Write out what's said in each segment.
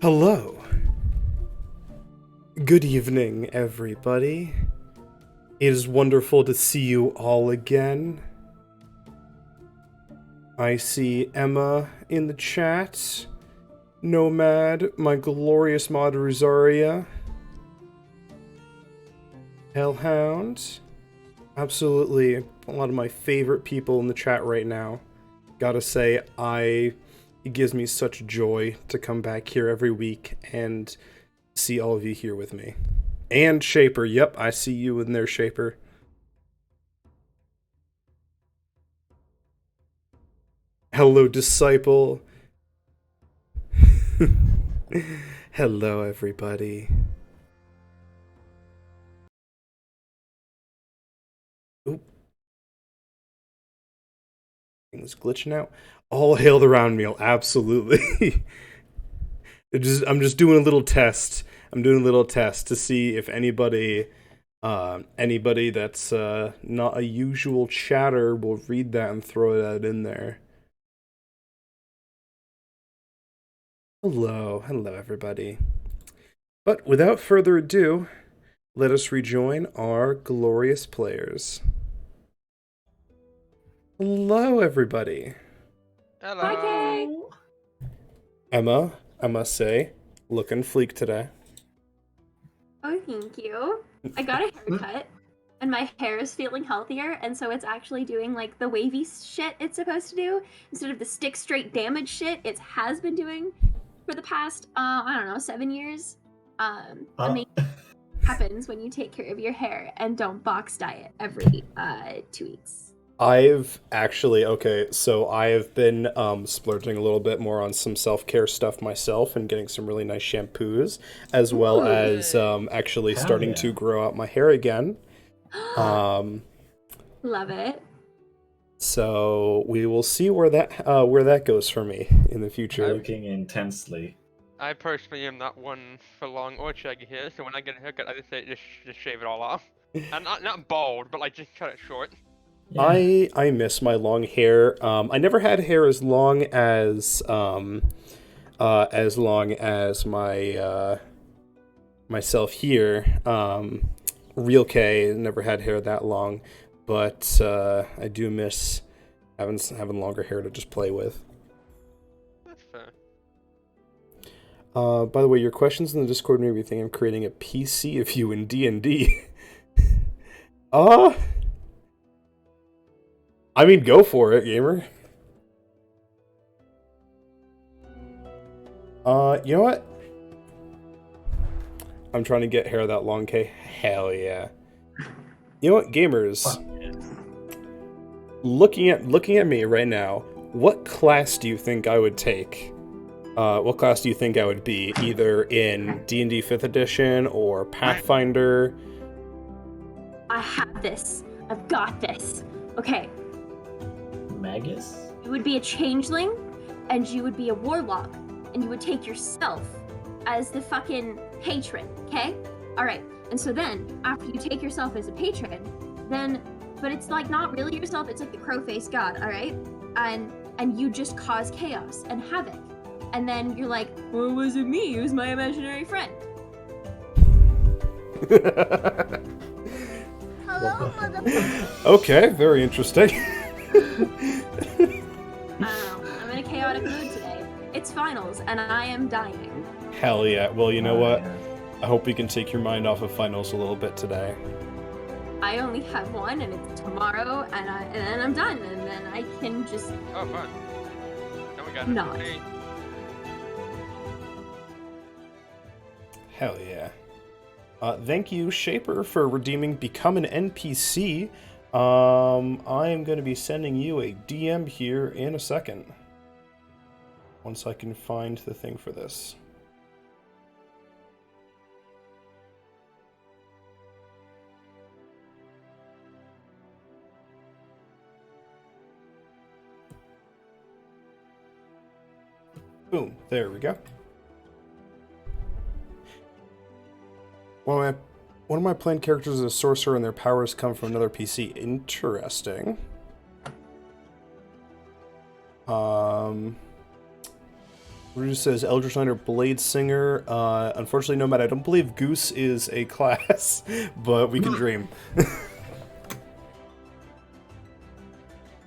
Hello. Good evening, everybody. It is wonderful to see you all again. I see Emma in the chat, Nomad, my glorious mod Rosaria, Hellhound. Absolutely a lot of my favorite people in the chat right now. Gotta say, it gives me such joy to come back here every week and see all of you here with me. And Shaper, yep, I see you in there, Shaper. Hello, Disciple. Hello, everybody. Oop. Things glitching out. All hail the round meal, absolutely. I'm just doing a little test. I'm doing a little test to see if anybody that's not a usual chatter will read that and throw that in there. Hello everybody. But without further ado, let us rejoin our glorious players. Hello everybody. Hello. Hi, Kay. Emma, I must say, looking fleek today. Oh, thank you. I got a haircut, and my hair is feeling healthier, and so it's actually doing like the wavy shit it's supposed to do instead of the stick straight damage shit it has been doing for the past I don't know 7 years. Amazing happens when you take care of your hair and don't box diet every 2 weeks. I've been splurging a little bit more on some self-care stuff myself and getting some really nice shampoos, as well as actually starting to grow out my hair again. Love it. So we will see where that goes for me in the future. Working intensely. I personally am not one for long or shaggy hair, so when I get a haircut, I just say just shave it all off. And not bald, but like just cut it short. Yeah. I miss my long hair. I never had hair as long as my myself here. Real K never had hair that long, but I do miss having longer hair to just play with. That's fair. By the way, your questions in the Discord made me think I'm creating a PC of you in D&D. I mean, go for it, gamer. You know what? I'm trying to get hair that long, K. Hell yeah. You know what, gamers? Looking at me right now, what class do you think I would take? What class do you think I would be? Either in D&D 5th edition or Pathfinder? I have this. I've got this. Okay. Magus? You would be a changeling, and you would be a warlock, and you would take yourself as the fucking patron, okay? Alright, and so then, after you take yourself as a patron, but it's like not really yourself, it's like the crow-faced god, alright? And you just cause chaos and havoc. And then you're like, well, it wasn't me, it was my imaginary friend. Hello, motherfucker. Okay, very interesting. I don't know, I'm in a chaotic mood today. It's finals, and I am dying. Hell yeah. Well, you know what? I hope we can take your mind off of finals a little bit today. I only have one, and it's tomorrow, and then I'm done, and then I can just Oh, fun. Now we got Not. it. Hell yeah. Thank you, Shaper, for redeeming Become an NPC. I am going to be sending you a DM here in a second. Once I can find the thing for this. Boom, there we go. One of my planned characters is a sorcerer and their powers come from another PC. Interesting. Rouge says Eldritch Knight or Blade Singer. Unfortunately, Nomad, I don't believe Goose is a class, but we can dream.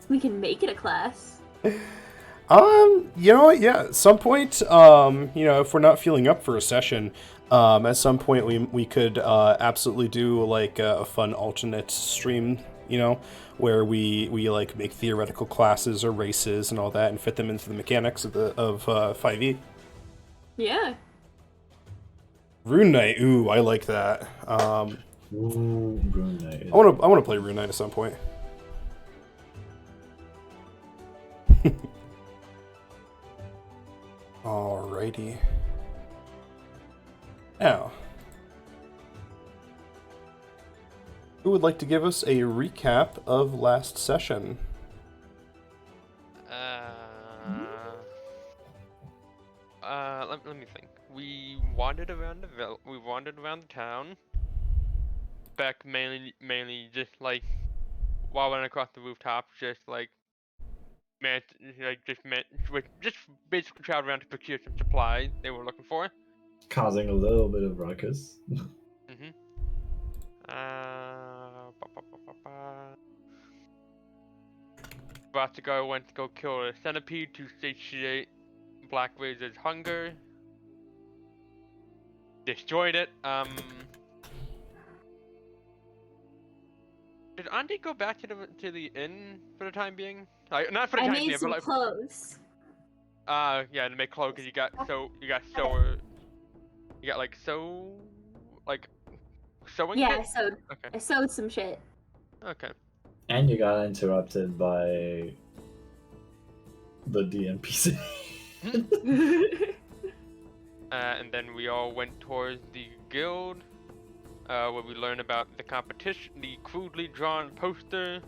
We can make it a class. You know what? Yeah, at some point, if we're not feeling up for a session, at some point we could absolutely do like a fun alternate stream, where we like make theoretical classes or races and all that, and fit them into the mechanics of 5e. Yeah. Rune Knight, ooh, I like that. Ooh, Rune Knight. I wanna play Rune Knight at some point. Alrighty. Now, who would like to give us a recap of last session? Let me think. We wandered around the town. Beck mainly just like while we went across the rooftop, just like just basically traveled around to procure some supplies they were looking for. Causing a little bit of ruckus. Mm-hmm. Ratigar went to go kill a centipede to satiate Black Razor's hunger. Destroyed it. Did Andy go back to the inn for the time being? Like, not for the I time made being, some but like. clothes. Yeah, to make clothes, cause you got like sewing Yeah, kit? Okay. I sewed some shit. Okay. And you got interrupted by the DNPC. And then we all went towards the guild, where we learned about the competition, the crudely drawn poster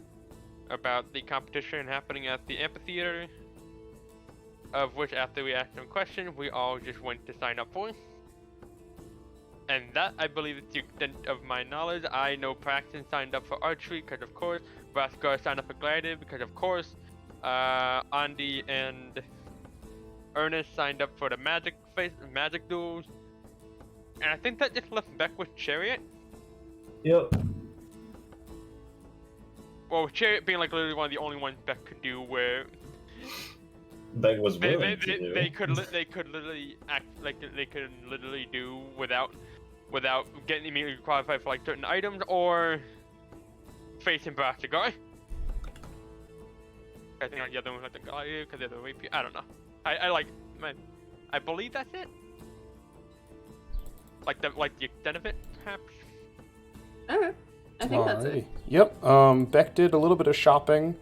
about the competition happening at the amphitheater, of which after we asked them questions, we all just went to sign up for. And that, I believe, is the extent of my knowledge. I know Praxton signed up for archery, because of course. Raskar signed up for gladiator, because of course. Andy and Ernest signed up for the magic duels. And I think that just left Beck with Chariot. Yep. Well, Chariot being like literally one of the only ones Beck could do where Beck was willing to do. they could literally act like they could literally do without getting immediately qualified for like certain items or facing Brastigar. I think the other one was like the Gladiator because they're the rapier. I don't know. I believe that's it. Like the extent of it, perhaps. Okay. I think that's it. Yep. Beck did a little bit of shopping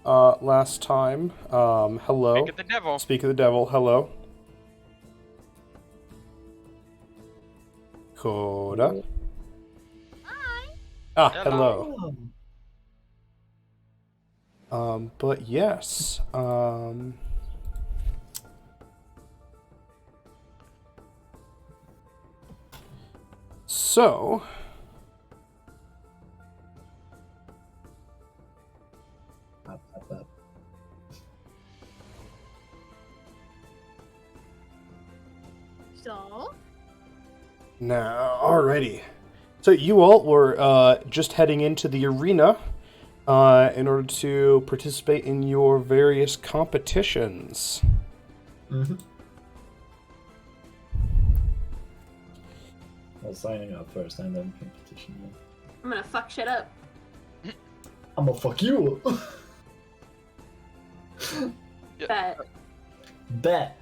last time. Hello. Speak of the devil. Speak of the devil. Hello. Coda. Hi. Ah, Hello. hello. But yes. So. So, Now, alrighty. So you all were just heading into the arena in order to participate in your various competitions. Mm-hmm. Well, signing up first and then competition. I'm gonna fuck shit up. I'm gonna fuck you up. Bet. Bet.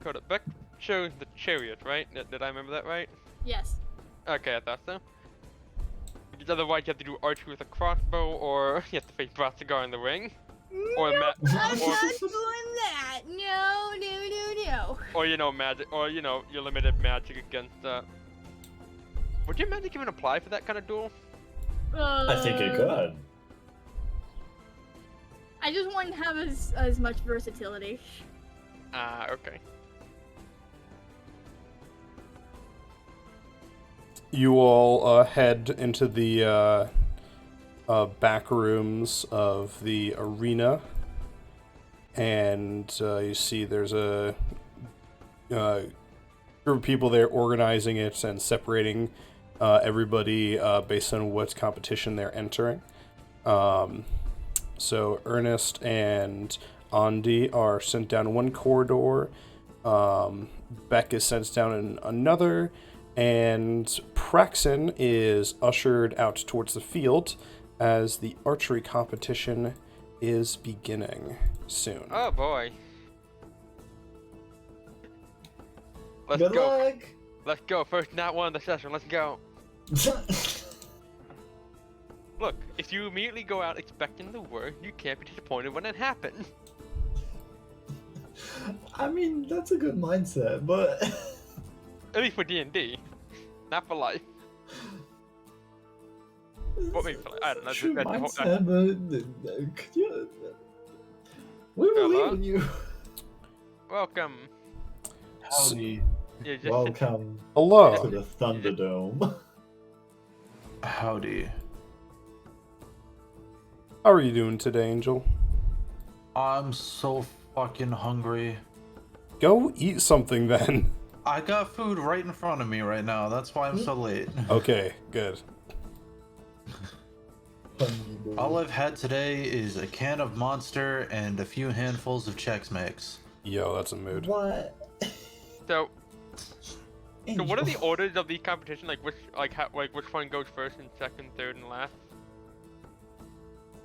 Coda, Beck chose the Chariot, right? Did I remember that right? yes. Okay, I thought so. Because otherwise you have to do archery with a crossbow, or you have to face Brastigar in the ring. Or I'm or- not doing that. No. Or magic, or your limited magic against would your magic even apply for that kind of duel? I think it could. I just want to have as much versatility. Okay. You all head into the back rooms of the arena, and you see there's a group of people there organizing it and separating everybody based on what competition they're entering. So Ernest and Andi are sent down one corridor, Beck is sent down in another, and Praxin is ushered out towards the field as the archery competition is beginning soon. Oh boy. Let's Good go. luck. Let's go. First nat one of the session. Let's go. Look, if you immediately go out expecting the worst, you can't be disappointed when it happens. I mean, that's a good mindset, but At least for D&D, not for life. What maybe for life? I don't know. true That's the whole- mindset, but could you? We believe in you. Welcome. Howdy. Yeah, just Welcome to Hello. the Thunderdome. Howdy. How are you doing today, Angel? I'm so fucking hungry. Go eat something then. I got food right in front of me right now. That's why I'm so late. Okay, good. All I've had today is a can of Monster and a few handfuls of Chex Mix. Yo, that's a mood. What? so. So what are the Angel. orders of the competition? Like which, which one goes first and second, third, and last?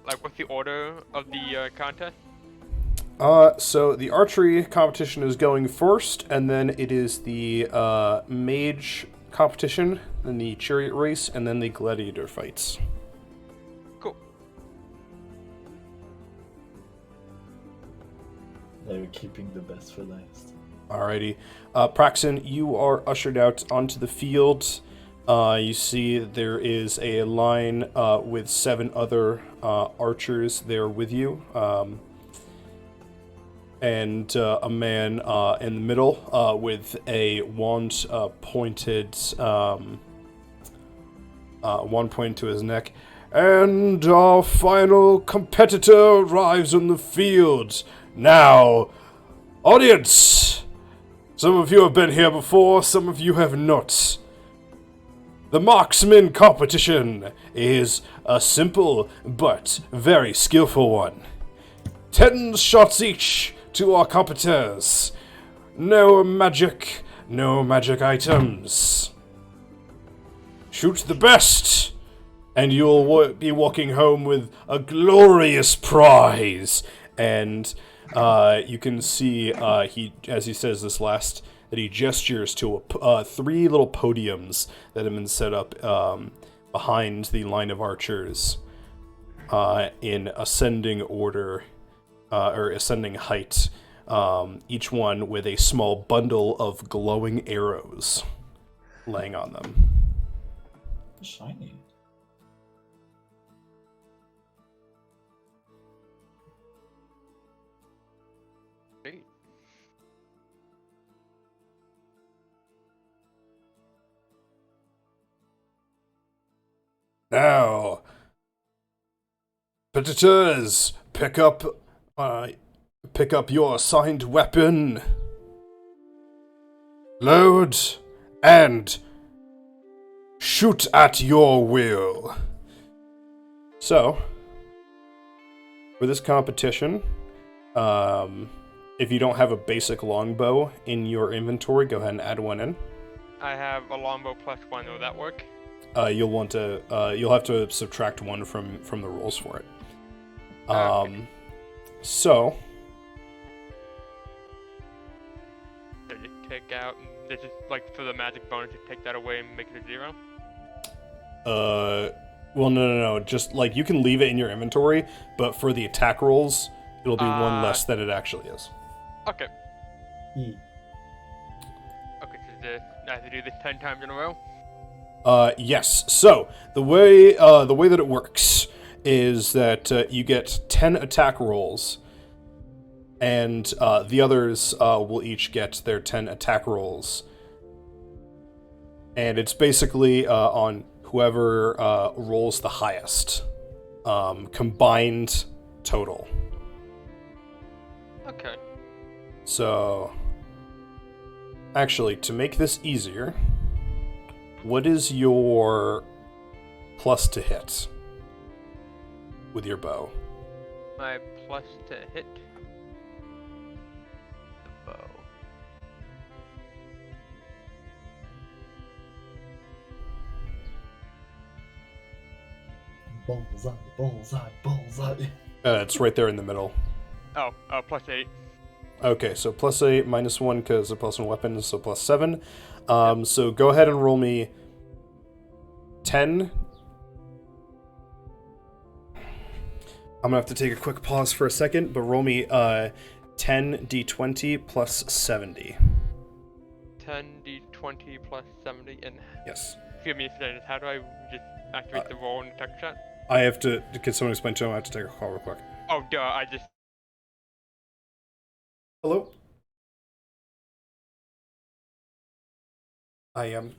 Like what's the order of the contest? So the archery competition is going first, and then it is the mage competition, then the chariot race, and then the gladiator fights. Cool. They were keeping the best for last. Alrighty. Praxin, you are ushered out onto the field. You see there is a line with 7 other archers there with you. And a man in the middle with a wand pointed to his neck. And our final competitor arrives on the field. Now, audience! Some of you have been here before, some of you have not. The marksman competition is a simple but very skillful one. 10 shots each to our competitors. No magic items. Shoot the best, and you'll be walking home with a glorious prize. And you can see he, as he says this last, that he gestures to 3 little podiums that have been set up behind the line of archers in ascending order, or ascending height, each one with a small bundle of glowing arrows laying on them. Shiny. Great. Now, competitors, pick up your assigned weapon, load, and shoot at your will. So, for this competition, if you don't have a basic longbow in your inventory, go ahead and add one in. I have a longbow +1. Will that work? You'll have to subtract 1 from the rolls for it. Okay. So, So just take out. This is like for the magic bonus. Just take that away and make it a 0. well, no. Just, like, you can leave it in your inventory, but for the attack rolls, it'll be 1 less than it actually is. Okay. E. Okay. So I have to do this 10 times in a row. Yes. So, the way that it works is that you get 10 attack rolls, and the others will each get their 10 attack rolls. And it's basically on whoever rolls the highest. combined total. Okay. So, actually, to make this easier, what is your plus to hit with your bow? My plus to hit the bow. Bullseye, bullseye, bullseye. It's right there in the middle. Oh, plus 8. Okay, so plus 8, minus 1 because of plus 1 weapons, so plus 7. So go ahead and roll me 10. I'm gonna have to take a quick pause for a second, but roll me 10 d20 plus 70. 10 d20 plus 70, and Yes. give me a second. How do I just activate the roll in the text chat? I have to, can someone explain to him? I have to take a call real quick. Oh, duh, I just... Hello? I am.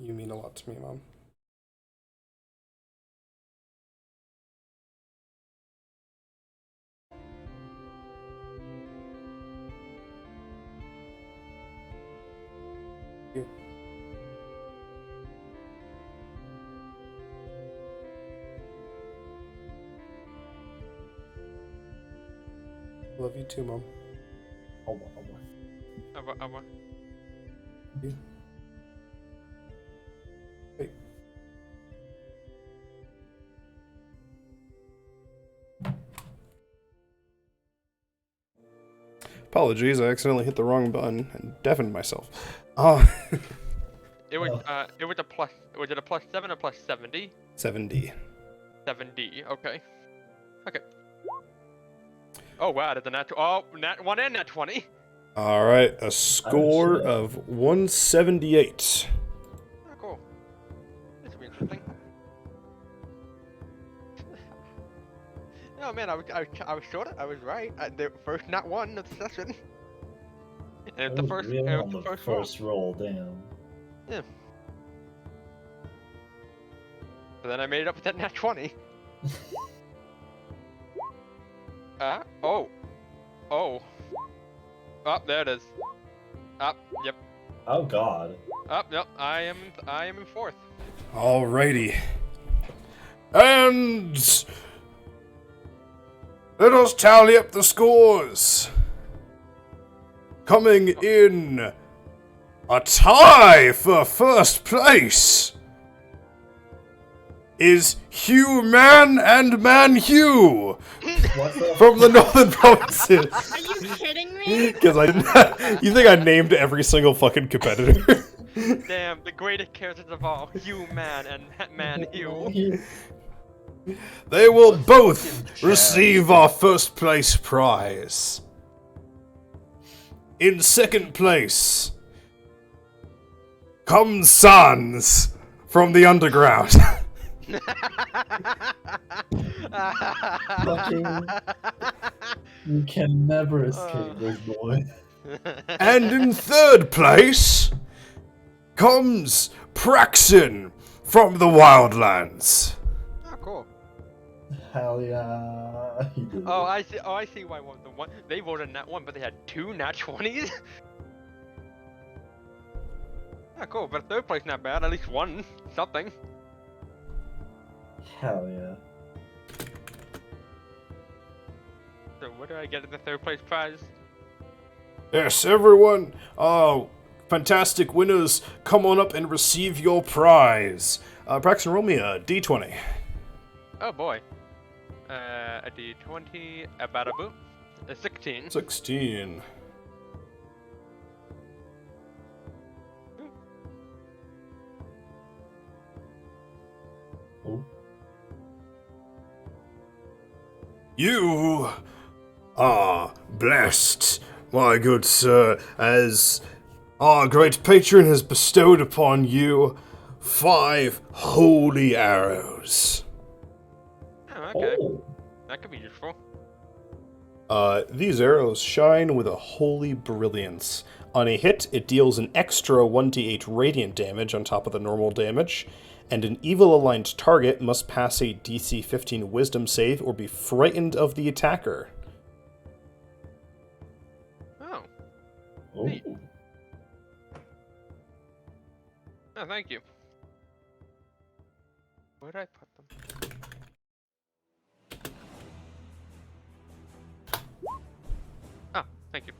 You mean a lot to me, Mom. You. Love you too, Mom. Oh, You. Wait. Apologies, I accidentally hit the wrong button and deafened myself. It was a plus... Was it a plus 7 or plus 70? 7D. 7D, okay. Okay. Oh, wow, that's a natural... Oh, nat 1 and nat 20. Alright, a score shit. of 178. Oh, cool. This will be interesting. Oh man, I was short. I was right. The first nat 1 of the session. And I the was first, really it on was the the first roll. roll, damn. Yeah. So then I made it up with that nat 20. Oh. Oh. Oh, there it is. Up, yep. Oh god. Up, yep. I am in fourth. Alrighty. And let us tally up the scores. Coming in a tie for first place is Hugh Man and Man Hugh What the from the Northern Provinces. Are you kidding me? Because I didn't. You think I named every single fucking competitor? Damn, the greatest characters of all, Hugh Man and Man Hugh. They will both receive our first place prize. In second place comes Sans from the underground. Fucking... You can never escape this boy. And in third place comes Praxon from the Wildlands. Oh, cool. Hell yeah. He did Oh, it. I see. Oh, I see why they voted nat 1, but they had 2 nat 20s. Oh, cool. But third place not bad. At least one something. Hell yeah. So what do I get in the third place prize? Yes, everyone, fantastic winners, come on up and receive your prize. Praxton, roll me a d20. Oh boy. A d20, a bada boop, a 16. 16. Oh. You are blessed, my good sir, as our great patron has bestowed upon you 5 holy arrows. Oh, okay. Oh. That could be useful. These arrows shine with a holy brilliance. On a hit, it deals an extra 1d8 radiant damage on top of the normal damage, and an evil-aligned target must pass a DC 15 wisdom save or be frightened of the attacker. Oh. Oh. Neat. Oh, thank you. Where did I put them? Oh, thank you.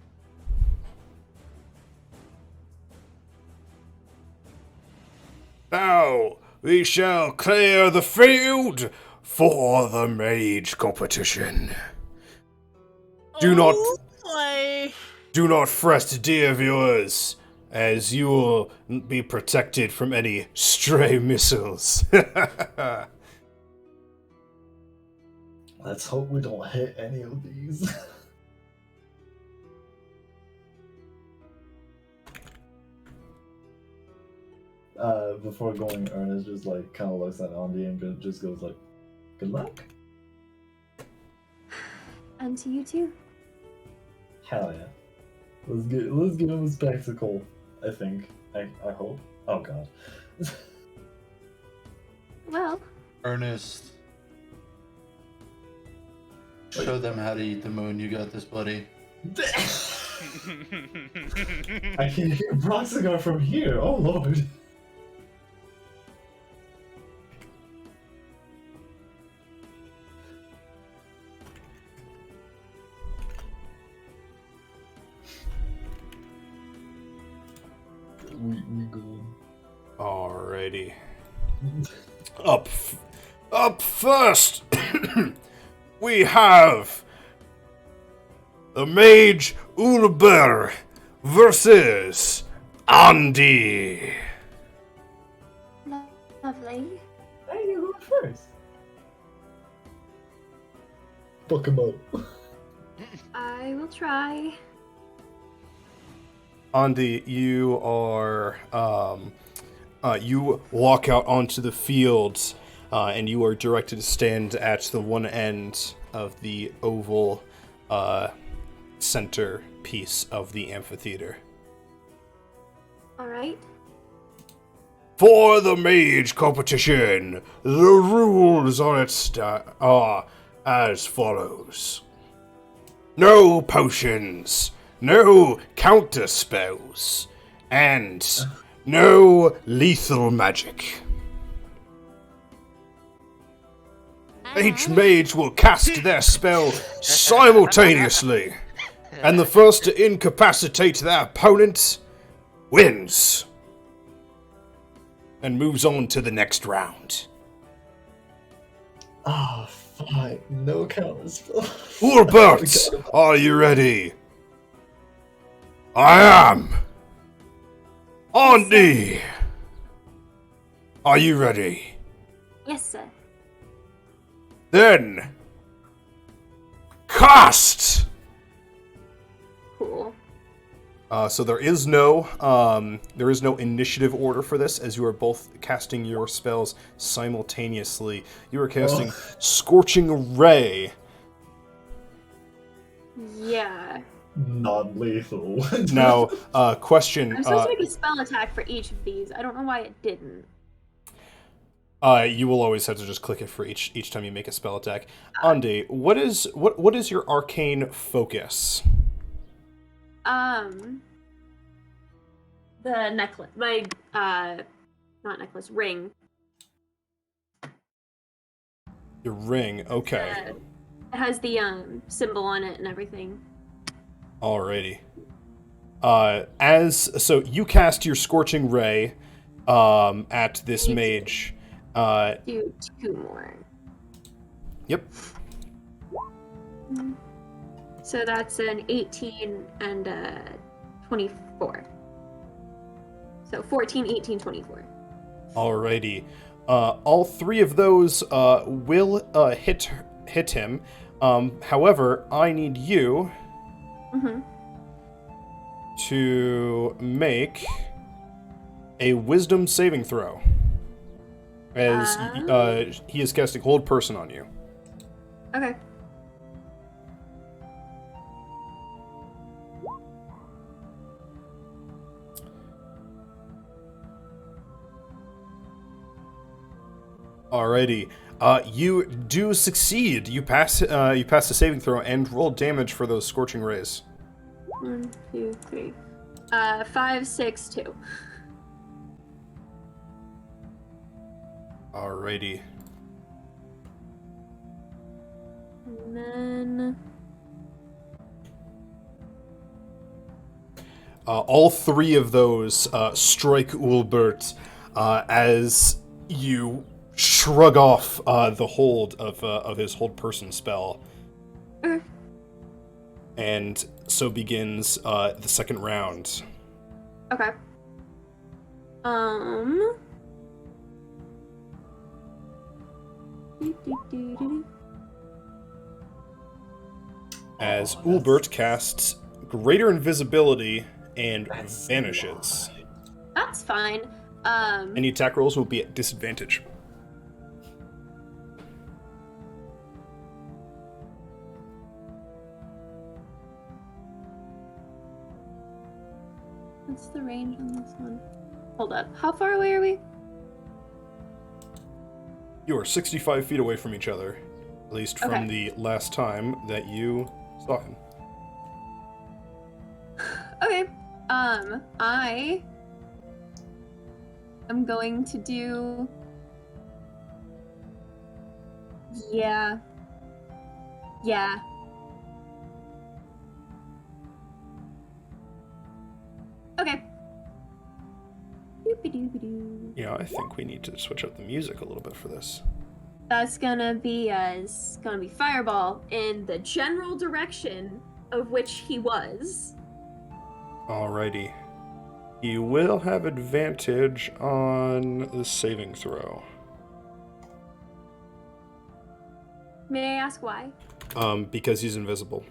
Now, we shall clear the field for the mage competition. Do not Boy. Do not fret, dear viewers, as you will be protected from any stray missiles. Let's hope we don't hit any of these. Before going, Ernest just like kind of looks at Andy and just goes like, "Good luck." And to you too. Hell yeah. Let's give him a spectacle. I think. I hope. Oh god. Well, Ernest, show them how to eat the moon. You got this, buddy. I can hear Broxigar from here. Oh lord. We go. Alrighty. Up first, we have the mage Ulber versus Andy. lovely. Hey, you go first. Fuck him up. I will try. Andy, you are, you walk out onto the field, and you are directed to stand at the one end of the oval, center piece of the amphitheater. Alright. For the mage competition, the rules are are as follows. No potions, no counter spells, and no lethal magic. Each mage will cast their spell simultaneously, and the first to incapacitate their opponent wins and moves on to the next round. Ah, fuck. No counters. Urbert, are you ready? I am. Andy, are you ready? Yes, sir. Then, cast! Cool. So there is no initiative order for this, as you are both casting your spells simultaneously. You are casting Scorching Ray. Yeah. Non-lethal. Now, question. I'm supposed to make a spell attack for each of these. I don't know why it didn't. You will always have to just click it for each time you make a spell attack. Andy, what is your arcane focus? The necklace. My, not necklace, ring. Your ring, okay. It has the, symbol on it and everything. Alrighty. So you cast your Scorching Ray, at this mage. Do 2 more. Yep. So that's an 18 and a 24. So 14, 18, 24. Alrighty. All 3 of those will hit him. However, I need you to make a wisdom saving throw. as he is casting Hold Person on you. Okay. Alrighty. You do succeed. You pass the saving throw and roll damage for those scorching rays. 1, 2, 3. 5, 6, 2. Alrighty. And then All three of those strike Ulbert as you shrug off the hold of his hold person spell. Okay. And so begins the second round. Okay. As Ulbert casts Greater Invisibility and vanishes. That's fine. Any attack rolls will be at disadvantage. What's the range on this one? Hold up. How far away are we? You are 65 feet away from each other, at least from Okay. the last time that you saw him. Okay. I am going to do. Yeah. Yeah. Okay. Doopy-doopy-doo. Yeah, I think we need to switch up the music a little bit for this. That's gonna be Fireball in the general direction of which he was. Alrighty. You will have advantage on the saving throw. May I ask why? Because he's invisible.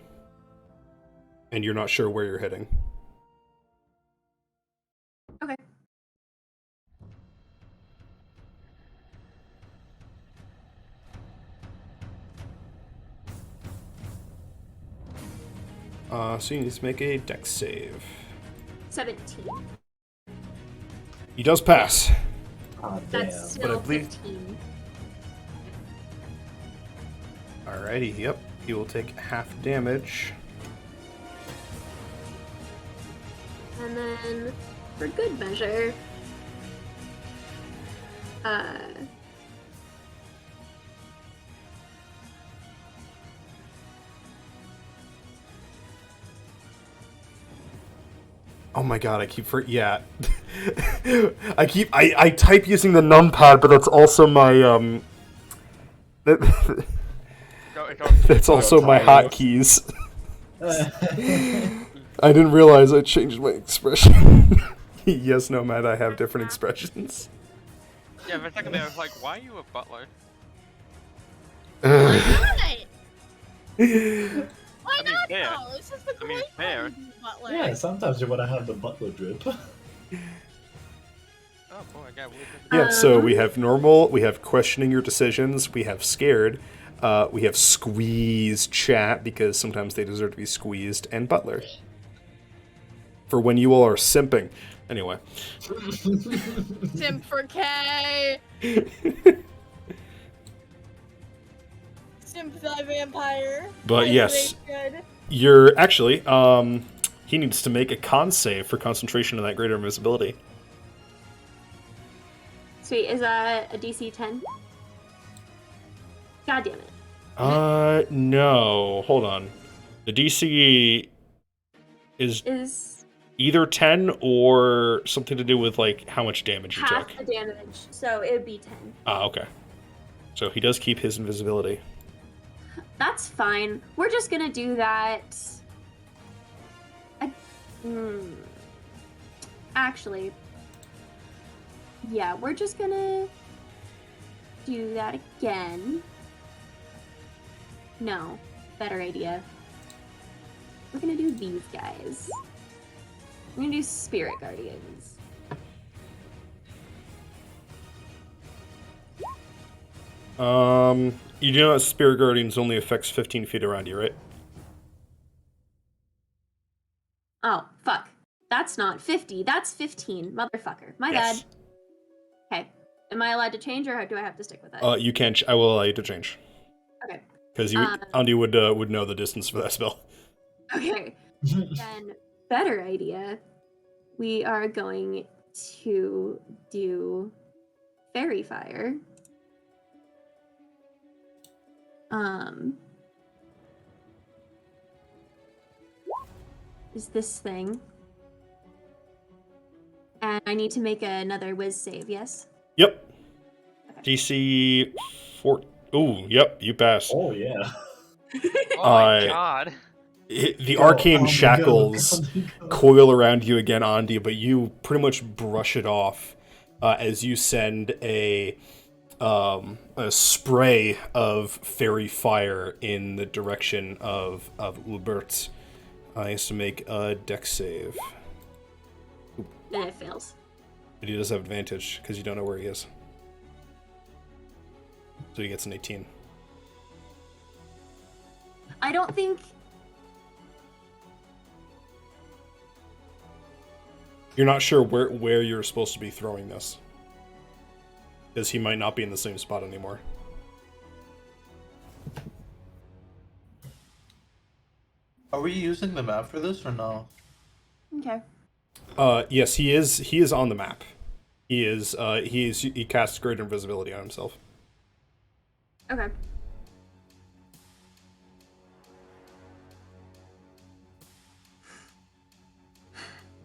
And you're not sure where you're heading. Okay. So you need to make a dex save. 17. He does pass. Ah, damn. That's But I still believe- 15. Alrighty, yep. He will take half damage. And then, for good measure, Oh my god, I keep yeah. I type using the numpad, but that's also my that's also my hotkeys. I didn't realize I changed my expression. Yes, Nomad, I have different expressions. Yeah, for a second there, I was like, why are you a butler? Why? Why I mean, not fair. though? This is the I mean, great fair. one, Butler. Yeah, sometimes you want to have the butler drip. Oh boy, I got weird. Yeah, so we have normal, we have questioning your decisions, we have scared, we have squeeze chat, because sometimes they deserve to be squeezed, and butler. For when you all are simping. Anyway. Simp for K. Simp the vampire. But As yes, they should. you're actually, he needs to make a con save for concentration on that greater invisibility. sweet. Is that a DC 10? God damn it. No, hold on. The DC is Is either 10 or something to do with, like, how much damage you half took. the damage, so it would be 10. Ah, okay. So he does keep his invisibility. That's fine. We're just gonna do that. Actually, yeah, we're just gonna do that again. No, better idea. We're gonna do these guys. We're gonna do Spirit Guardians. You do know that Spirit Guardians only affects 15 feet around you, right? Oh, fuck. That's not 50. That's 15. Motherfucker. My Yes. bad. Okay. Am I allowed to change, or do I have to stick with it? You can. I will allow you to change. Okay. Because Andy would know the distance for that spell. Okay. Then, better idea. We are going to do Fairy Fire. Is this thing. And I need to make another whiz save, yes? Yep. Okay. DC 4. Ooh, yep, you pass. Oh yeah. Oh my god. The Oh, arcane oh my shackles God. coil around you again, Andy, but you pretty much brush it off as you send a spray of fairy fire in the direction of Ubert. He has to make a dex save. And it fails. But he does have advantage because you don't know where he is. So he gets an 18. I don't think... You're not sure where you're supposed to be throwing this. Because he might not be in the same spot anymore. Are we using the map for this or no? Okay. Yes, he is on the map. He casts great invisibility on himself. Okay.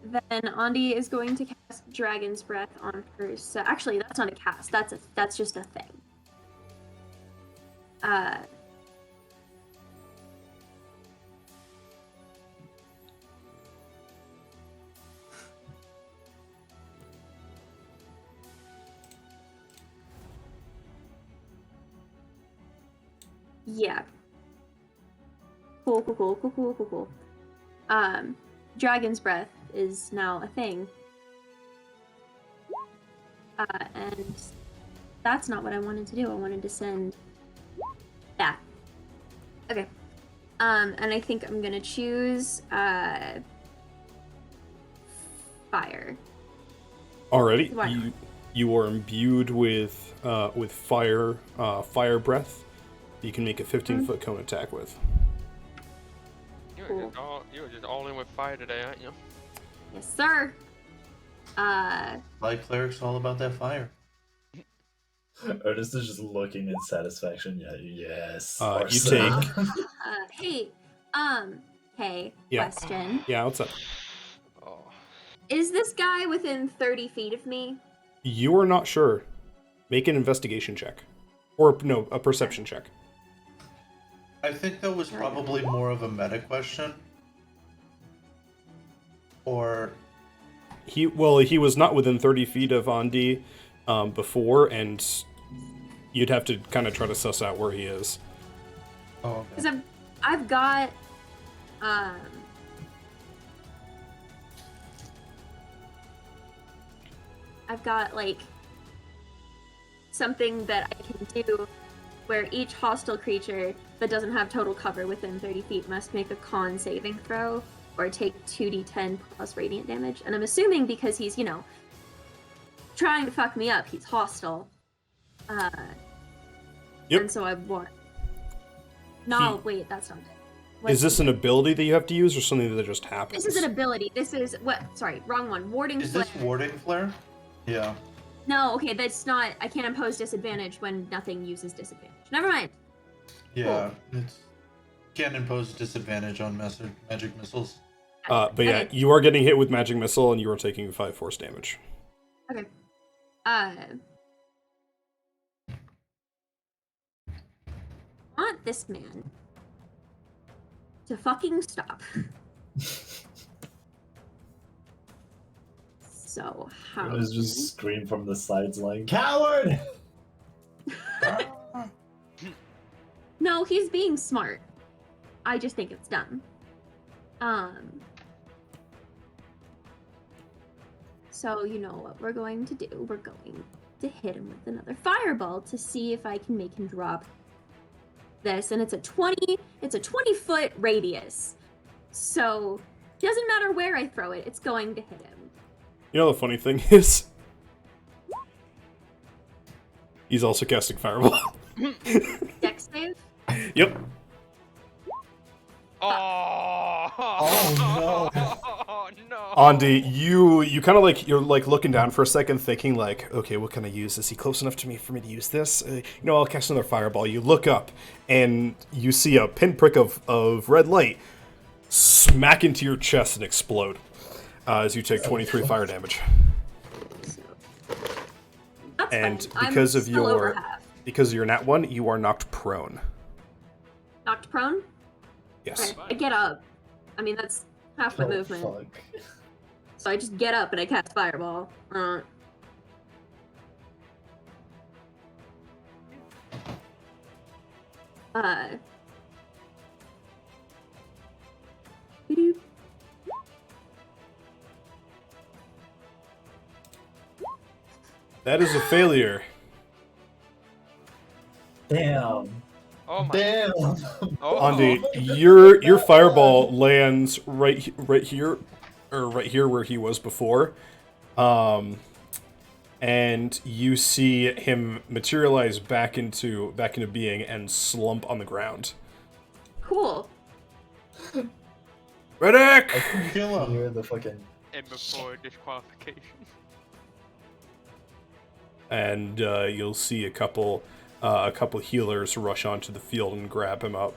Then Andi is going to cast Dragon's Breath on herself. Actually, that's not a cast. That's just a thing. Yeah. Cool. Dragon's Breath is now a thing. And that's not what I wanted to do. I wanted to send that. Okay. And I think I'm gonna choose fire. Already, Why not? you are imbued with fire breath. You can make a 15-foot cone attack with. Cool. You were just all in with fire today, aren't you? Yes, sir. Light cleric's all about that fire. Ernest is just looking in satisfaction. Yeah, yes. You take. Hey, Yeah. question. Yeah, what's up? Oh. Is this guy within 30 feet of me? You are not sure. Make an investigation check, or no, a perception check. I think that was probably more of a meta question. Or He was not within 30 feet of Andi before, and you'd have to kind of try to suss out where he is. oh, okay. Because I've got like something that I can do where each hostile creature that doesn't have total cover within 30 feet must make a con saving throw or take 2d10 plus radiant damage. And I'm assuming because he's, trying to fuck me up, he's hostile. Yep. And so I want... No, wait, that's not it. Is this an ability that you have to use, or something that just happens? This is an ability. This is... Sorry, wrong one. Warding Is Flare. this warding flare? Yeah. No, okay, that's not... I can't impose disadvantage when nothing uses disadvantage. Never mind. Yeah. It's can't impose disadvantage on magic missiles. But yeah, Okay. you are getting hit with magic missile, and you are taking 5 force damage. Okay. Want this man to fucking stop. So how? Ernest just scream from the sides like, "Coward!" No, he's being smart. I just think it's dumb. So you know what we're going to do? We're going to hit him with another fireball to see if I can make him drop this. And it's a 20-foot radius. So doesn't matter where I throw it, it's going to hit him. You know the funny thing is, he's also casting Fireball. Dex save? Yep. Oh, Oh, no! No! Andi, you kind of like, you're like looking down for a second, thinking like, okay, what can I use? Is he close enough to me for me to use this? I'll cast another Fireball. You look up, and you see a pinprick of red light smack into your chest and explode as you take 23 fire damage. So, that's And fine. because I'm of still over half. your nat 1, you are knocked prone. Knocked prone? Yes. I get up. I mean, that's half my Oh, movement. fuck. So I just get up and I cast Fireball. Doop. That is a failure. Damn. Oh my! Damn. Oh. Andi, your fireball lands right here, or right here where he was before, and you see him materialize back into being and slump on the ground. Cool. Reddick! Kill him. You're the fucking. And before disqualification. And you'll see a couple healers rush onto the field and grab him up.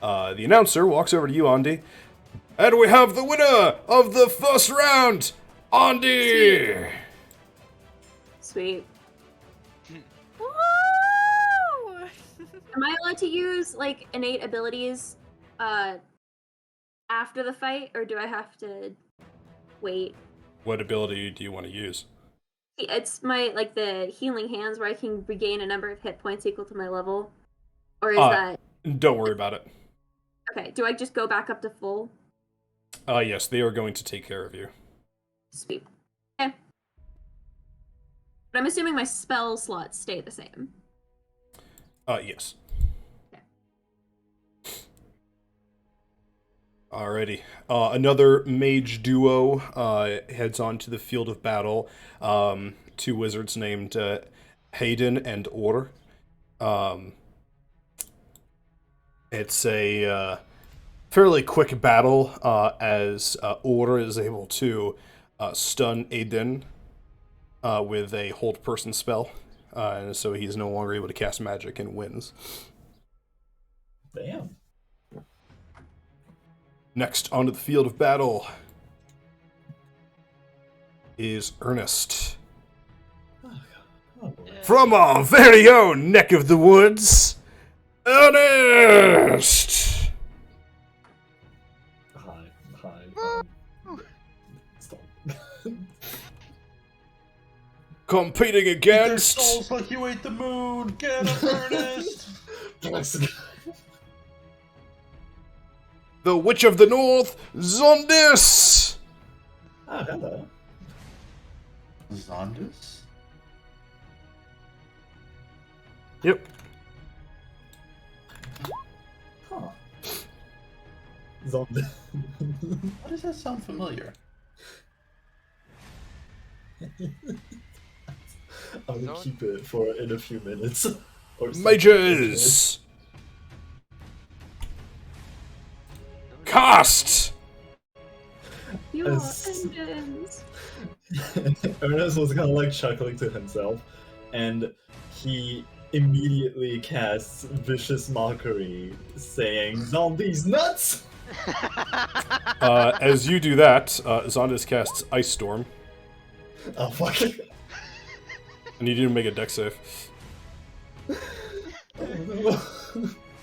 The announcer walks over to you, Andi, and we have the winner of the first round, Andi. Sweet. Woo! Am I allowed to use like innate abilities after the fight, or do I have to wait? What ability do you want to use? It's my like the healing hands where I can regain a number of hit points equal to my level. Or is that Don't worry about it. okay? Do I just go back up to full? Yes, they are going to take care of you. Sweet. Okay. But I'm assuming my spell slots stay the same. Yes. Alrighty. Another mage duo heads on to the field of battle. Two wizards named Hayden and Orr. It's a fairly quick battle as Orr is able to stun Hayden with a hold person spell. And so he's no longer able to cast magic and wins. Damn. Next onto the field of battle is Ernest. Oh, From our very own neck of the woods, Ernest! hi. Stop. Competing Their against souls like you ate the moon. Get him, Ernest. the Witch of the North, Zondis! Ah, hello. Zondus? Yep. Huh. Zombie. Why does that sound familiar? I will keep it for in a few minutes. Or something. Mages! Cast! You are As- engines. Ernest was kind of like chuckling to himself, and he immediately casts Vicious Mockery, saying, "Zombies nuts!" As you do that, Zondis casts Ice Storm, Oh fuck! and you didn't make a dex save.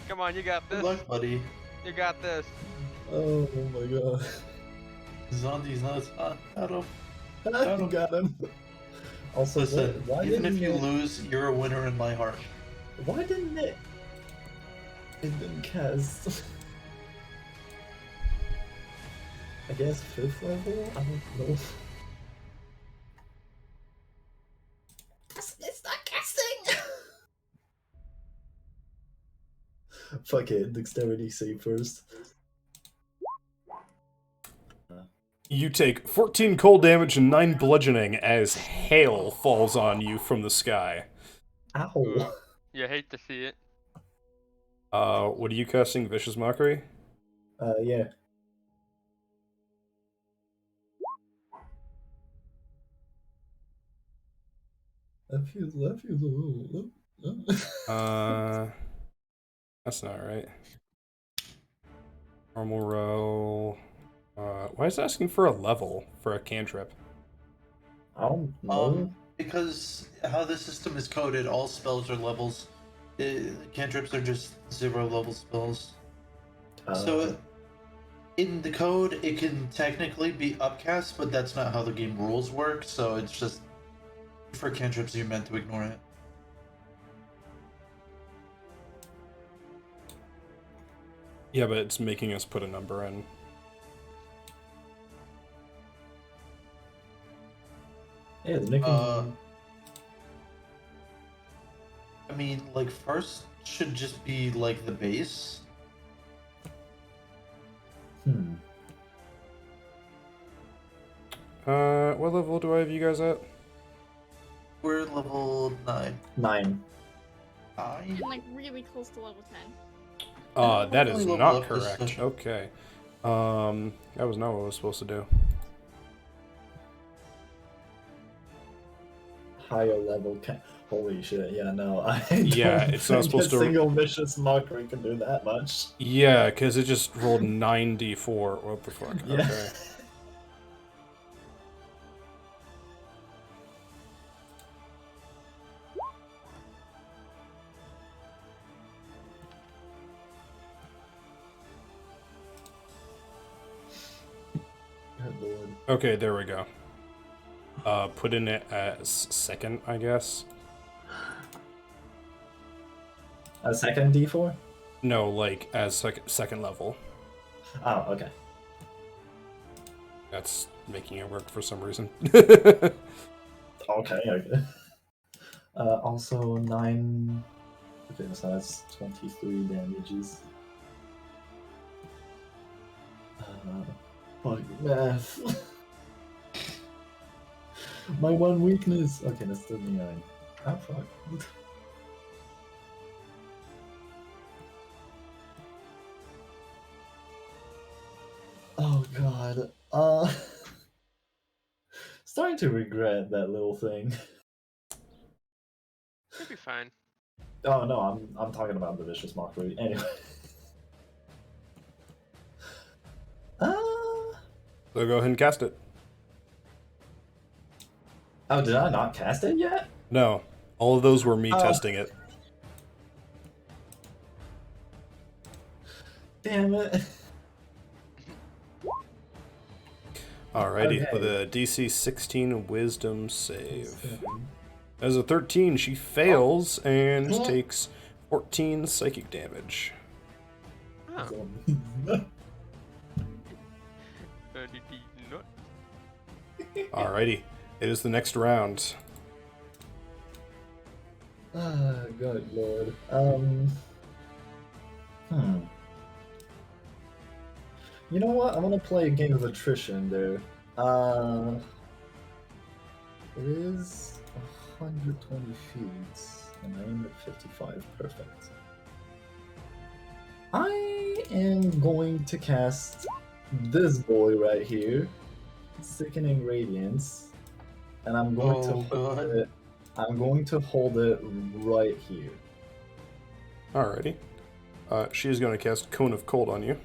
Come on, you got Good this. luck, buddy. You got this. Oh my god! Zombies nuts. Got him. I got him. Also, Listen, why even didn't if you it- lose, you're a winner in my heart. Why didn't it? It didn't cast. I guess 5th level. I don't know. Fuck it, dexterity save first. You take 14 cold damage and 9 bludgeoning as hail falls on you from the sky. Ow. Ooh, you hate to see it. What are you casting? Vicious Mockery? Yeah. That feels a little. That's not right. Normal roll. Why is it asking for a level for a cantrip? I don't know. Because how the system is coded, all spells are levels. Cantrips are just 0 level spells. So in the code, it can technically be upcast, but that's not how the game rules work. So it's just for cantrips, you're meant to ignore it. Yeah, but it's making us put a number in. Yeah, it's making. I mean, like, first should just be like the base. What level do I have you guys at? We're level 9. 9. I'm like really close to level 10. That is Only level not up this correct. session. Okay. That was not what I was supposed to do. Higher level Holy shit, yeah, no. I Yeah, don't it's not think supposed a to- single vicious mockery can do that much. Yeah, because it just rolled 9d4. What the fuck? Yeah. Okay. Good lord. Okay, there we go. Put in it as second, I guess. A second D4? No, like as second level. Oh, okay. That's making it work for some reason. Okay. Also 9. Okay, so that's 23 damages. Fuck math. My one weakness. Okay, that's 39. Ah, fuck. Oh god. Starting to regret that little thing. It'll be fine. Oh no, I'm talking about the vicious mockery. Anyway. So go ahead and cast it. Oh, did I not cast it yet? No, all of those were me Oh. testing it. Damn it. Alrighty, Okay. with a DC 16 Wisdom save. As a 13, she fails and takes 14 psychic damage. Oh, did he not? Alrighty, it is the next round. Ah, good lord. You know what? I'm gonna play a game of attrition there. It is 120 feet, and I am at 55. Perfect. I am going to cast this boy right here, Sickening Radiance, and I'm going to hold God. it. I'm going to hold it right here. Alrighty. She is going to cast Cone of Cold on you.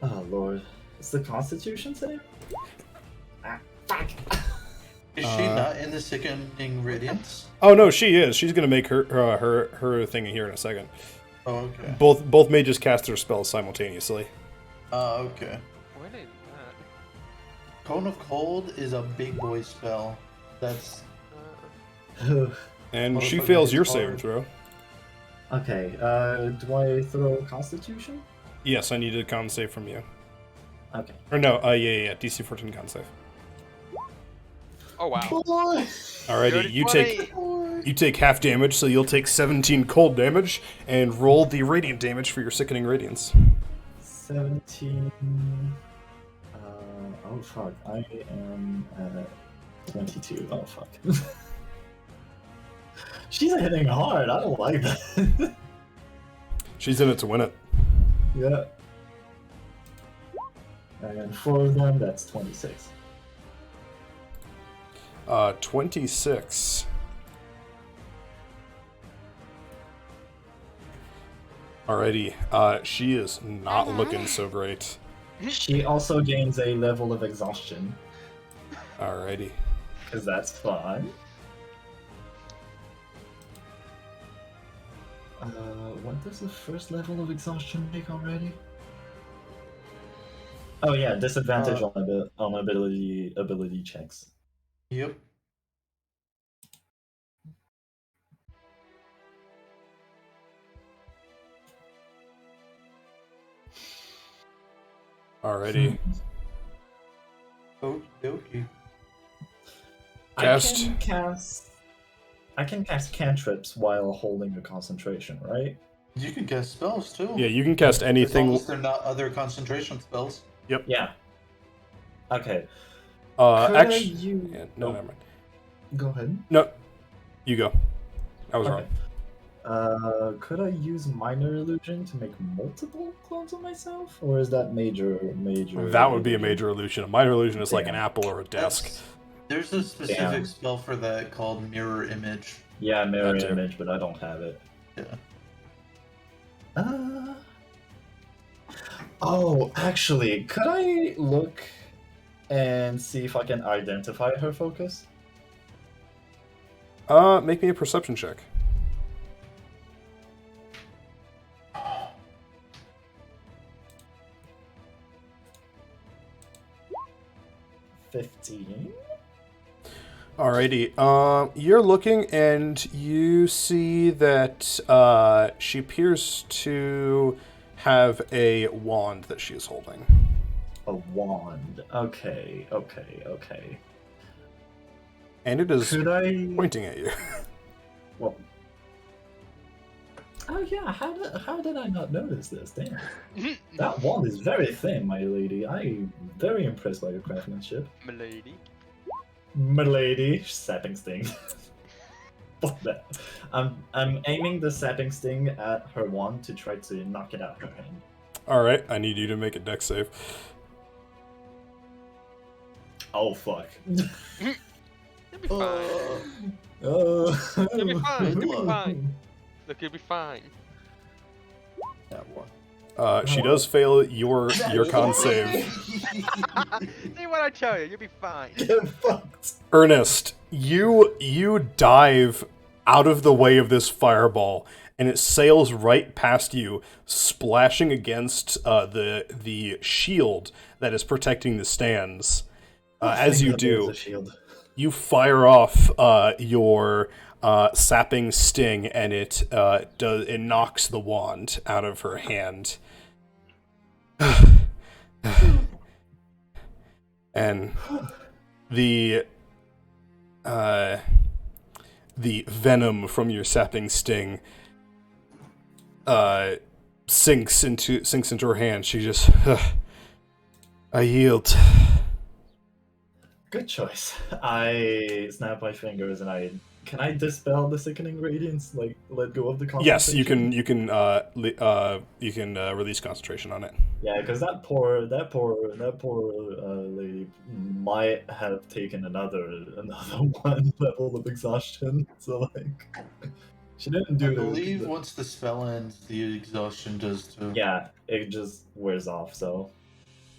Oh lord, it's the Constitution save. Ah, fuck. Is she not in the Sickening Radiance? Oh no, she is. She's going to make her thing here in a second. Oh, okay. Both mages cast their spells simultaneously. Oh, okay. What is that? Cone of Cold is a big boy spell. That's And she Motherfucker fails hits your hard. saving throw. Okay, do I throw Constitution? Yes, I need a con save from you. Okay. Or no, yeah. DC 14 con save. Oh wow. Boy! Alrighty, Dirty you 20. take You take half damage, so you'll take 17 cold damage, and roll the radiant damage for your sickening radiance. 17. Oh fuck, I am at 22. Oh fuck. She's hitting hard, I don't like that. She's in it to win it. Yeah. And 4 of them, that's 26. 26. Alrighty, she is not looking so great. She also gains a level of exhaustion, Alrighty. because that's fun. What does the first level of exhaustion make already? Oh yeah, disadvantage on ability checks. Yep. Alrighty. Okay. Cast. I can cast cantrips while holding a concentration, right? You can cast spells too. Yeah, you can cast As long anything. as they're not other concentration spells. Yep. Yeah. Okay. Actually, you... yeah, no, never mind. Go ahead. No, you go. I was Okay. wrong. Could I use minor illusion to make multiple clones of myself, or is that major? That would be a major illusion. A minor illusion is like an Damn. apple or a desk. There's a specific Damn. spell for that called mirror image. Yeah, mirror That too. image, but I don't have it. Yeah. Oh, actually, could I look and see if I can identify her focus? Make me a perception check. $15. Alrighty. You're looking and you see that she appears to have a wand that she is holding. A wand. Okay. And it is Could I... pointing at you. Well... Oh yeah, how did I not notice this? Damn. That wand is very thin, my lady. I'm very impressed by your craftsmanship. Milady. Milady, sapping sting. Fuck that. I'm aiming the sapping sting at her wand to try to knock it out her hand. Alright, I need you to make a dex save. Oh fuck. You'll be fine. You'll You'll be fine. You'll be fine. Look, you'll be fine. That one. She does fail your con save. See what I tell you, you'll be fine. Get fucked. Ernest, you dive out of the way of this fireball, and it sails right past you, splashing against the shield that is protecting the stands. As you do, you fire off your sapping sting, and it knocks the wand out of her hand. And the venom from your sapping sting sinks into her hand. She just, I yield. Good choice. I snap my fingers and can I dispel the sickening radiance? Like let go of the concentration? Yes, you can release concentration on it. Yeah, because that poor lady might have taken another 1 level of exhaustion. So like, she didn't do. I believe once the spell ends, the exhaustion does too. Yeah, it just wears off. So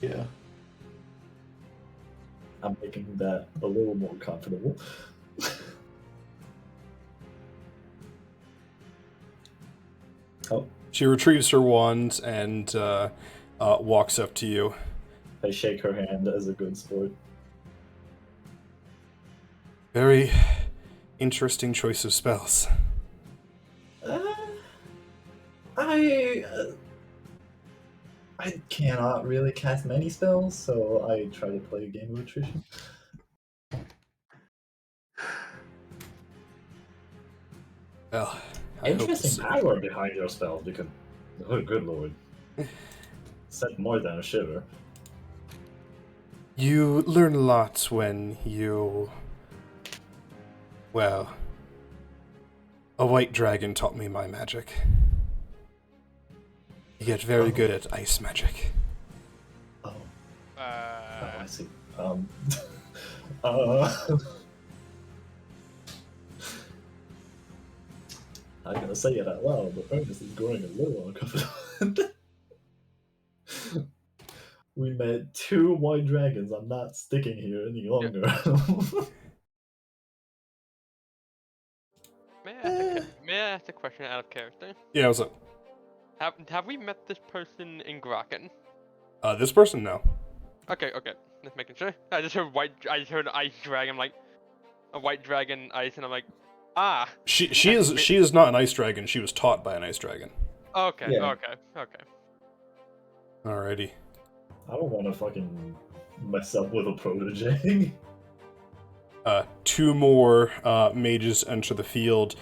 Yeah. I'm making that a little more comfortable. Oh. She retrieves her wand and walks up to you. I shake her hand as a good sport. Very interesting choice of spells. I cannot really cast many spells, so I try to play a game of attrition. Well, I hope to Interesting see. power behind your spell, because oh good lord. Sent more than a shiver. You learn a lot when you... Well... A white dragon taught me my magic. You get very good at ice magic. Oh, Uh, I see. Uh, I'm gonna say it out loud, but Ernest is growing a little uncomfortable. We met 2 white dragons. I'm not sticking here any longer. may I ask a question out of character? Yeah, what's up? Have we met this person in Graken? This person? No. Okay, just making sure. I just heard ice dragon, I'm like, a white dragon ice, and I'm like, ah. She is not an ice dragon. She was taught by an ice dragon. Okay, Yeah. okay. Alrighty. I don't want to fucking mess up with a protege. 2 more mages enter the field.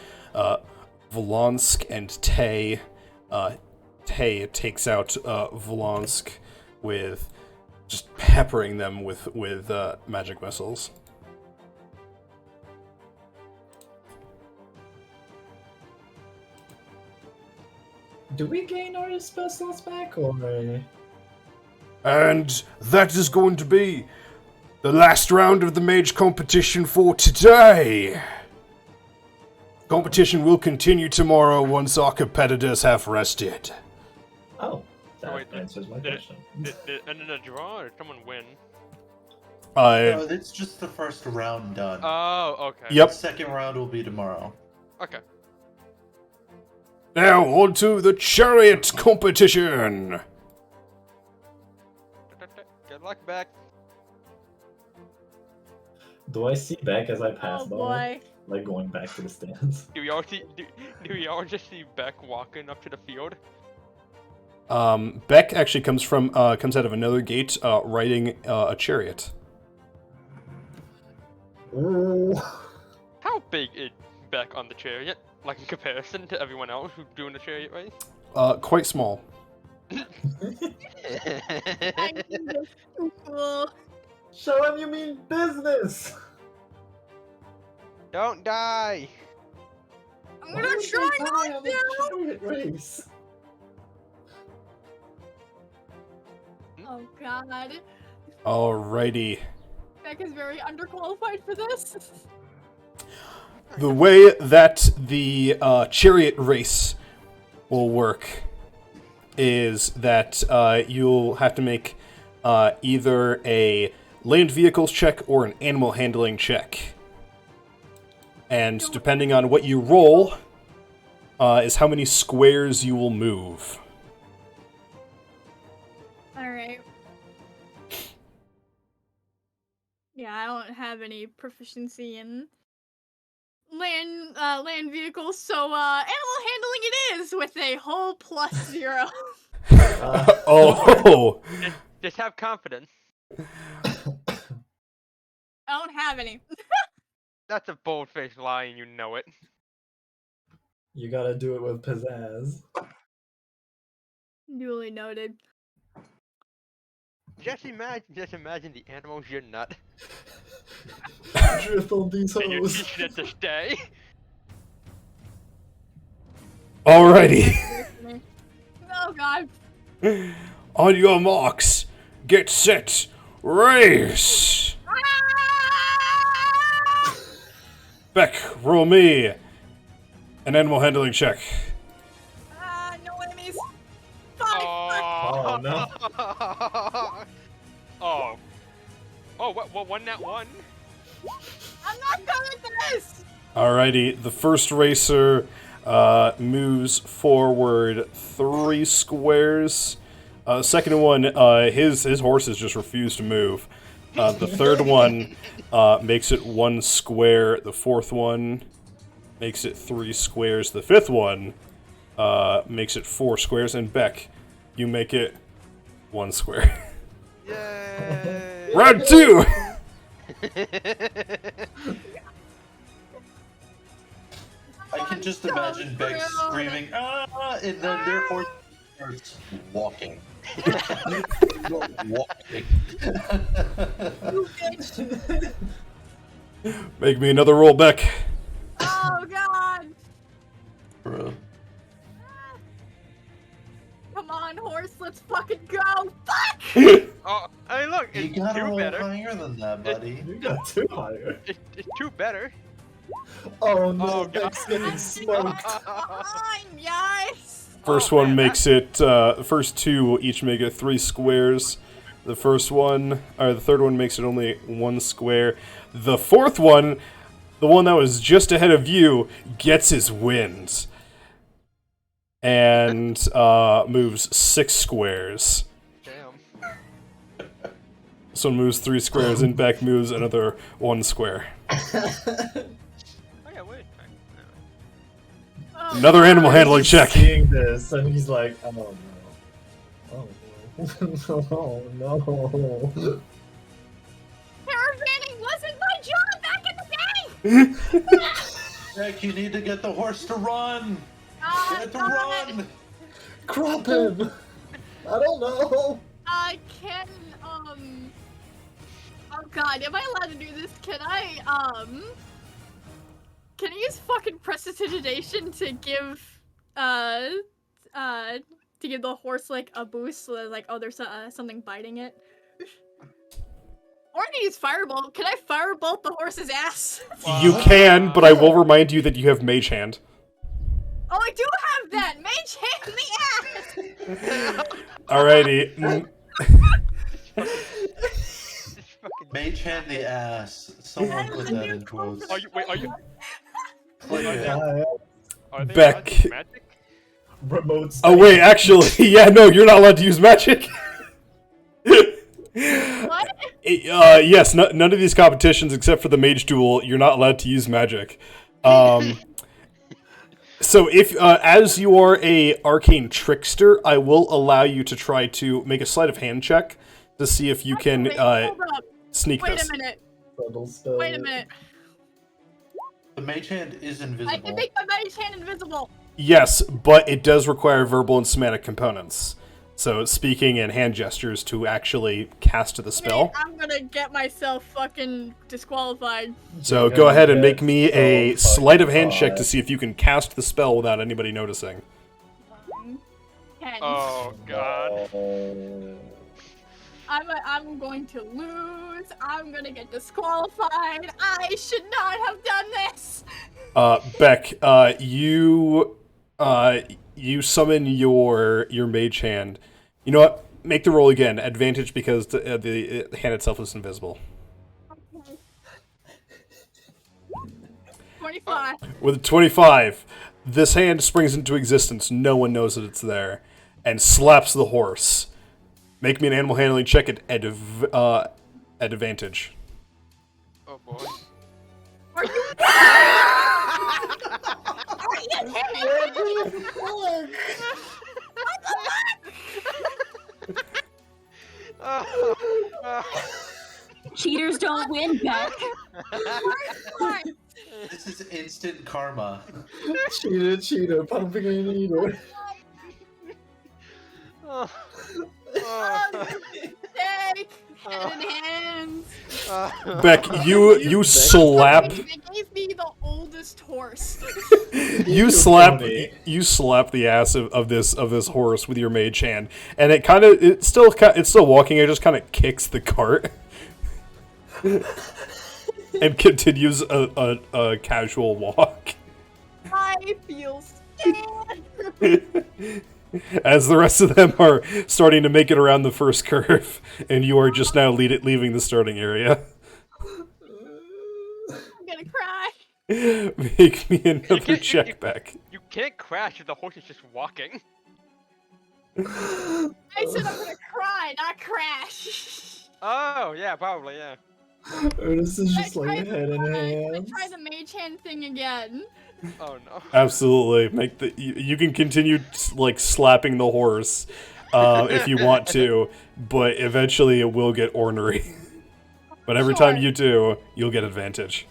Volonsk and Tay. Tay takes out Volonsk with just peppering them with magic missiles. Do we gain our spell slots back, or...? And that is going to be the last round of the mage competition for today. Competition will continue tomorrow once our competitors have rested. Oh, that wait, answers my did question. it end in a draw, or did someone win? No, it's just the first round done. Oh, okay. Yep. The second round will be tomorrow. Okay. Now on to the chariot competition. Good luck, Beck. Do I see Beck as I pass Oh by? boy. Like going back to the stands? Do we all just see Beck walking up to the field? Beck actually comes out of another gate, riding a chariot. Ooh. How big is Beck on the chariot? Like in comparison to everyone else who's doing the chariot race? Quite small. I think that's so cool. Show him you mean business! Don't die! I'm gonna try not on the to! chariot race. Oh god. Alrighty. Beck is very underqualified for this. The way that the chariot race will work is that you'll have to make either a land vehicles check or an animal handling check. And depending on what you roll, is how many squares you will move. Alright. Yeah, I don't have any proficiency in land vehicles, so animal handling it is with a whole +0. Oh! Just have confidence. I don't have any. That's a bold-faced lie and you know it. You gotta do it with pizzazz. Duly noted. Just imagine the animals you're not. Drift on these And you're hoes. teaching it to stay. Alrighty. Oh god. On your marks, get set, race! Beck, roll me an animal handling check. No enemies. Fuck. Oh, no. Oh. Oh, what, one that one? I'm not good at this. Alrighty, the first racer moves forward 3 squares. Second one, his horses just refuse to move. The third one makes it 1 square. The fourth one makes it 3 squares. The fifth one makes it 4 squares. And Beck, you make it 1 square. Yay! Round 2! I can just So imagine Beck true. screaming, ah, and then their horse starts walking. Walking. You bitch. Make me another roll, Beck. Oh god. Bro. Come on, horse, let's fucking go. Fuck! Oh, hey, look, You it's gotta two roll better. higher than that, buddy. You got too higher. It's two better. Oh no, Oh, Beck's God. getting smoked. Fine, guys. First Oh, one man, makes it, the first two each make it 3 squares. The first one, or the third one makes it only 1 square. The fourth one, the one that was just ahead of you, gets his wins. And, moves 6 squares. Damn. This one moves 3 squares, and Beck moves another 1 square. Oh yeah, wait. Oh, Another animal handling He's check. seeing this, and he's like, oh no. Oh no. Oh no. caravanning wasn't my job back in the day. Beck, you need to get the horse to run. Get to God. run. Crop him! I don't know. I can, oh god, am I allowed to do this? Can I use fucking prestidigitation to give, to give the horse, like, a boost so that, like, oh, there's, something biting it? Or I can use firebolt. Can I firebolt the horse's ass? You can, but I will remind you that you have Mage Hand. Oh, I do have that! Mage hand in the ass! Alrighty. Mage hand the ass. Someone put that in quotes. Are you? Wait, are you? Click are it. they- Are they Beck. allowed to use magic? Remote Oh station. wait, actually, yeah, no, you're not allowed to use magic. What? Yes, none of these competitions except for the mage duel, you're not allowed to use magic. So if, as you are a arcane trickster, I will allow you to try to make a sleight of hand check to see if you can Wait, hold up. sneak Wait this. a minute. Subtle spell. Wait a minute. The mage hand is I invisible. can make my mage hand invisible. Yes, but it does require verbal and somatic components. So speaking and hand gestures to actually cast the spell. I'm gonna get myself fucking disqualified. So You're go gonna ahead and get make me a so sleight of fucking hand check hot. to see if you can cast the spell without anybody noticing. 10. Oh god. No. I'm going to lose. I'm gonna get disqualified. I should not have done this. Beck, you summon your mage hand. You know what? Make the roll again. Advantage because the hand itself is invisible. Okay. 25. With a 25, this hand springs into existence. No one knows that it's there, and slaps the horse. Make me an animal handling check at advantage. Oh boy. Are you? Are you kidding me? What the fuck? Cheaters don't win, Beck. What? This is instant karma. Cheater, pumping a needle. Oh. Take hand in hands. Beck, you slap They gave me the oldest horse. you slap the ass of this horse with your mage hand, and it's still walking. It just kind of kicks the cart and continues a casual walk I feel sad. as the rest of them are starting to make it around the first curve, and you are just now leaving the starting area. I'm gonna cry. Make me another check, Beck. You can't crash if the horse is just walking. I said I'm gonna cry, not crash. Oh yeah, probably yeah. This is just like Can I head in hands. try the mage hand thing again. Oh no. Absolutely. You can continue like slapping the horse if you want to, but eventually it will get ornery. But every time you do, you'll get advantage.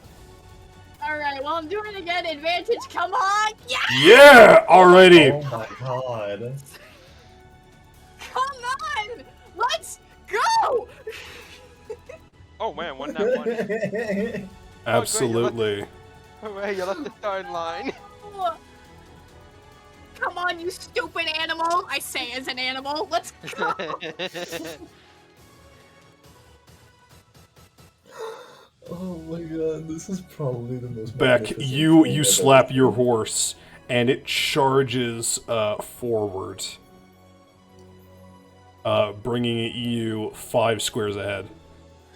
Alright, well, I'm doing it again. Advantage, come on! Yeah! Yeah, already. Oh my god. Come on! Let's go! Oh man, one that one. Absolutely. Oh, hey, you left the starting line. Come on, you stupid animal! I say as an animal. Let's go! Oh my god, this is probably the most Beck, magnificent you thing you I've slap ever your seen. horse, and it charges forward, bringing you 5 squares ahead.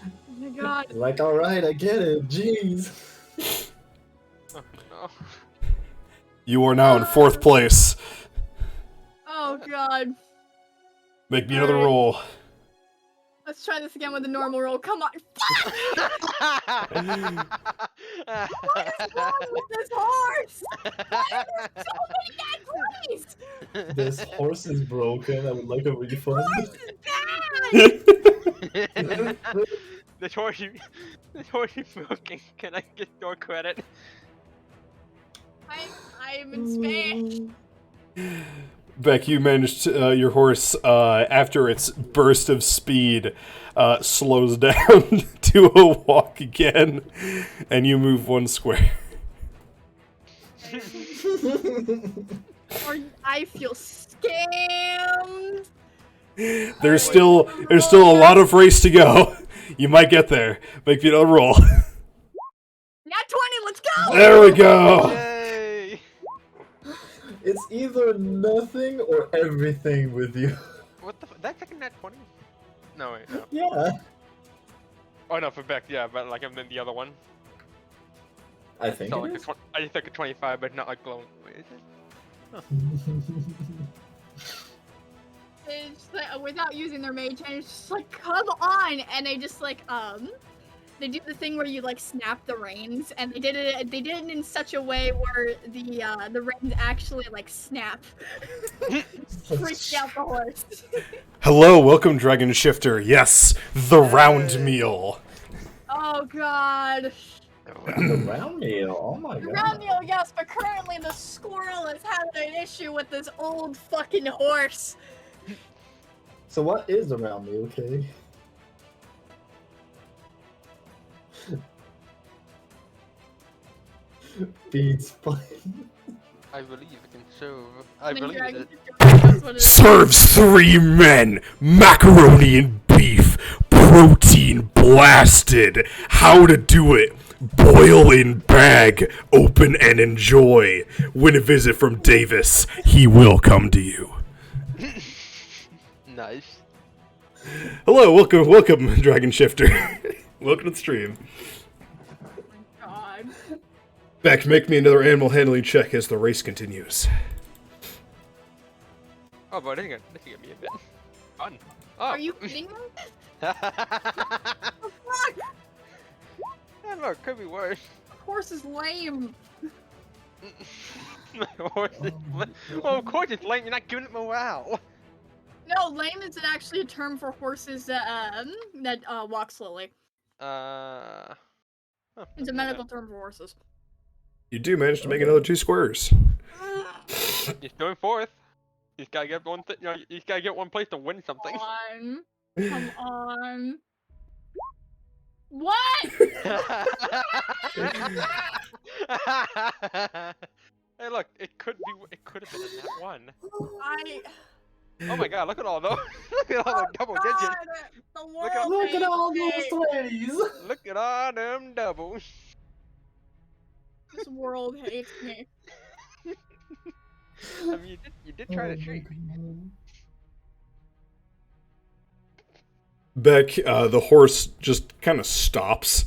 Oh my god. Like, alright, I get it. Jeez. Oh, no. You are now in 4th place. Oh god. Make me another Alright. roll. Let's try this again with a normal roll. Come on. What is wrong with this horse? Why are there so many dead ponies? This horse is broken. I would like a refund. This horse is smoking. Can I get your credit? I'm in space. Beck, you managed your horse, after its burst of speed, slows down to a walk again, and you move 1 square. Or I feel scammed. There's still a lot of race to go. You might get there. Make me another roll. Nat 20, let's go! There we go. Yay! It's either nothing or everything with you. What the? That's second nat 20? No wait, no. Yeah. Oh no, for Beck, yeah, but like I'm in the other one. I think So it like is. I just took a 25, but not like glowing. Wait, is it? It's like, without using their mage hand, it's just like, come on! And they just like, they do the thing where you like snap the reins, and they did it in such a way where the reins actually like snap. Freaked out the horse. Hello, welcome, Dragon Shifter. Yes, the round meal. Oh god. The round meal. Oh my The god. round meal, yes, but currently the squirrel is having an issue with this old fucking horse. So what is the round meal, okay? Beats fine. I believe it can serve. I believe it. That's what it is. Serves 3 men, macaroni and beef, protein blasted. How to do it? Boil in bag, open and enjoy. Win a visit from Davis. He will come to you. Nice. Hello, welcome, Dragon Shifter. Welcome to the stream. God. Beck, make me another animal handling check as the race continues. Oh, but this is gonna be a bit fun. Oh. Are you kidding me? Yeah, Fuck! look, could be worse. The horse is lame. Horse is well, of course it's lame. You're not giving it morale. No, lame is actually a term for horses that walk slowly. Huh, It's a medical term for horses. You do manage to make another 2 squares. He's going fourth. He's gotta get one. He's gotta get one place to win something. Come on. What? Hey, look! It could have been a nat 1. I. Oh my god! Look at all those! Look at all the double God, digits! the Look at- world Look at hates all me. those 20s! Look at all them doubles! This world hates me. I mean, you did try to cheat. Beck, the horse just kind of stops,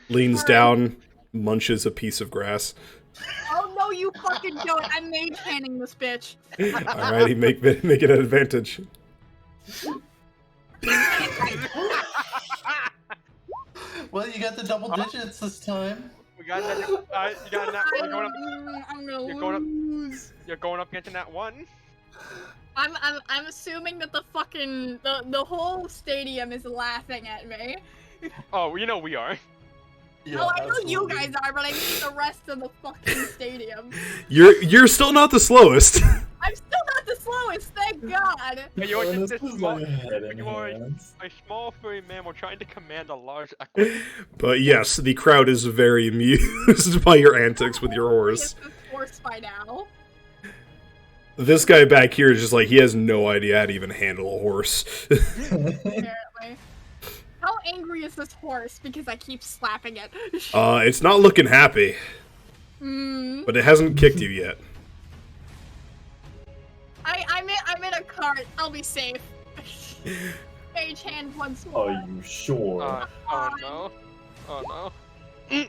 leans down, munches a piece of grass. Oh no, you fucking don't! I'm mage handing this bitch. Alrighty, make it an advantage. Well, you got the double digits this time. We got that. You got that. You're going up. I'm gonna You're going up. lose. You're going up against that 1. I'm assuming that the fucking the whole stadium is laughing at me. Oh, you know we are. Yeah, Oh, I know you absolutely. guys are, but I mean the rest of the fucking stadium. You're still not the slowest. I'm still not the slowest, thank God. But you're just Ernest this is small. like head but in you are hands. a small furry mammal trying to command a large aquatic. But yes, the crowd is very amused by your antics with your Hungry horse. as this horse by now. This guy back here is just like, he has no idea how to even handle a horse. Apparently. How angry is this horse? Because I keep slapping it. It's not looking happy, but it hasn't kicked you yet. I'm in a cart. I'll be safe. Mage hand once more. Are you sure? Oh no. Oh no.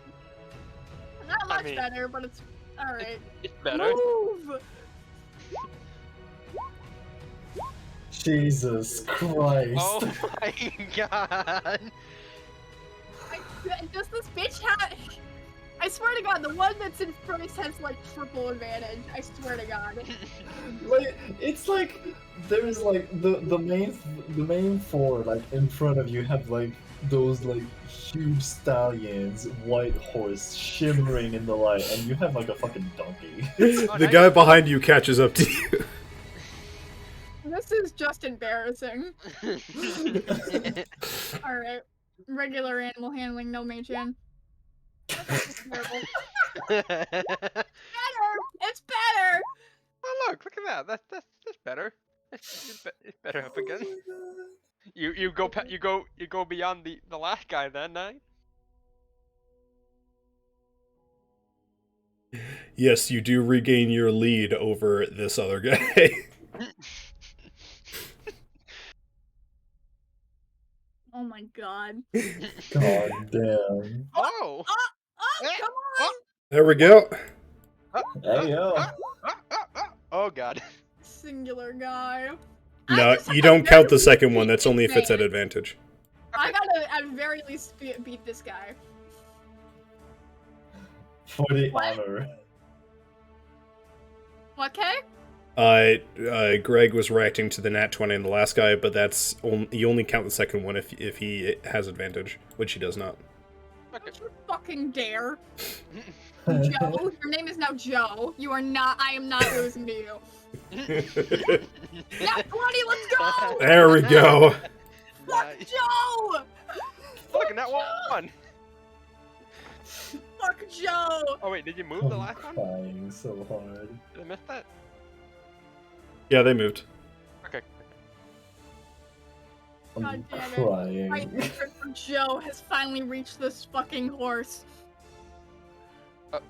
Not much mean, better, but it's alright. It's better. Move! Jesus Christ. Oh my god. Does this bitch have... I swear to God, the one that's in first has like triple advantage. I swear to God. Like, it's like there's like the main four like in front of you have like those like huge stallions, white horse shimmering in the light, and you have like a fucking donkey. The guy behind you catches up to you. This is just embarrassing. Alright. Regular animal handling, no mage hand. That's terrible. Better! It's better! Oh look at that. That's better. It's better up again. You go beyond the last guy then, eh? Yes, you do regain your lead over this other guy. Oh my God. God damn. Oh! Oh, come on! There we go. Hey yo. Oh god. Singular guy. No, you don't count the second one. That's only if it's at advantage. I gotta at very least beat this guy. For the What? honor. Okay? Greg was reacting to the nat 20 in the last guy, but that's you only count the second one if he has advantage, which he does not. Okay. Don't you fucking dare. Joe, your name is now Joe. You are not, I am not losing to you. Nat 20, let's go! There we go. Fuck Nice. Joe! Look at that one. Fuck Joe! Oh wait, did you move the I'm last one? crying so hard. Did I miss that? Yeah, they moved. Okay. I'm God damn it. crying. My hatred for Joe has finally reached this fucking horse. Oh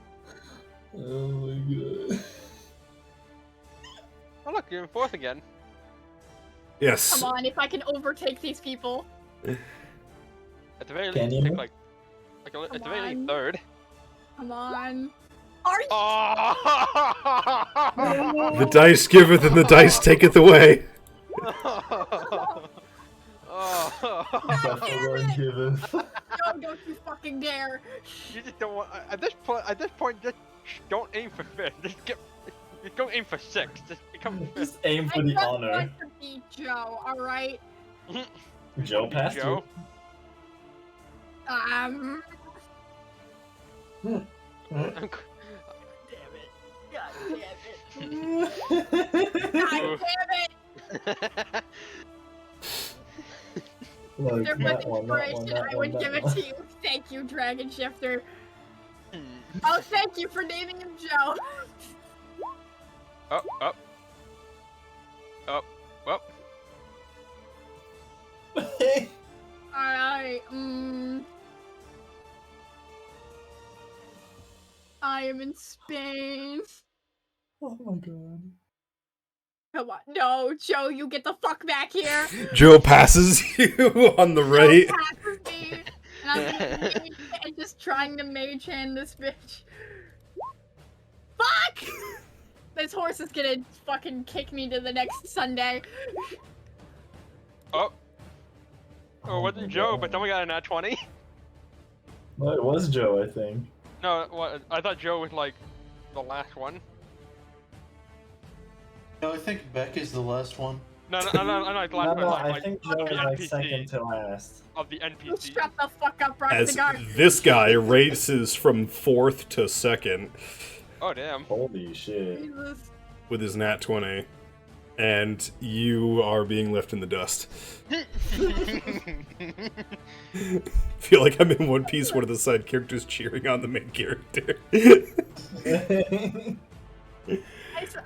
my god. Oh look, you're in fourth again. Yes. Come on, if I can overtake these people. At the very Can least, you? take like at the very least on. third. Come on. Are you? Oh! The dice giveth and the dice taketh away. Buffalo giveth. No, don't you fucking dare. You just don't want. At this point, just don't aim for fifth. Just don't aim for sixth. Just become fifth. Just aim for I the just honor. want to beat Joe, alright? Joe passed Joe. Um. you. Damn it. God damn it. God damn it. Look, There was that one, inspiration. I would that give it one. to you. Thank you, Dragon Shifter. Oh, thank you for naming him Joe. Up, up. Up, up. Alright, I am in Spain. Oh my god. Come on. No, Joe, you get the fuck back here. Joe passes you on the right. Joe passes me, and I'm just trying to mage hand this bitch. Fuck! This horse is gonna fucking kick me to the next Sunday. Oh. Oh, it wasn't Joe, but then we got a nat 20. No, it was Joe, I think. No, what? I thought Joe was like the last one. No, I think Beck is the last one. No, like last No, one, no, like, I like think of Joe the is like NPCs, second to last. of the You NPCs. shut the fuck up, As Roxagar. this guy races from 4th to 2nd Oh damn. Holy shit. Jesus. with his nat 20, and you are being left in the dust. Feel like I'm in One Piece, one of the side characters cheering on the main character.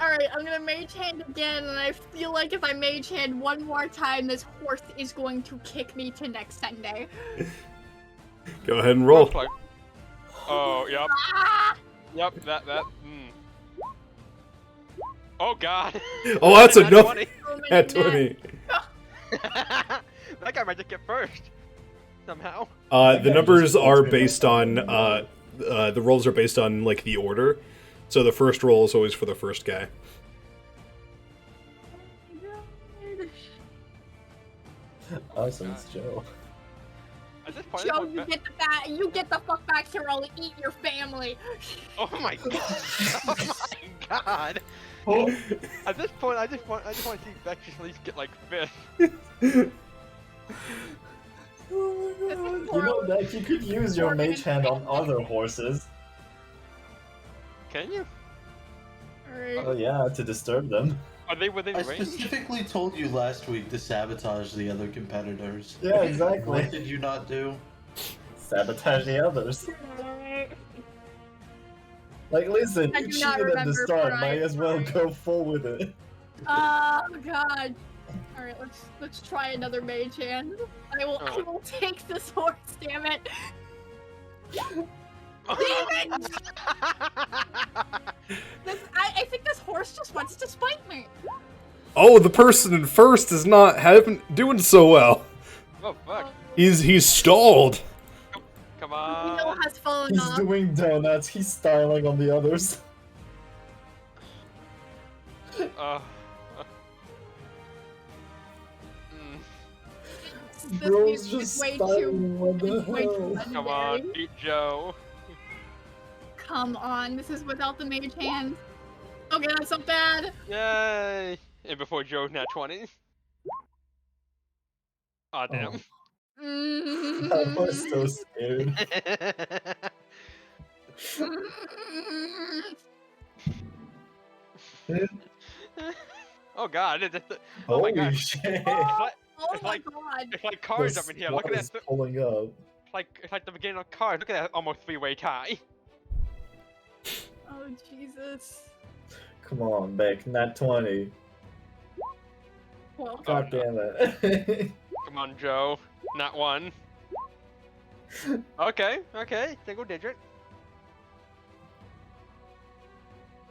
Alright, I'm gonna mage hand again, and I feel like if I mage hand one more time, this horse is going to kick me to next Sunday. Go ahead and roll. Looks like- Oh, yep. Ah! Yep, that. Oh god. Oh, that's Nat enough. 20. So many At nat- 20. That guy might just get first. Somehow. The numbers are based on, the rolls are based on, like, the order. So the first roll is always for the first guy. Oh, so it's Joe. At this point, Joe, you get the fuck back here, I'll eat your family. oh my god. Oh my god. At this point, I just want to see Beck just at least get like 5th. Oh my god. You know that you could use your mage hand on other horses. Can you? Alright. Oh yeah, to disturb them. Are they within I range? specifically told you last week to sabotage the other competitors. Yeah, exactly. What did you not do? Sabotage the others. Like, listen, I you do not cheated at the remember, start. but Might as well I'm go full with it. Oh god. Alright, let's try another mage hand. I will take this horse, damn it. Damn it! I think this horse just wants to spite me. Oh, the person in first is not doing so well. Oh fuck. He's stalled. Come Neil on. has fallen He's off. doing donuts. He's styling on the others. Mm. This Bro's music just is way styling. What the it's way too hell? Come on, legendary. beat Joe. Come on, this is without the mage hand. Okay, that's not bad. Yay! And before Joe's nat 20. Aw, damn. I was so scared. Oh god, oh my Holy god. shit. It's like, Oh It's my like- god. it's like cars up in here. Look at that. that. Pulling up. It's like the beginning of cars. Look at that almost 3-way tie. Oh Jesus. Come on, Beck. Nat 20. Well, God damn it. Come on, Joe. Not one. Okay, single digit.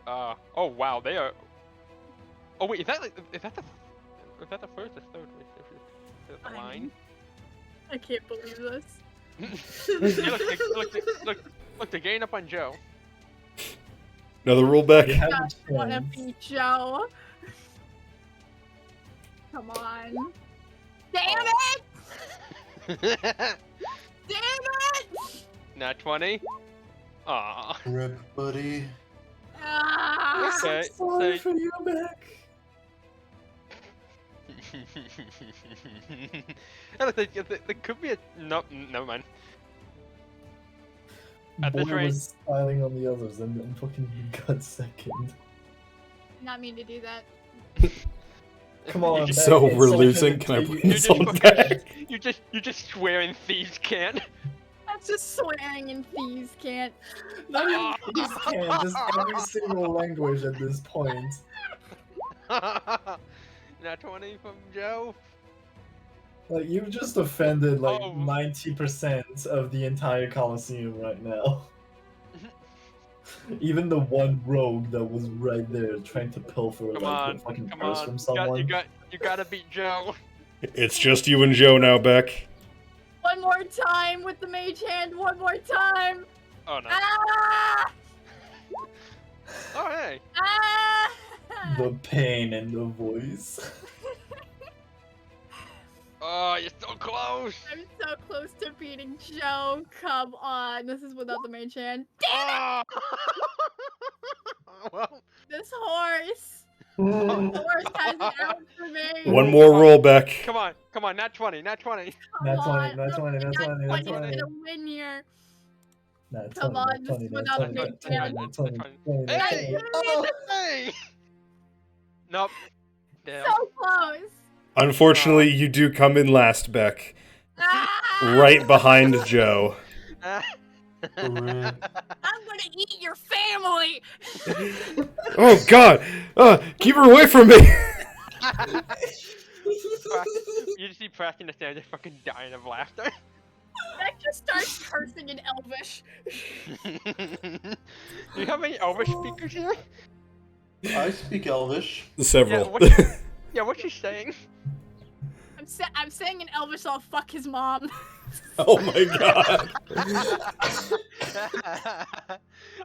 Oh wow, they are. Oh wait, is that the first or third? Is that the line? I can't believe this. Yeah, look, they're getting up on Joe. Another roll back. You have Just a wanna chance. beat Joe. Come on. Damn it! Damn it! Nat 20. Aw. Rip, buddy. Ah! Okay, Sorry so- for you, Beck. There could be a no. Never mind. At Boy this rate- was styling on the others and then fucking got second. Not mean to do that. Come on, Beck. So it's we're like losing. an Can I you- bring You this just on fucking- back? You just swear in thieves can't. That's just swearing and thieves can't. Not even these can, just every single language at this point. Nat 20 from Joe. Like, you've just offended like Oh. 90% of the entire Coliseum right now. Even the one rogue that was right there trying to pilfer Come like on, the fucking come purse on. from You someone. gotta beat Joe. It's just you and Joe now, Beck. One more time with the mage hand. One more time. Oh no. Ah! Oh hey. Ah! The pain in the voice. Oh, you're so close. I'm so close to beating Joe. Come on. This is without the mage hand. Damn it! Oh. Well, This horse. Forrest has it out for me. One more roll, Beck. Come on, not 20, not 20. Come Nat 20, on, nat 20, nat 20, nat 20's 20. gonna win here. Nat Come 20, on, nat just 20, nat without 20, big nat 20, damage. nat 20, nat 20, nat Hey! 20. Oh! Hey! Nope. Damn. So close. Unfortunately, you do come in last, Beck. Ah! Right behind Joe. I'm gonna eat your family. Oh, God! Keep her away from me! You just see Pratt in the stand just fucking dying of laughter. Beck just starts cursing in Elvish. Do you have any Elvish speakers here? I speak Elvish. Several. What's she saying? I'm saying in Elvish, I'll fuck his mom. Oh my God.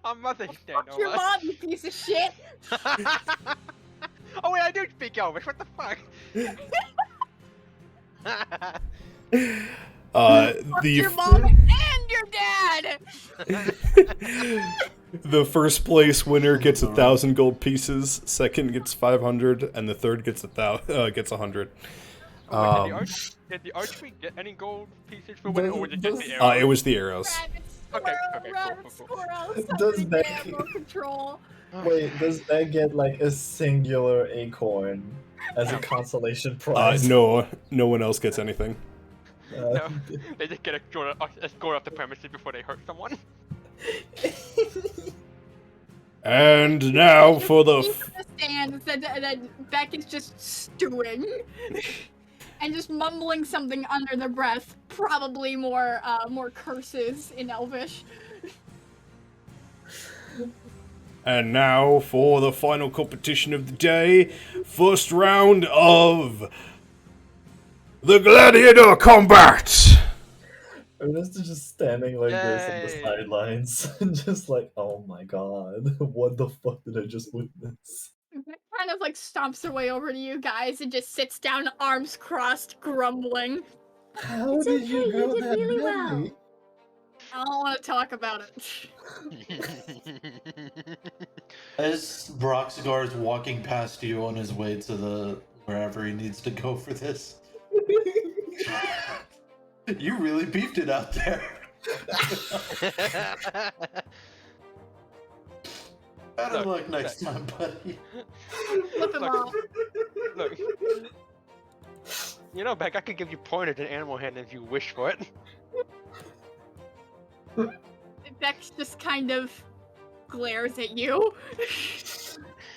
On Mother's Day, Fuck no your less. mom, you piece of shit. Oh wait, I do speak Elvish. What the fuck? Fuck your mom and your dad. The first place winner gets 1,000 gold pieces, second gets 500, and the third gets 100. Oh, wait, did the archery get any gold pieces for winning, or was it just the arrows? It was the arrows. Rabbit, Okay, squirrel, okay, rabbit, cool. squirrel, Does somebody Beck- animal control. Wait, does that get like a singular acorn as a consolation prize? No one else gets anything. No, they just get a score off the premises before they hurt someone. And now for the... Stand that Beck is just stewing and just mumbling something under their breath. Probably more curses in Elvish. And now for the final competition of the day. First round of... the Gladiator Combat! Ernest is just standing like this on the Yay. sidelines, just like, oh my god, what the fuck did I just witness? Beck kind of like stomps her way over to you guys and just sits down, arms crossed, grumbling. How It's did okay, you go you did that really badly? well. I don't want to talk about it. As Broxigar is walking past you on his way to the wherever he needs to go for this, you really beefed it out there. Better Look, luck next time, buddy. Flip him off. Look. You know, Beck, I could give you pointers and animal hand if you wish for it. Beck just kind of glares at you.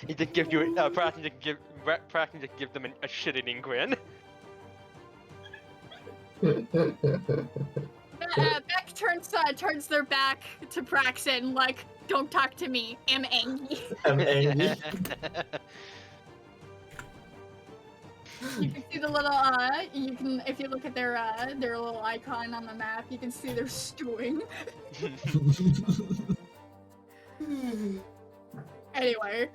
He just gives you practice to give them a shit-eating grin. Beck turns their back to Praxton like, don't talk to me. I'm angry. I'm angry. You can see the little you can if you look at their little icon on the map, you can see they're stewing. Anyway.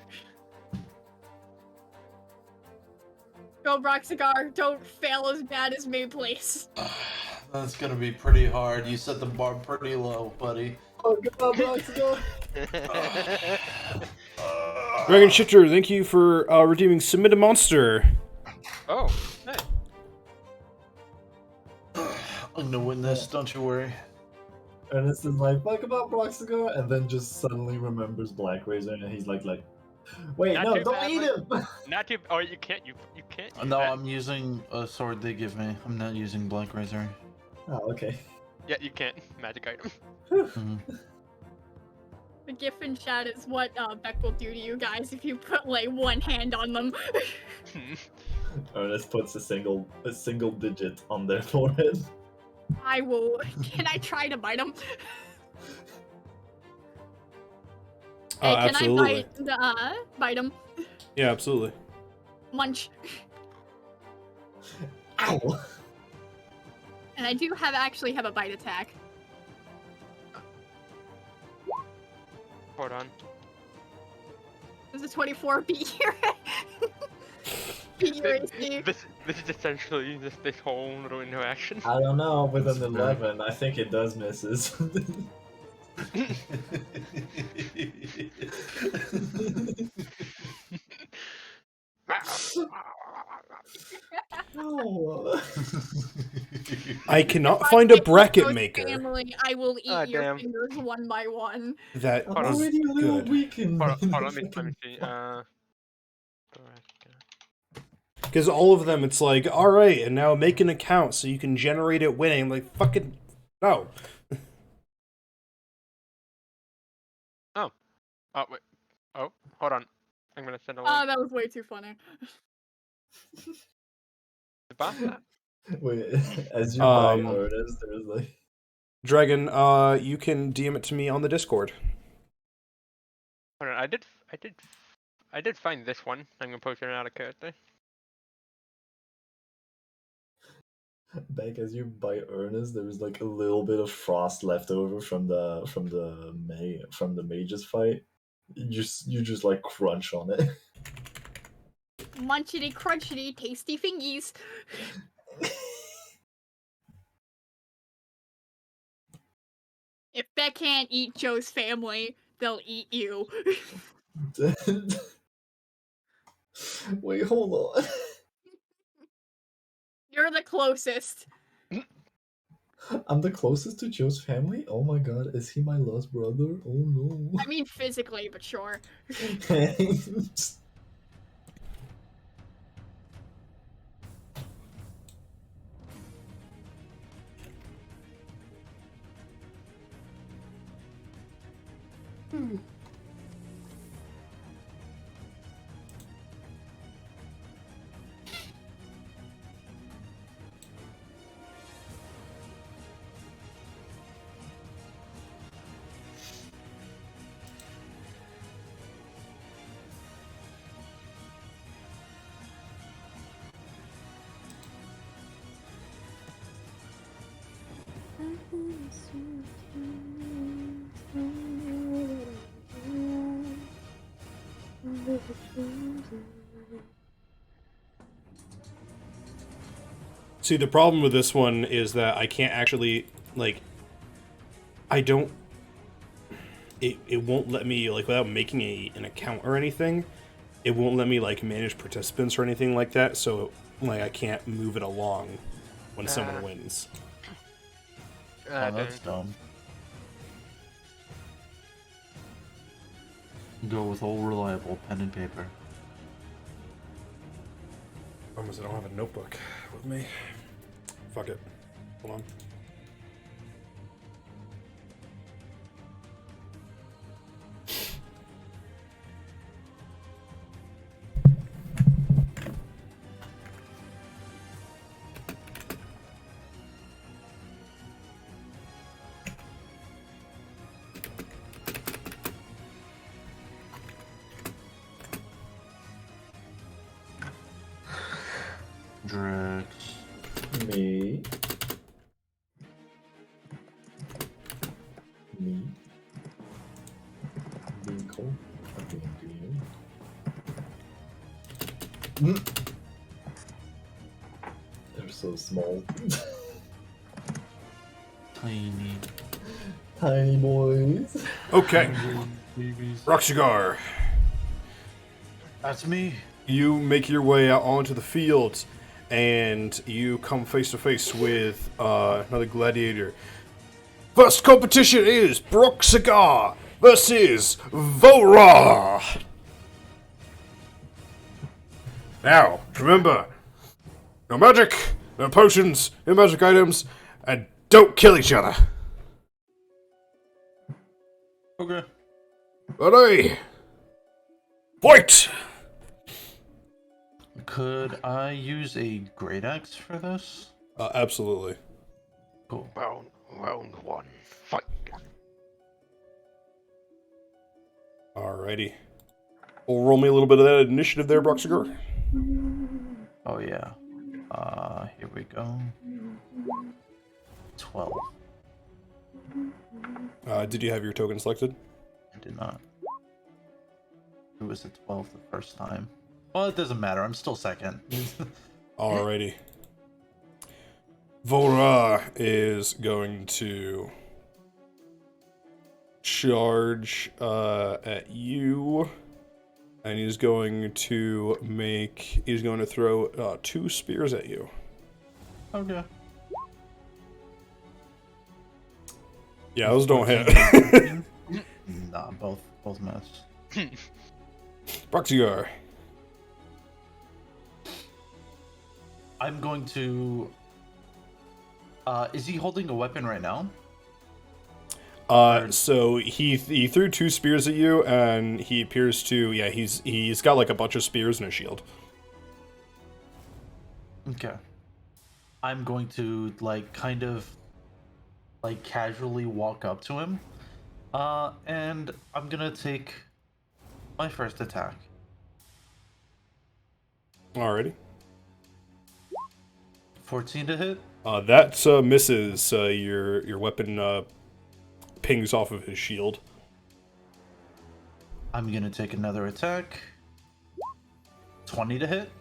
Go Broxigar, don't fail as bad as me, please. That's gonna be pretty hard. You set the bar pretty low, buddy. Oh god, Broxigar! Dragon Shifter, thank you for redeeming Submit a Monster. Oh, nice. I'm gonna win this, don't you worry. Ernest is like, fuck about Broxigar, and then just suddenly remembers Black Razor, and he's like, wait, Not no, too don't bad, eat him! Not too. Oh, you can't. You can't. use No, that. I'm using a sword they give me. I'm not using Black Razor. Oh, okay. Yeah, you can't. Magic item. Mhm. The gif in chat is what Beck will do to you guys if you put like one hand on them. Ernest puts a single digit on their forehead. I will. Can I try to bite him? Hey, can Absolutely. I bite him? Yeah, absolutely. Munch. Ow! And I do actually have a bite attack. Hold on. Does a 24 beat your beat your AC? This is essentially this whole little interaction. I don't know, with That's an very- 11, I think it does misses. No. I cannot If I find a get bracket Joe's maker family, I will eat Ah, your damn. fingers one by one. that I'm Hold on. was already a little good. weakened. Hold on, let me see. Because all of them, it's like, all right, and now make an account so you can generate it winning. I'm like, fucking no. Oh wait. Oh, hold on. I'm gonna send a Oh, link. that was way too funny. The boss that? Wait, as you buy Um, Ernest, there's like. Dragon, you can DM it to me on the Discord. Hold on. I did find this one. I'm gonna post it out of character. Back as you buy Ernest, there was like a little bit of frost left over from the mages fight. You just like crunch on it. Munchity crunchity, tasty fingies. If Beck can't eat Joe's family, they'll eat you. Wait, hold on. You're the closest. I'm the closest to Joe's family? Oh my god, is he my lost brother? Oh no. I mean physically, but sure. See, the problem with this one is that I can't actually, like, I don't, it won't let me, like, without making an account or anything, it won't let me, like, manage participants or anything like that, so, like, I can't move it along when someone wins. Oh, that's dumb. Go with all reliable pen and paper. Problem is I don't have a notebook with me. Fuck it. Hold on. Drex. Me. Me. Beagle. Okay, you. They're so small. Tiny. Tiny boys. Okay, Babies. Rockshigar, That's me. you make your way out onto the field, and you come face to face with another gladiator. First competition is Brock Cigar versus Vora. Now, remember, no magic, no potions, no magic items, and don't kill each other. Okay. Ready? Fight! Could I use a great axe for this? Absolutely. Cool. Round one. Fight. Alrighty. Well, roll me a little bit of that initiative there, Broxigar. Oh yeah. Here we go. 12. Did you have your token selected? I did not. It was a 12 the first time. Well, it doesn't matter. I'm still second. Alrighty. Vora is going to charge at you. And he's going to throw 2 spears at you. Okay. Yeah, those don't hit. Nah, both miss. Proxigar. I'm going to. Is he holding a weapon right now? So he threw 2 spears at you, and he appears to, yeah, he's got like a bunch of spears and a shield. Okay. I'm going to kind of casually walk up to him, and I'm gonna take my first attack. Alrighty. 14 to hit. That misses. Your weapon pings off of his shield. I'm gonna take another attack. 20 to hit.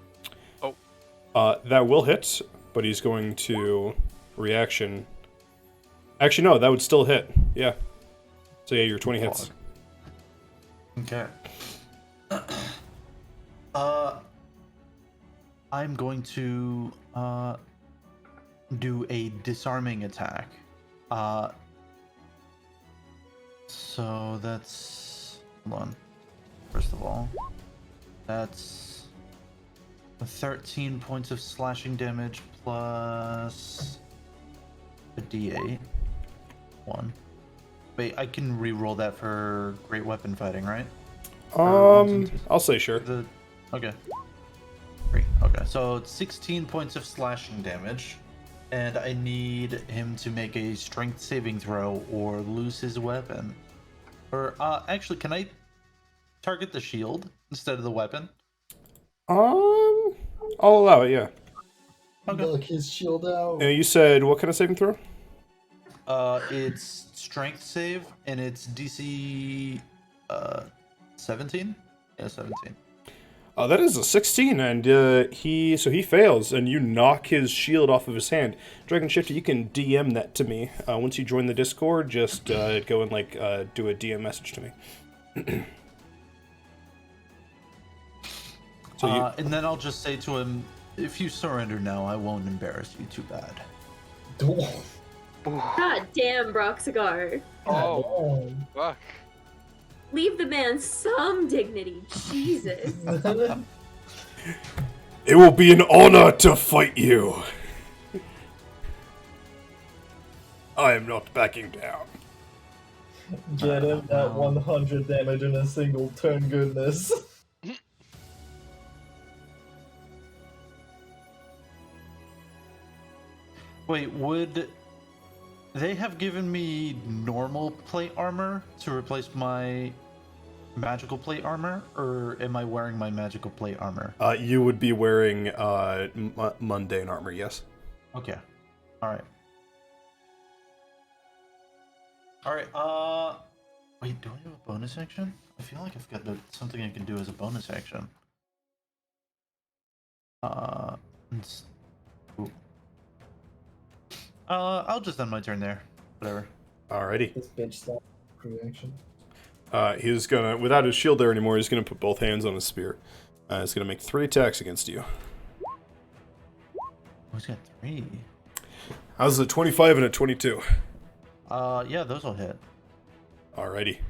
That will hit, but he's going to reaction. Actually, no, that would still hit. Yeah. So yeah, your 20 hits. Okay. I'm going to do a disarming attack. So that's, hold on. First of all, that's 13 points of slashing damage plus a D8. 1. Wait, I can re-roll that for great weapon fighting, right? I'll say sure. Okay. Great. Okay, so 16 points of slashing damage, and I need him to make a strength saving throw or lose his weapon. Or actually, can I target the shield instead of the weapon? I'll allow it. Yeah. Okay. Look, his shield out. You said what kind of saving throw? It's strength save, and it's DC 17. Yeah, 17. That is a 16, and he fails, and you knock his shield off of his hand. Dragon Shifter, you can DM that to me. Once you join the Discord, just go and do a DM message to me. And then I'll just say to him, if you surrender now, I won't embarrass you too bad. God damn, Broxigar. Oh, fuck. Leave the man some dignity. Jesus. It will be an honor to fight you. I am not backing down. Get him that 100 damage in a single turn, goodness. Wait, would they have given me normal plate armor to replace my magical plate armor, or am I wearing my magical plate armor? You would be wearing mundane armor, yes. Okay. Alright. Alright, wait, do I have a bonus action? I feel like I've got something I can do as a bonus action. Ooh. I'll just end my turn there. Whatever. Alrighty. This bitch stop reaction. He's gonna, without his shield there anymore, he's gonna put both hands on his spear. He's gonna make 3 attacks against you. Oh, he's got 3. How's a 25 and a 22? Yeah, those will hit. Alrighty.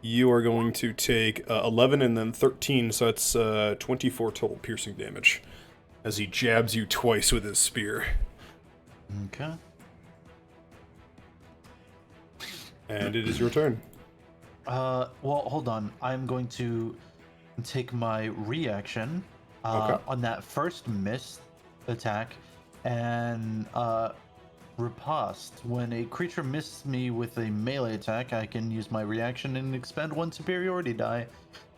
You are going to take 11 and then 13, so that's 24 total piercing damage as he jabs you twice with his spear. Okay. And it is your turn. Well, hold on. I'm going to take my reaction on that first missed attack and riposte. When a creature misses me with a melee attack, I can use my reaction and expend 1 superiority die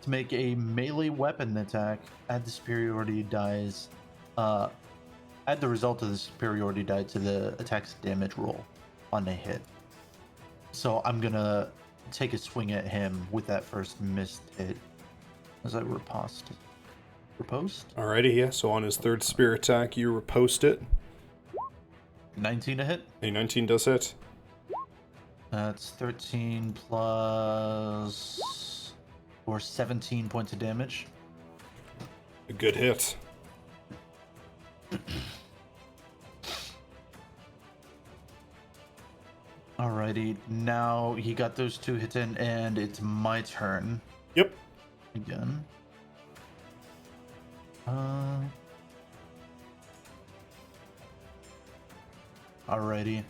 to make a melee weapon attack. Add the superiority dies. Add the result of the superiority die to the attack's damage roll on a hit. So I'm gonna take a swing at him with that first missed hit as I riposte. Riposte? Alrighty, yeah. So on his 3rd spear attack, you riposte it. 19 to hit. A 19 does hit. That's 13 plus for 17 points of damage. A good hit. Alrighty, now he got those 2 hits in, and it's my turn Yep. again. Alrighty.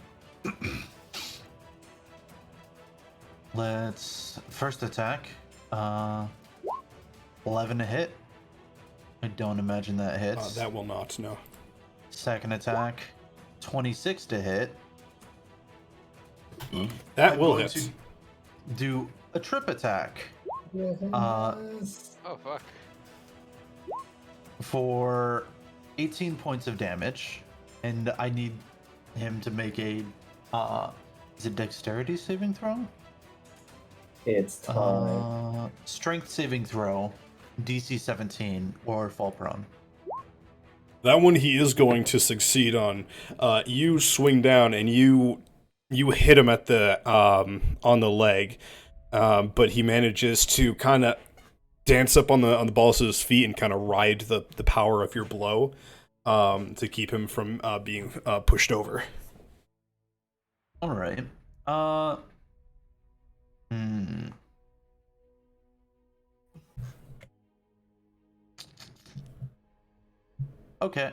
Let's first attack. 11 to hit. I don't imagine that hits. That will not, no. Second attack, 26 to hit. That I'm will going hit. to do a trip attack Yes. Oh fuck. for 18 points of damage, and I need him to make a is it dexterity saving throw? It's time. Strength saving throw, DC 17 or fall prone. That one he is going to succeed on. You swing down and you hit him at the on the leg, but he manages to kind of dance up on the balls of his feet and kind of ride the power of your blow to keep him from being pushed over. All right. Okay.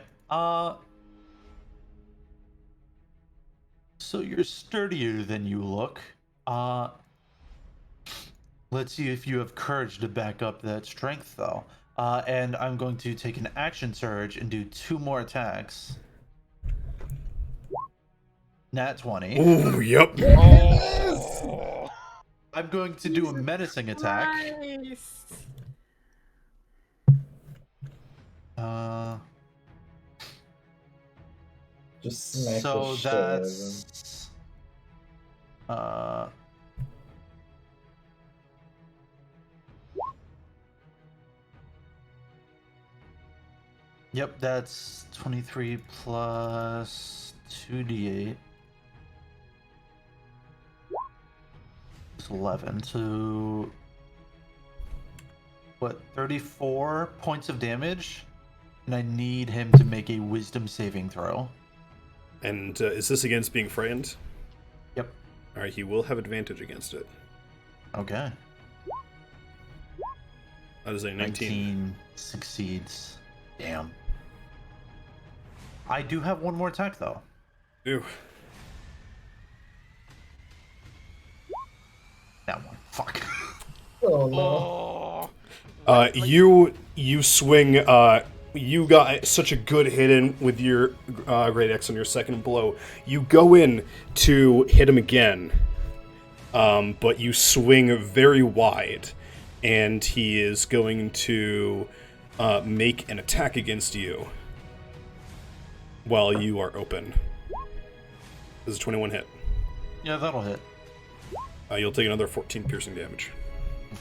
So you're sturdier than you look. Let's see if you have courage to back up that strength, though. And I'm going to take an action surge and do 2 more attacks. Nat 20. Oh, yep. Oh. I'm going to do a menacing attack. Nice. Just smack the So shit out of him. that's yep, that's 23 plus 2d8. It's 11. So what, 34 points of damage? And I need him to make a wisdom saving throw. And is this against being frightened? Yep. All right, he will have advantage against it. Okay. That is a 19. 19 succeeds. Damn. I do have one more attack though. Ew. That one. Fuck. Oh no. Oh. You swing. You got such a good hit in with your great axe on your second blow. You go in to hit him again, but you swing very wide, and he is going to make an attack against you while you are open. This is a 21 hit. Yeah, that'll hit. You'll take another 14 piercing damage.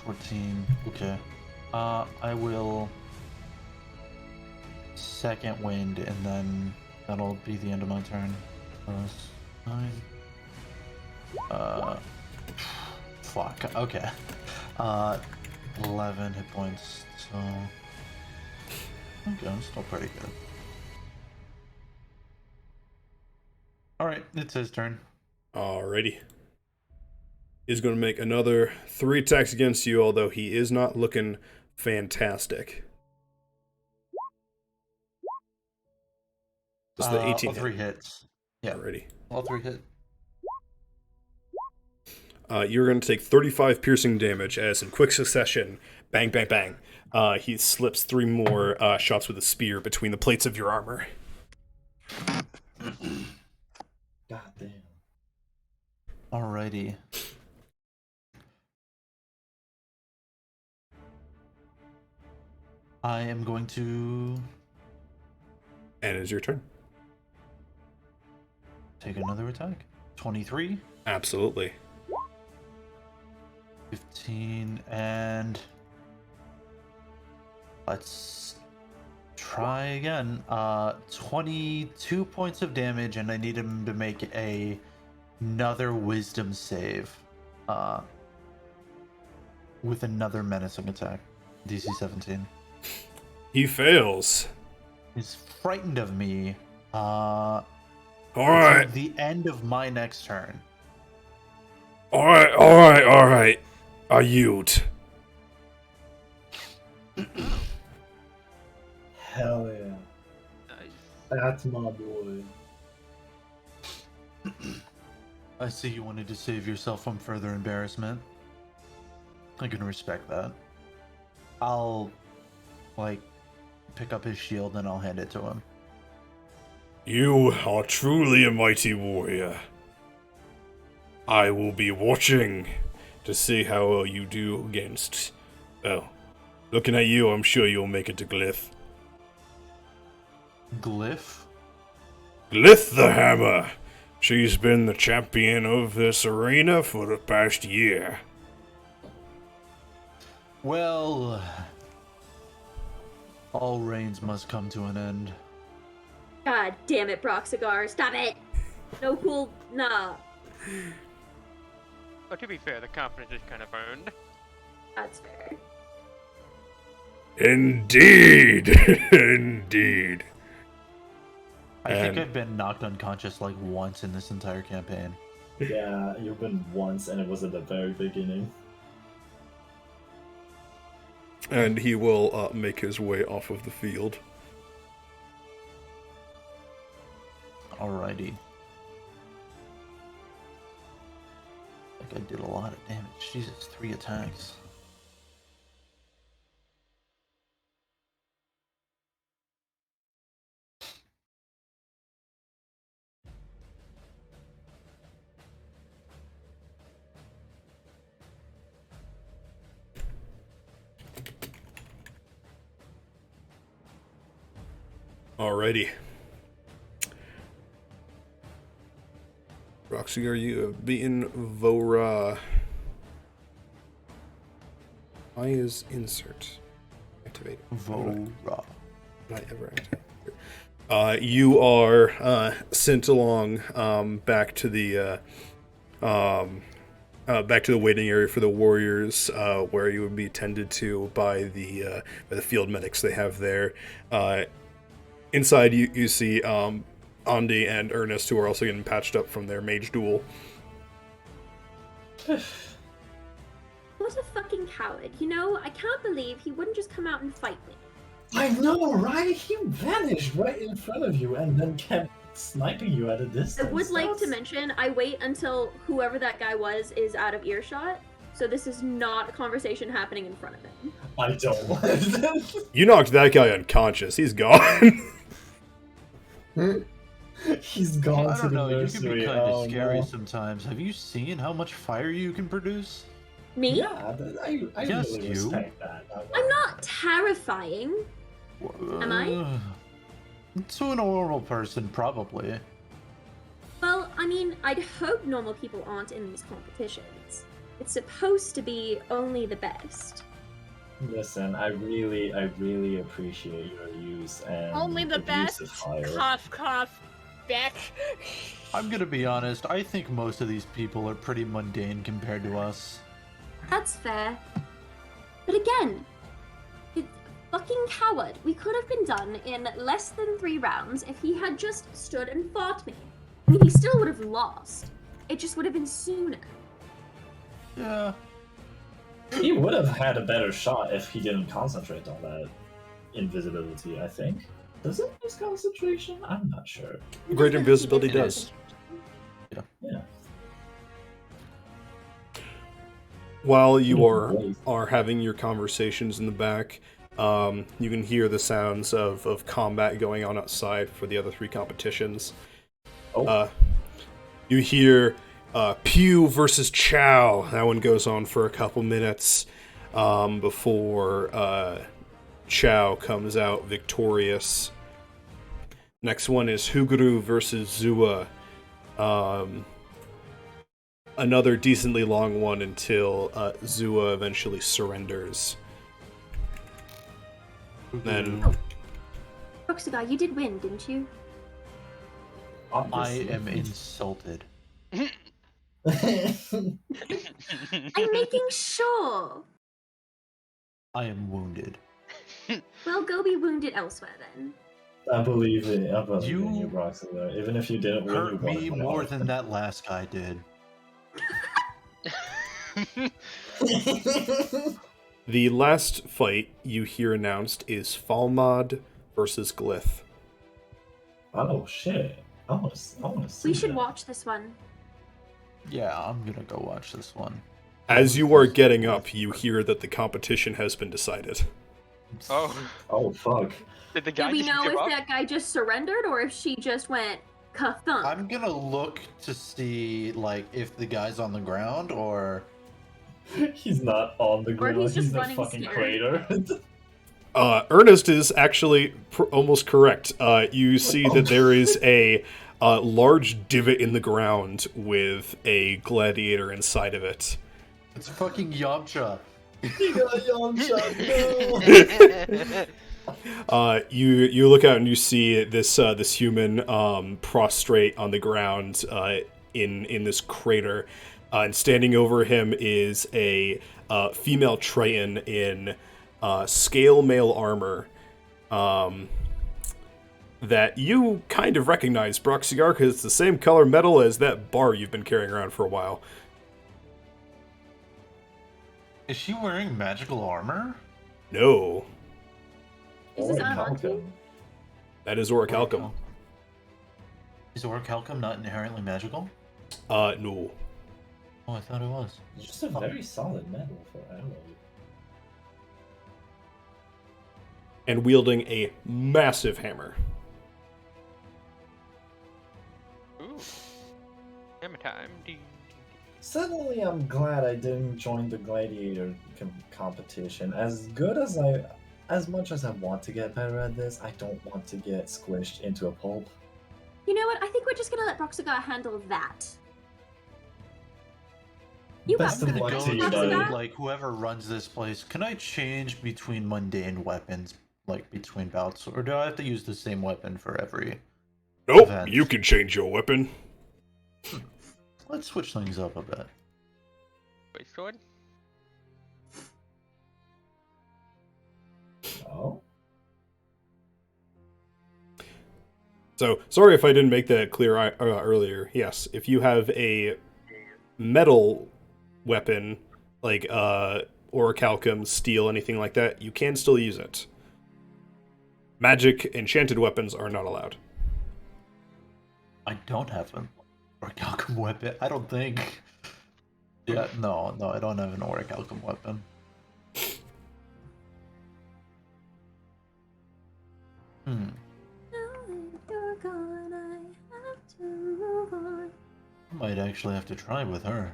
14. Okay. I will second wind, and then that'll be the end of my turn. Plus 9. Fuck. Okay. 11 hit points. So. Okay, I'm still pretty good. Alright, it's his turn. Alrighty. He's going to make another 3 attacks against you, although he is not looking fantastic. This is the 18 all 3 hits. Yeah, already. all 3 hit. You're going to take 35 piercing damage as in quick succession, bang, bang, bang. He slips 3 more shots with a spear between the plates of your armor. God damn. Alrighty. I am going to And it's your turn. take another attack. 23, Absolutely. 15, and let's try again. 22 points of damage, and I need him to make another wisdom save. with another menacing attack. DC 17. He fails. He's frightened of me. All Until right. the end of my next turn. All right. I yield. Hell yeah. Nice. That's my boy. I see you wanted to save yourself from further embarrassment. I can respect that. I'll, pick up his shield and I'll hand it to him. You are truly a mighty warrior. I will be watching to see how well you do against. Well, looking at you, I'm sure you'll make it to Glyph. Glyph? Glyph the Hammer. She's been the champion of this arena for the past year. Well, all reigns must come to an end. God damn it, Broxigar, stop it! No cool, nah. But to be fair, the confidence is kind of earned. That's fair. Indeed. Indeed. I think And- I've been knocked unconscious once in this entire campaign. Yeah, you've been once, and it was at the very beginning. And he will make his way off of the field. Alrighty. I did a lot of damage. Jesus, 3 attacks. Alrighty. Roxy, are you have beaten Vora? Why is insert activated? Vora. Not ever activated. You are sent along back to the waiting area for the warriors, where you would be tended to by the field medics they have there. Inside, you see Andi and Ernest, who are also getting patched up from their mage duel. What a fucking coward. You know, I can't believe he wouldn't just come out and fight me. I know, right? He vanished right in front of you and then kept sniping you at a distance. I would like to That's- mention, I wait until whoever that guy was is out of earshot, so this is not a conversation happening in front of him. I don't. You knocked that guy unconscious. He's gone. He's gone I to don't the know, you can nursery. be kind of Oh, scary no. sometimes. Have you seen how much fire you can produce? Me? Yeah, I Just really you. respect that. I'm not terrifying. Am I? To a normal person, probably. Well, I mean, I'd hope normal people aren't in these competitions. It's supposed to be only the best. Listen, I really appreciate your use and Only the abuse best. of fire. Cough, cough. Beck. I'm gonna be honest, I think most of these people are pretty mundane compared to us. That's fair. But again, it's fucking coward. We could have been done in less than 3 rounds if he had just stood and fought me. I mean, he still would have lost. It just would have been sooner. Yeah. He would have had a better shot if he didn't concentrate on that invisibility, I think. Does it lose concentration? I'm not sure. Great invisibility does. Yeah. While you Right. are having your conversations in the back, you can hear the sounds of combat going on outside for the other 3 competitions. Oh. You hear Pew versus Chow. That one goes on for a couple minutes before Chow comes out victorious. Next one is Huguru versus Zua. Another decently long one until Zua eventually surrenders. Then Roxagar, you did win, didn't you? I Obviously. am insulted. I'm making sure. I am wounded. Well, go be wounded elsewhere then. I believe it. I believe in You you, Roxanne. Even if you didn't win, you Hurt won me my more heart. than that last guy did. The last fight you hear announced is Falmod versus Glyph. Oh shit! I want to see. We should that. watch this one. Yeah, I'm gonna go watch this one. As you are getting up, you hear that the competition has been decided. Oh, Oh fuck! did the guy Did we just know give if up? that guy just surrendered or if she just went ka-thunk? I'm gonna look to see like if the guy's on the ground or He's not on the Or ground. he's just He's in a running fucking scared. crater. Ernest is actually almost correct. You see that there is a large divot in the ground with a gladiator inside of it. it's fucking Yamcha. He got a yawn shot. No. You look out and you see this human prostrate on the ground in this crater, and standing over him is a female Triton in scale mail armor that you kind of recognize, Broxigar, because it's the same color metal as that bar you've been carrying around for a while. Is she wearing magical armor? No, Is this Or Adamantium? Malcolm. that is Orichalcum. Is Orichalcum not inherently magical? No. Oh, I thought it was. It's just a very solid metal for alloy. And wielding a massive hammer. Ooh. Hammer time. Suddenly, I'm glad I didn't join the gladiator competition. As much as I want to get better at this, I don't want to get squished into a pulp. You know what? I think we're just gonna let Broxigar handle that. You Best got of this, luck right, to you, Broxigar? buddy. Like whoever runs this place, can I change between mundane weapons, like between bouts, or do I have to use the same weapon for every? Nope, Event. you can change your weapon. Let's switch things up a bit. Wait, sword? Oh? So, sorry if I didn't make that clear earlier. Yes, if you have a metal weapon, like orichalcum, steel, anything like that, you can still use it. Magic, enchanted weapons are not allowed. I don't have an orichalcum weapon. I don't think. Yeah, no, I don't have an orichalcum weapon. Hmm. You're gone, I have to move on. I might actually have to try with her.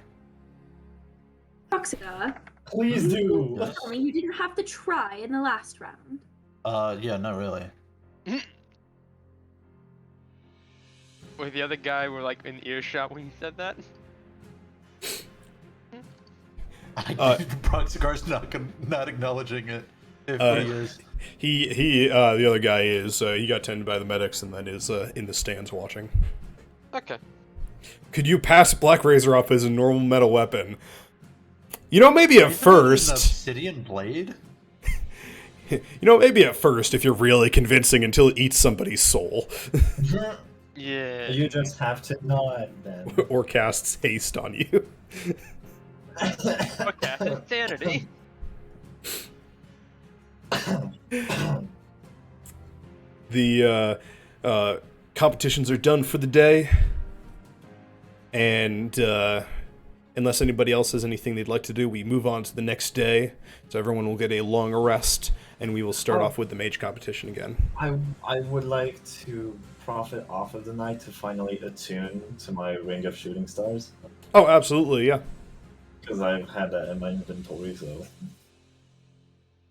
Broxigar, Please do! tell me you didn't have to try in the last round. Yeah, not really. Wait, the other guy were like in earshot when you said that? Proxigar's not acknowledging it. If he is. The other guy is, he got tended by the medics and then is in the stands watching. Okay. Could you pass Black Razor off as a normal metal weapon? You know, maybe at Isn't it an first. obsidian blade? You know, maybe at first, if you're really convincing until it eats somebody's soul. Yeah. You just have to nod then. Or casts haste on you. Okay, insanity. The competitions are done for the day. And unless anybody else has anything they'd like to do, we move on to the next day. So everyone will get a long rest, and we will start off with the mage competition again. I would like to profit off of the night to finally attune to my ring of shooting stars. Oh, absolutely, yeah. Because I've had that in my inventory, so.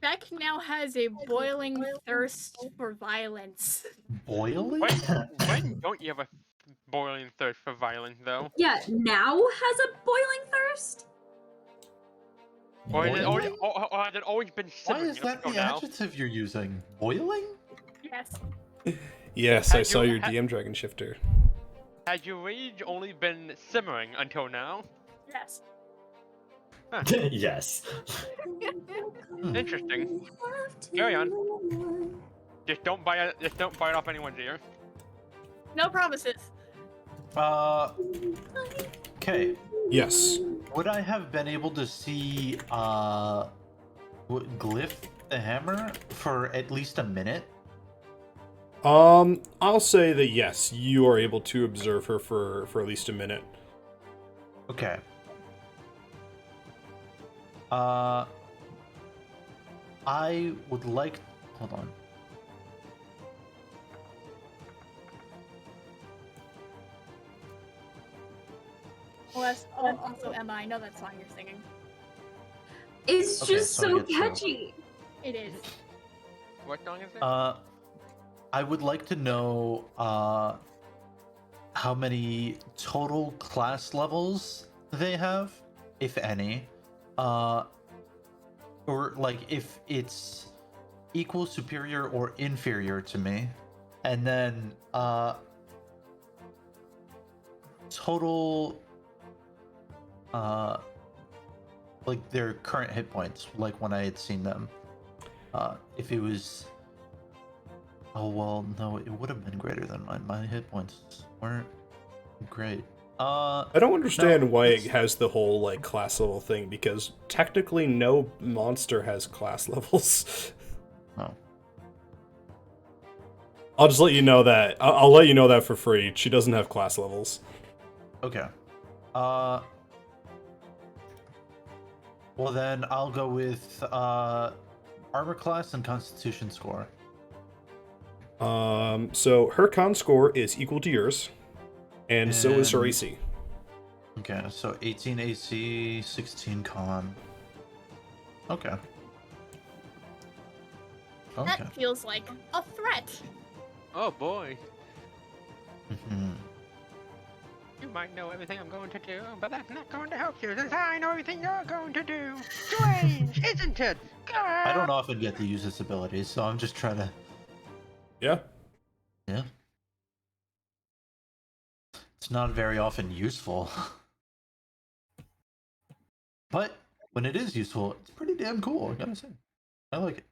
Beck now has a boiling thirst for violence. Boiling? When don't you have a boiling thirst for violence, though? Yeah, now has a boiling thirst? Or has it always, Boiling? or has it always been Why simmering is that up till the now? adjective you're using? Boiling? Yes. Yes, I Had saw you- your ha- DM Dragon Shifter. Has your rage only been simmering until now? Yes. Yes. Interesting. Carry on. Just don't bite off anyone's ear. No promises. Okay. Yes. Would I have been able to see Glyph the hammer for at least a minute? I'll say that yes, you are able to observe her for at least a minute. Okay. I would like. Hold on. Well, that's also Emma. I know that song you're singing. It's Okay, just so I so get two. catchy. It is. What song is it? I would like to know how many total class levels they have, if any, or like if it's equal, superior, or inferior to me, and then total like their current hit points, like when I had seen them. If it was, oh well, no, it would have been greater than mine. My hit points weren't great. I don't understand No, why it it's- has the whole like class level thing, because technically no monster has class levels. No. I'll just let you know that. I'll let you know that for free. She doesn't have class levels. Okay. Well then, I'll go with armor class and constitution score. So her con score is equal to yours, and so is her And- AC. Okay, so 18 AC, 16 con. Okay. Okay. That feels like a threat. Oh boy. Mhm. You might know everything I'm going to do, but that's not going to help you since I know everything you're going to do. Strange, isn't it? I don't often get to use this ability, so I'm just trying to. Yeah. Yeah. It's not very often useful. But when it is useful, it's pretty damn cool, I gotta say. I like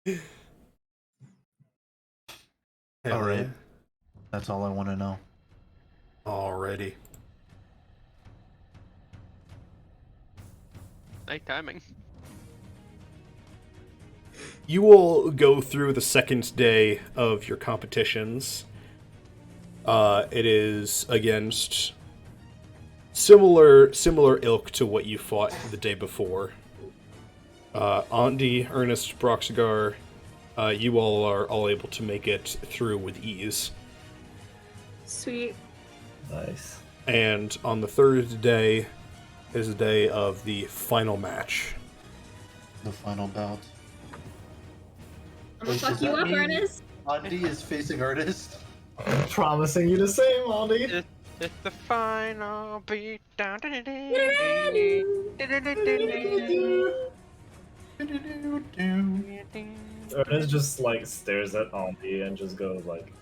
it. Hell Alright. yeah. That's all I want to know. Alrighty. Nice timing. You will go through the second day of your competitions. It is against similar ilk to what you fought the day before. Andy, Ernest, Broxigar, you all are all able to make it through with ease. Sweet. Nice. And on the third day is the day of the final match. The final bout. I'm gonna Wait, fuck does you that up, mean- Ernest. Andy is facing Ernest. I'm promising you the same, Andy. It's the final beat down. Ernest just like stares at Andy and just goes like,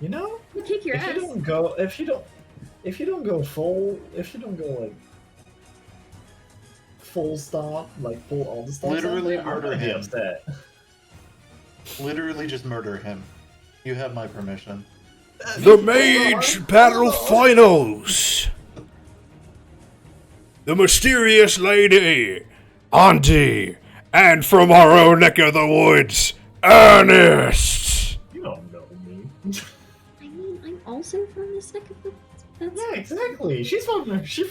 you know, I'll kick your if you ass. don't go, if you don't go like full stop, like full all the stops, Literally I'm murder gonna be him. upset. Literally just murder him. You have my permission. The Mage Battle Finals! The mysterious lady, Auntie, and from our own neck of the woods, Ernest! You don't know me. I mean, I'm also from this neck of the woods. That's Yeah, exactly. She's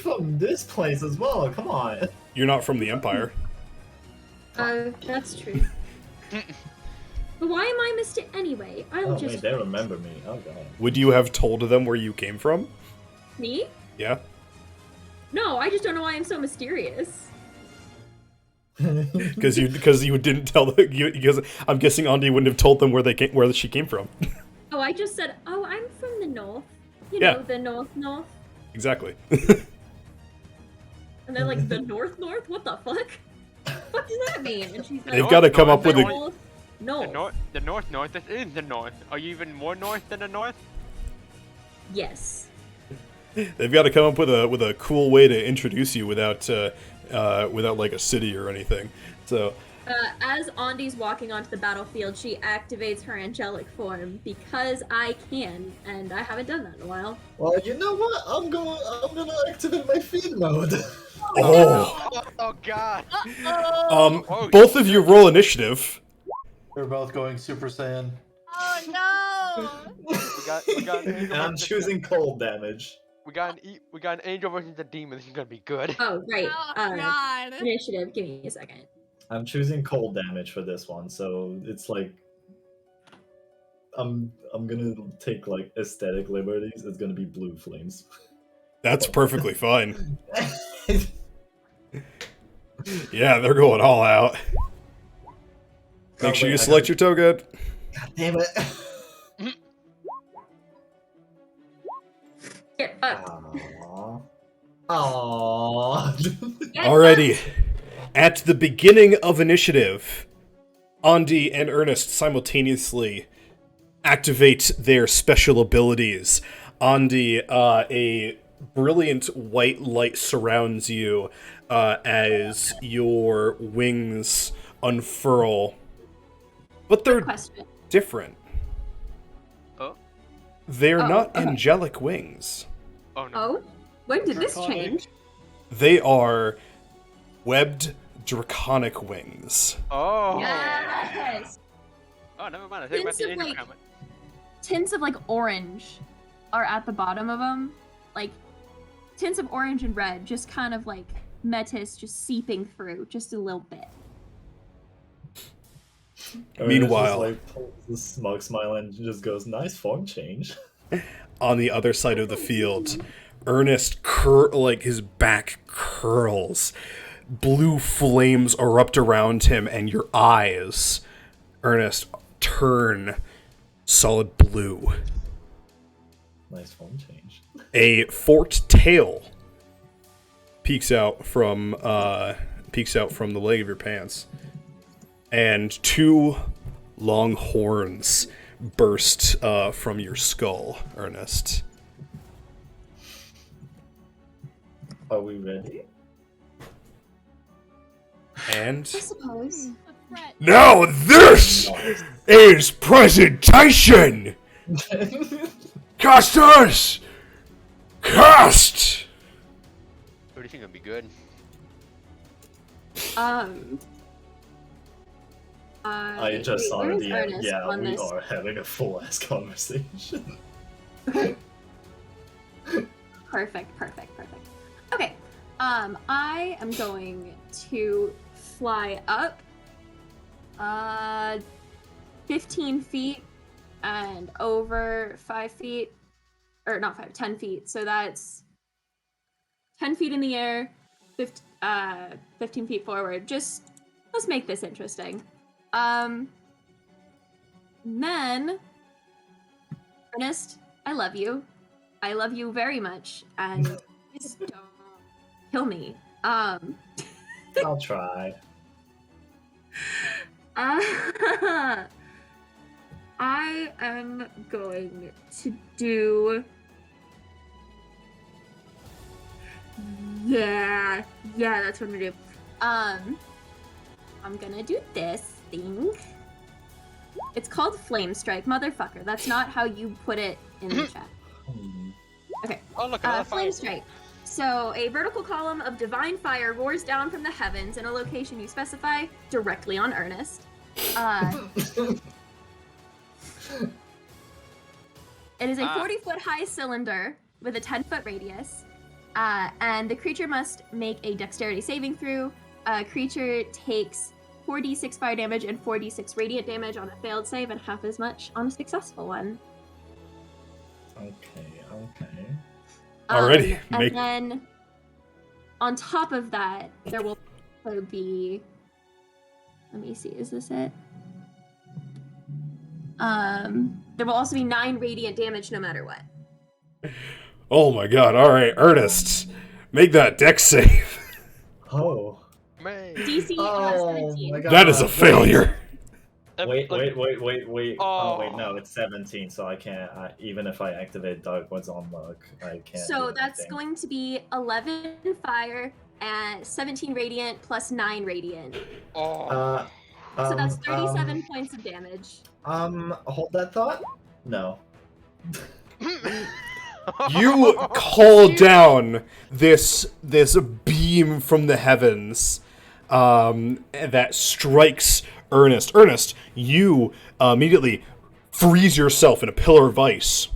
from this place as well. Come on. You're not from the Empire. That's true. But why am I missed it anyway? I'll Oh just wait, they remember me. Oh god. Would you have told them where you came from? me? Yeah? No, I just don't know why I'm so mysterious. Because you didn't tell them. Because I'm guessing Andy wouldn't have told them where she came from. Oh, I just said, oh, I'm from the north. You Yeah. know, the north. Exactly. And they're like, the north? What the fuck? What does that mean? And she's like, They've got to come up with a. north. The north. This is the north. Are you even more north than the north? Yes. They've got to come up with a cool way to introduce you without without like a city or anything. So As Andi's walking onto the battlefield, she activates her angelic form because I can, and I haven't done that in a while. Well, you know what? I'm gonna activate my feed mode. Oh God. Uh-oh! both of you roll initiative. We're both going Super Saiyan. Oh no! We got an angel. And I'm versus- choosing cold damage. We got an angel versus the demon. This is gonna be good. Oh, right. Oh god! Initiative, give me a second. I'm choosing cold damage for this one, so it's like I'm gonna take like aesthetic liberties. It's gonna be blue flames. That's perfectly fine. Yeah, they're going all out. Make sure you select your token. God damn it! Get fucked. Aww. Aww. Get Alrighty. At the beginning of initiative, Andi and Ernest simultaneously activate their special abilities. Andi, a brilliant white light surrounds you as your wings unfurl. But they're Question. different. Oh. They're Oh, not okay. angelic wings. Oh no. Oh? When did this Draconic. change? They are webbed draconic wings. Oh. Yes! Oh, never mind. I think about Hints the of, angel like- comment. Tints of like orange are at the bottom of them. Like tints of orange and red, just kind of like metis just seeping through just a little bit. Meanwhile- just, like, pulls the smug smile and just goes, "Nice form change." On the other side of the field, Ernest, like his back curls. Blue flames erupt around him, and your eyes, Ernest, turn solid blue. Nice form change. A forked tail peeks out from the leg of your pants, and two long horns burst from your skull, Ernest. Are we ready? And I suppose. The threat. now this is presentation. Casters, cast. What do you think would be good? I just saw where's the Ernest yeah, on we this? are having a full ass conversation. Perfect. Okay. I am going to fly up 15 feet and over 5 feet. Or not 5, 10 feet. So that's 10 feet in the air, 15 feet forward. Just let's make this interesting. Then Ernest, I love you. I love you very much, and please don't kill me. I'll try. I am going to do. Yeah, that's what I'm gonna do. I'm gonna do this thing. It's called Flame Strike, motherfucker. That's not how you put it in the chat. Okay. Oh look, another Flame fire. Strike. So, a vertical column of divine fire roars down from the heavens in a location you specify directly on Ernest. It is a 40-foot high cylinder with a 10-foot radius, and the creature must make a dexterity saving throw. Creature takes 4d6 fire damage and 4d6 radiant damage on a failed save, and half as much on a successful one. Okay. Alrighty, And then, on top of that, there will also be... Let me see, is this it? There will also be 9 radiant damage no matter what. oh my god! All right, Ernest, make that dex save. Oh. Man. DC Oh 17. my god. That is a failure. Wait. Oh wait, Oh. no, it's 17, so I can't. Even if I activate Dark Woods on luck, I can't. So do that's anything. going to be 11 fire and 17 radiant plus 9 radiant. Oh. So that's 37 points of damage. Hold that thought? No. You call down this beam from the heavens that strikes Ernest. Ernest, you immediately freeze yourself in a pillar of ice.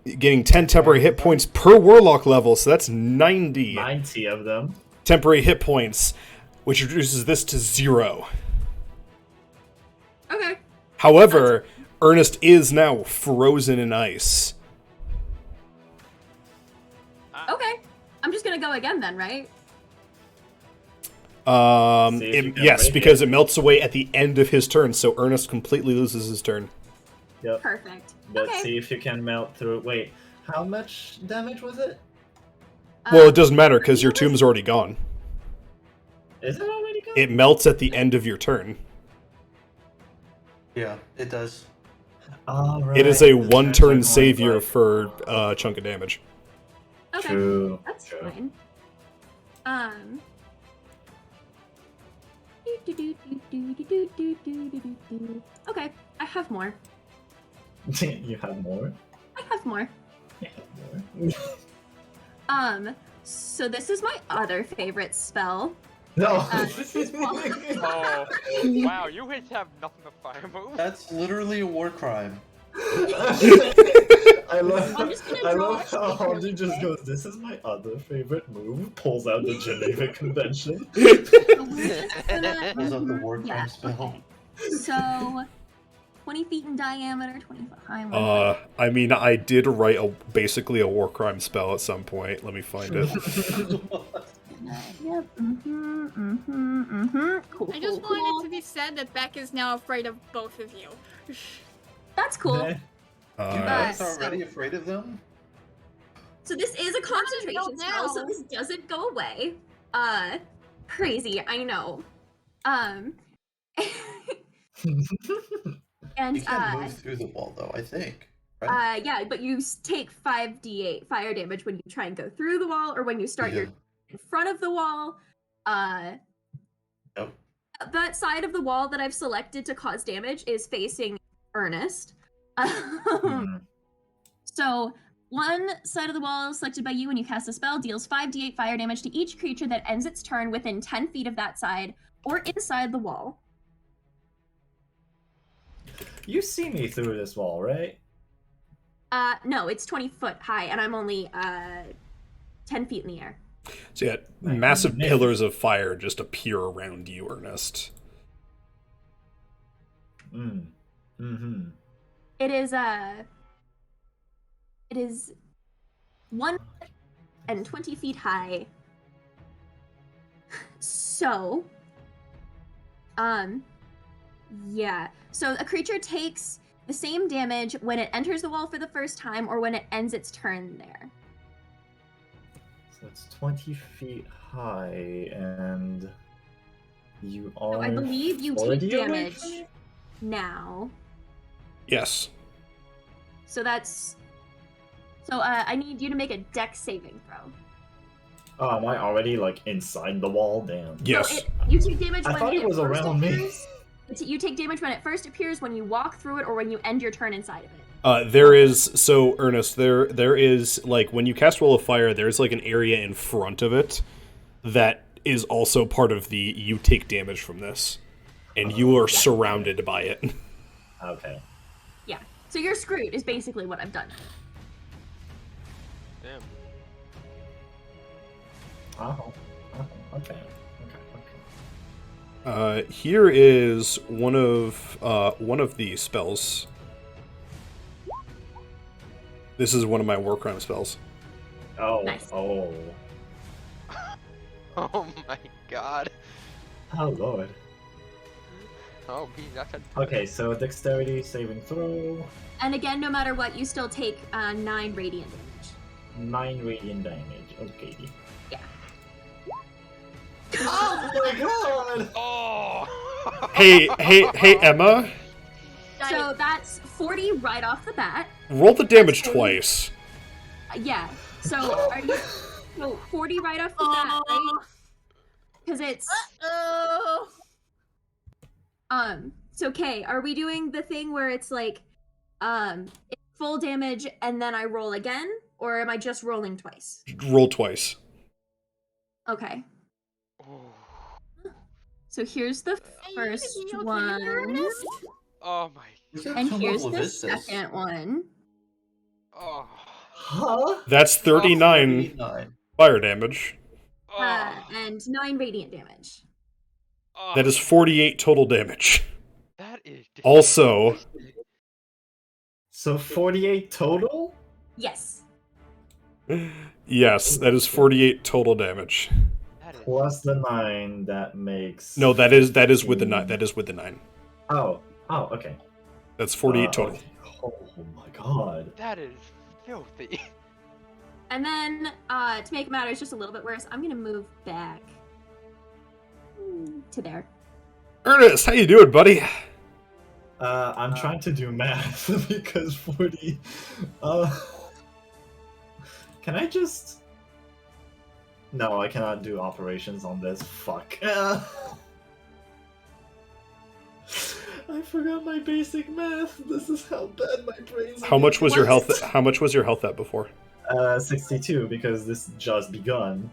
Getting 10 temporary hit points per warlock level, so that's 90 of them. temporary hit points, which reduces this to 0. Okay. However, Ernest is now frozen in ice. Okay. I'm just gonna go again then, right? See if you can Yes, break because it. it melts away at the end of his turn, so Ernest completely loses his turn. Yep. Perfect. Let's Okay. see if you can melt through it. Wait, how much damage was it? Well, it doesn't matter because your tomb's already gone. Is it already gone? It melts at the end of your turn. Yeah, it does. Alright. It is a That's one-turn actually savior like- for a chunk of damage. Okay. True. That's true. fine. Okay, I have more. You have more? I have more. You have more. So this is my other favorite spell. No. This is Oh. Wow, you guys have nothing but fire moves. That's literally a war crime. I love, I'm just gonna I draw love a how shape Hardy really just quick. goes, this is my other favorite move, pulls out the Geneva Convention. So we're just gonna- Pulls out the war crime yeah, spell. okay. So 20 feet in diameter, 20 foot high. I mean, I did write basically a war crime spell at some point. Let me find it. Yep. Cool. I just cool, wanted cool. it to be said that Beck is now afraid of both of you. That's cool. You Uh, guys so- already afraid of them? So this is a concentration spell, so now. this doesn't go away. Crazy, I know. And You can move through the wall, though, I think. Right? yeah, but you take 5d8 fire damage when you try and go through the wall, or when you start your in front of the wall. Nope. The side of the wall that I've selected to cause damage is facing Ernest. So one side of the wall selected by you when you cast a spell deals 5d8 fire damage to each creature that ends its turn within 10 feet of that side or inside the wall. You see me through this wall, right? No, it's 20 foot high, and I'm only 10 feet in the air. so yeah, massive pillars of fire just appear around you, Ernest. Mm-hmm. It is 120 feet high. So, yeah. So a creature takes the same damage when it enters the wall for the first time or when it ends its turn there. So it's 20 feet high, and you are. So I believe you 40 take away damage from me? now. Yes. So that's. So I need you to make a dex saving throw. Oh, am I already like inside the wall? Damn. Yes. So you take damage I when thought it was first around me. appears. You take damage when it first appears, when you walk through it, or when you end your turn inside of it. There is, so Ernest, there is, like, when you cast Wall of Fire, there's like an area in front of it that is also part of the you take damage from this. And you are surrounded by it. Okay. Yeah. So you're screwed is basically what I've done. Damn. Okay. Here is one of the spells. This is one of my war crime spells. Oh. Nice. Oh. Oh my god. Oh lord. Oh, that's a... Okay, so dexterity saving throw, And again, no matter what, you still take 9 radiant damage. 9 radiant damage. Okay. Yeah. Oh my god! Oh! Hey, Emma, So that's 40 right off the bat. roll the damage twice. Yeah. So are you? So 40 right off the bat, right? Because it's Oh. So okay, are we doing the thing where it's like it's full damage and then I roll again, or am I just rolling twice? Roll twice. Okay. Ooh. So here's the first one, Oh my. Is that and two here's level the of Vistas? second one. Oh. Huh? That's 39 39. fire damage. Oh. And 9 radiant damage. Oh. That is 48 total damage. That is. Also, disgusting. So 48 total? Yes. yes, that is 48 total damage. That is. Plus the 9, that makes... No, that is with the 9. That is with the 9. Oh, okay. That's 48 total. Okay. Oh my god. That is filthy. And then to make matters just a little bit worse, I'm gonna move back to there. Ernest, how you doing, buddy? I'm trying to do math because 40... Can I just... No, I cannot do operations on this. Fuck. I forgot my basic math. This is how bad my brain's... How much was your What? health? How much was your health at before? 62, because this just begun.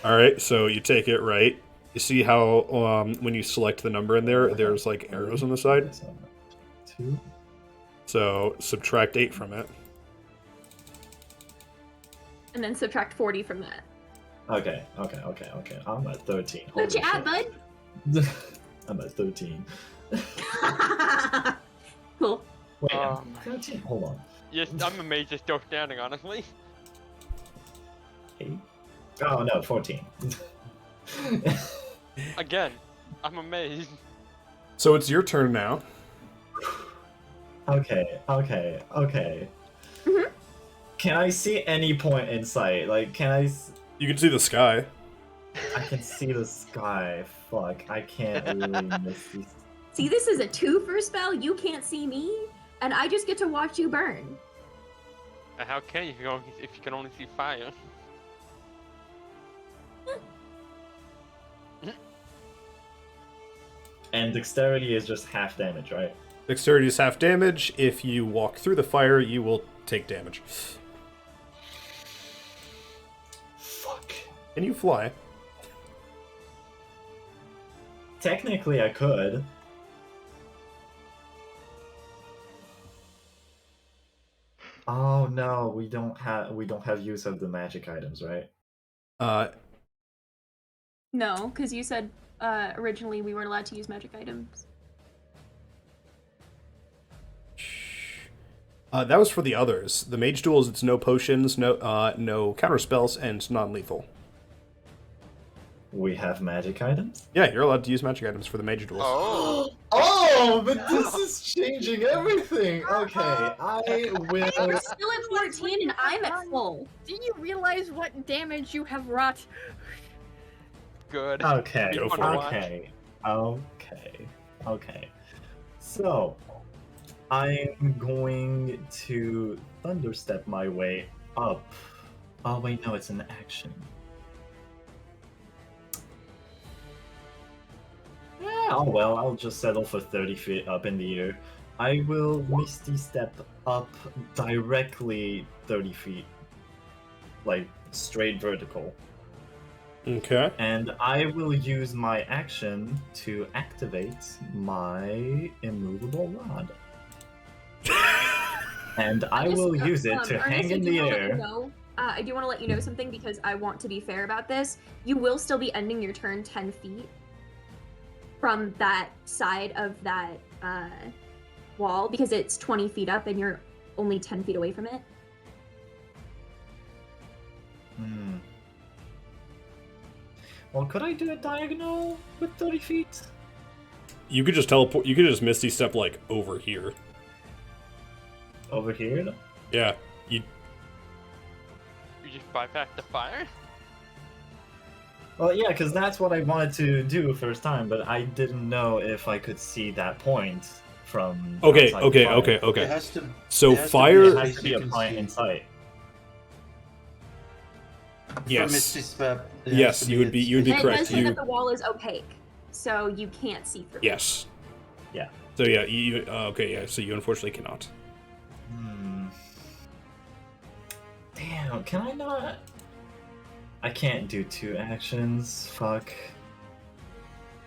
All right, so you take it right. You see how when you select the number in there, there's like arrows on the side. 2. So subtract 8 from it. And then subtract 40 from that. Okay. I'm at 13. What you Holy at, bud? shit. I'm at 13. Cool. Wait, Oh I'm my- 13? Hold on. Yes, I'm amazed you're still standing, honestly. 8? Oh no, 14. Again, I'm amazed. So it's your turn now. Okay. Mhm. Can I see any point in sight? Like, can I... You can see the sky. I can see the sky. Fuck, I can't really miss these. See, this is a 2 for spell. You can't see me, and I just get to watch you burn. And how can you if you can only see fire? And dexterity is just half damage, right? Dexterity is half damage. If you walk through the fire, you will take damage. Fuck. And you fly. Technically, I could. Oh no, we don't have use of the magic items, right? No, because you said originally we weren't allowed to use magic items. That was for the others. The mage duels, it's no potions, no counter spells, and non-lethal. We have magic items? Yeah, you're allowed to use magic items for the mage duels. Oh. Oh, but this is changing everything. Okay, I will. You're still at 14 and I'm at full. Do you realize what damage you have wrought? Good. Okay, Be fun to watch. okay. So, I'm going to thunderstep my way up. Oh wait, no, it's an action. Yeah, oh well, I'll just settle for 30 feet up in the air. I will Misty Step up directly 30 feet. Like, straight vertical. Okay. And I will use my action to activate my immovable rod. And I will use it to hang in the air. I do want to let you know something because I want to be fair about this. You will still be ending your turn 10 feet from that side of that wall because it's 20 feet up and you're only 10 feet away from it. Hmm. Well, could I do a diagonal with 30 feet? You could just teleport. You could just Misty Step like over here. Over here? Yeah. You. You just bypass the fire? Well, yeah, because that's what I wanted to do first time, but I didn't know if I could see that point from. Okay. outside the fire. It Okay. has to. So it has to be fire. It a has to be a you can point see. in sight. For Misty Step. Yes, you would be And it correct. does say that the wall is opaque, so you can't see through. Yes. Yeah. So yeah, okay, yeah. So you unfortunately cannot. Damn, can I not? I can't do 2 actions. Fuck.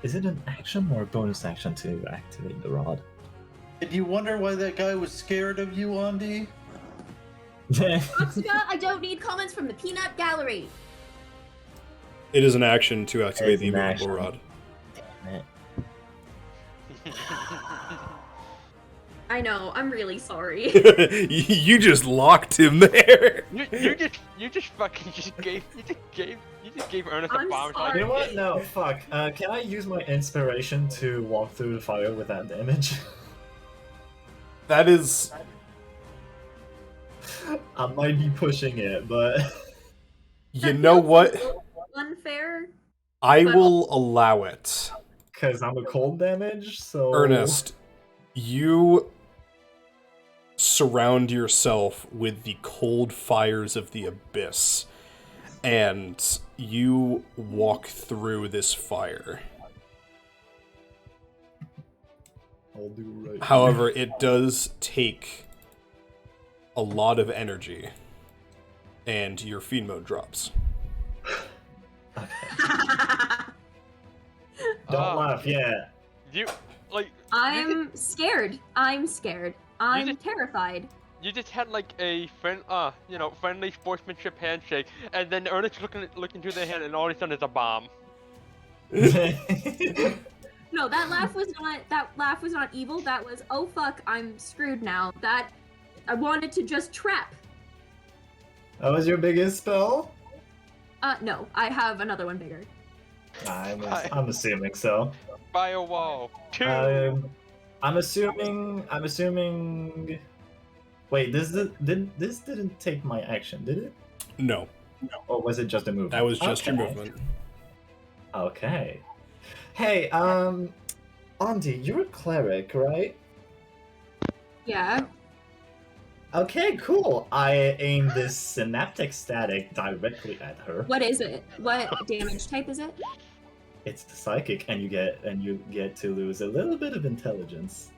Is it an action or a bonus action to activate the rod? Did you wonder why that guy was scared of you, Andy? Otsuka, I don't need comments from the peanut gallery. It is an action to activate It's the an immovable action. rod. Damn it. I know. I'm really sorry. You just locked him there. You just fucking gave Ernest a I'm bomb. sorry. You know what? No, fuck. Can I use my inspiration to walk through the fire without damage? That is. I might be pushing it, but You That know feels what? Unfair. I but will allow it. because I'm a cold damage, so Ernest, you surround yourself with the cold fires of the abyss, and you walk through this fire. I'll do right. However, it does take a lot of energy, and your feed mode drops. Don't laugh, yeah. You like I'm scared. I'm scared. I'm terrified. you just had like a friendly sportsmanship handshake, and then Ernest looking through their hand, and all of a sudden it's a bomb. No, that laugh was not evil. That was, oh fuck, I'm screwed now. That I wanted to just trap. That was your biggest spell? No, I have another one bigger. I'm assuming so. Firewall 2. I'm assuming. Wait, this didn't take my action, did it? No, Or was it just a movement? that was just your Okay. movement. Okay. Hey, Andy, you're a cleric, right? Yeah. Okay, cool. I aim this synaptic static directly at her. What is it? What damage type is it? It's the psychic, and you get to lose a little bit of intelligence.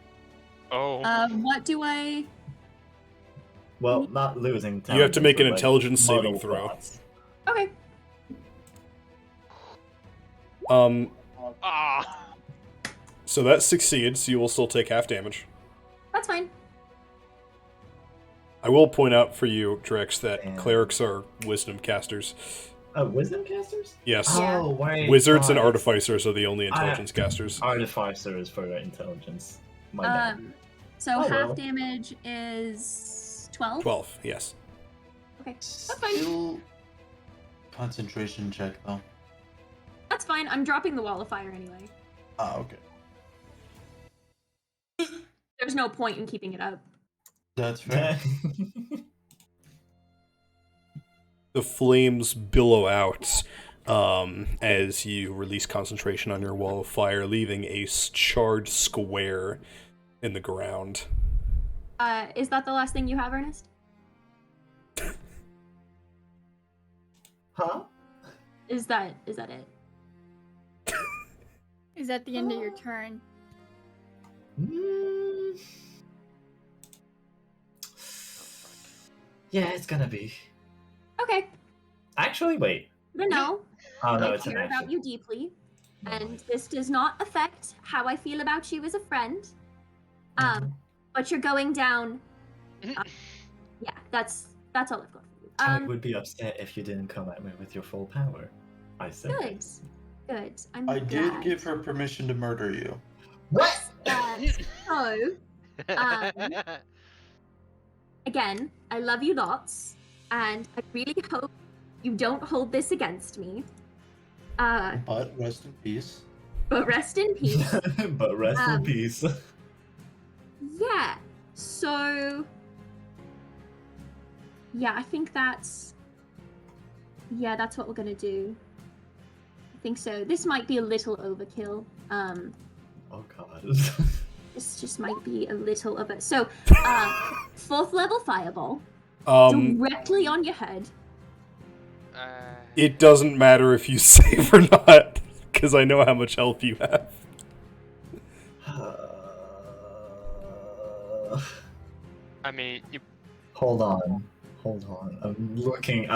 Oh. What do I? Well, not losing. You have to make an but, like, intelligence saving muddle throw. thoughts. Okay. So that succeeds. You will still take half damage. That's fine. I will point out for you, Drex, that Damn. clerics are wisdom casters. Wisdom casters? Yes. Yeah. Oh, wait. Wizards and right. artificers are the only intelligence casters. Artificers for intelligence. My bad. So Oh, half well. damage is 12. 12, yes. Okay, that's fine. Still concentration check though. That's fine. I'm dropping the wall of fire anyway. Ah, okay. There's no point in keeping it up. That's fair. The flames billow out as you release concentration on your wall of fire, leaving a charred square in the ground. Is that the last thing you have, Ernest? Huh? Is that it? Is that the end of your turn? Mm. Yeah, it's gonna be. Okay. Actually, wait. No. Oh no, I it's an care about action. you deeply, and this does not affect how I feel about you as a friend. But you're going down. Yeah, that's all I've got for you. I would be upset if you didn't come at me with your full power. I said. Good. I'm I glad. did give her permission to murder you. What? So, again, I love you lots, and I really hope you don't hold this against me. But rest in peace. But rest in peace. But rest in peace. Yeah. So, yeah, I think that's what we're gonna do. I think so. This might be a little overkill. Oh god. This just might be a little of it. So, 4th level fireball directly on your head. It doesn't matter if you save or not, because I know how much health you have. I mean, you. Hold on. I'm looking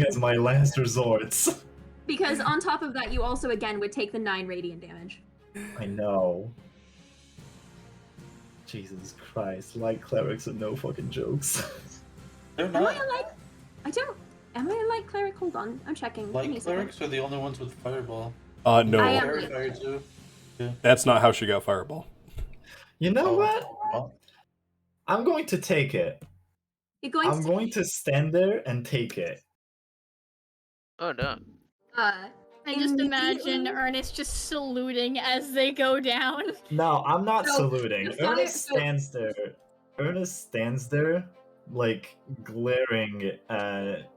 at my last resorts. Because on top of that, you also again would take the 9 radiant damage. I know. Jesus Christ, light clerics are no fucking jokes. They're Am I not. a light? I don't. Am I a light cleric? Hold on, I'm checking. Give me a Light second. clerics are the only ones with fireball. No, I am- Fairy fire too. that's not how she got fireball. You know Oh, what? well, I'm going to take it. You're going I'm going to stand there and take it. Oh no. I just imagine Ernest just saluting as they go down. No, I'm not So, saluting. the fire- Ernest so- stands there. Ernest stands there, like glaring at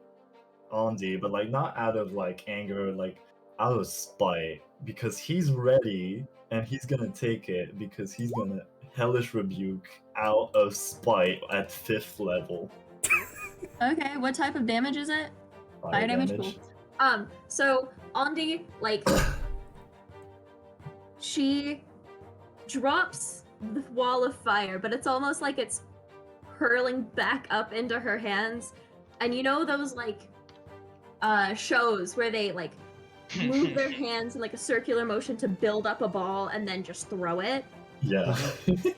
Andy, but like not out of like anger, like out of spite, because he's ready and he's gonna take it because he's gonna hellish rebuke out of spite at 5th level. Okay, what type of damage is it? Fire damage. Cool. So Andi, like, she drops the wall of fire, but it's almost like it's hurling back up into her hands. And you know those like shows where they like move their hands in like a circular motion to build up a ball and then just throw it? Yeah.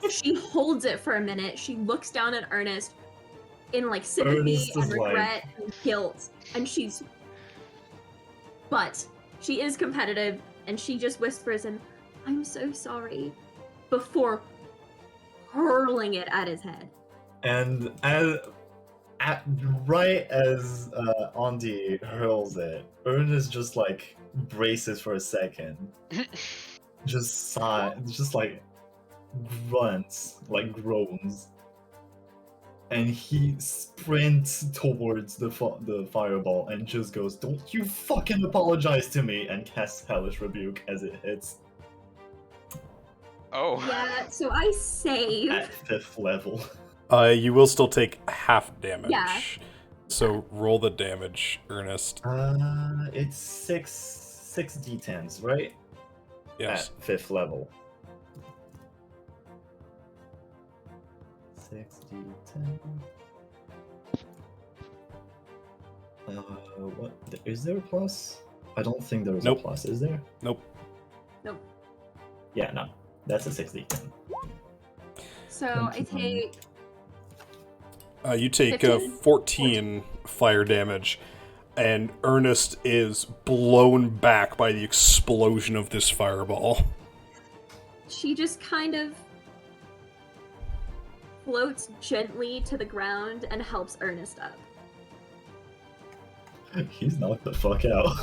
She holds it for a minute. She looks down at Ernest in like sympathy Ernest and is like- regret and guilt, and but she is competitive, and she just whispers in, "I'm so sorry," before hurling it at his head. And right as Andy hurls it, Ernest just like braces for a second, just just like grunts, like groans, and he sprints towards the fireball and just goes, "Don't you fucking apologize to me!" and casts Hellish Rebuke as it hits Oh. Yeah, so I save. at 5th level. You will still take half damage. Yeah. So roll the damage, Ernest. It's 6 d10s, right? Yes. At 5th level. 6 d10. What? Is there a plus? I don't think there is Nope. a plus, is there? Nope. Nope. Yeah, no. That's a 6 d10. So I take. You take 15? 14 fire damage, and Ernest is blown back by the explosion of this fireball. She just kind of floats gently to the ground and helps Ernest up. He's knocked the fuck out.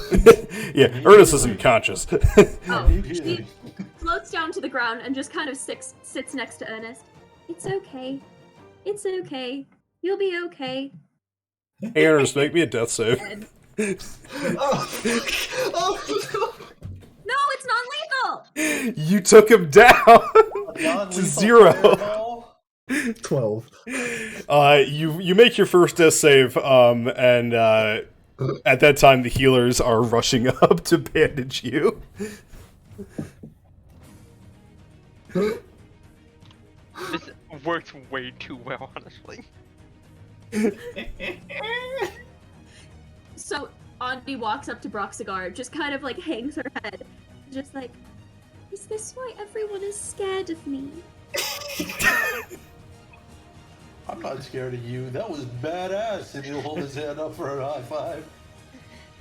Yeah, Ernest isn't conscious. Oh, she floats down to the ground and just kind of sits next to Ernest. It's okay. It's okay. You'll be okay. Hey, Ernest, make me a death save. And, Oh, no, it's non-lethal! You took him down to Non-lethal 0. fireball? 12. You make your first death save, and at that time the healers are rushing up to bandage you. This works way too well, honestly. So Andi walks up to Broxigar, just kind of like hangs her head, just like, is this why everyone is scared of me? I'm not scared of you. That was badass. And he'll hold his hand up for a high five.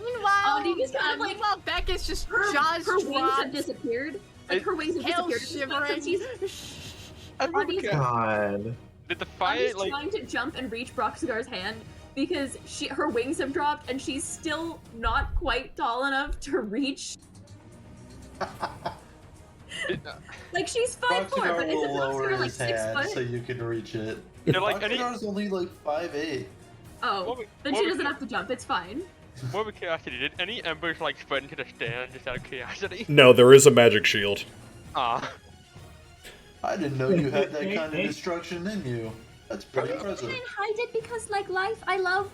Meanwhile, Andi just kind of like Beck is just her jaws wings have dropped. disappeared. Like her wings have Tail disappeared. shivering. Andi's God. Did the fire Andi's like? trying to jump and reach Broxigar's hand because her wings have dropped and she's still not quite tall enough to reach. Like she's 5'4", Proxigar but will isn't lower Broxigar like his 6 hand foot? so you can reach it. They're like any. Proxigar's only like 5'8". Oh, What we- then what she we- doesn't have to jump. It's fine. What with curiosity? Did any embers like spread into the stand just out of curiosity? No, there is a magic shield. Ah. I didn't know you had that kind of destruction in you. That's pretty I impressive. didn't hide it because, like life, I love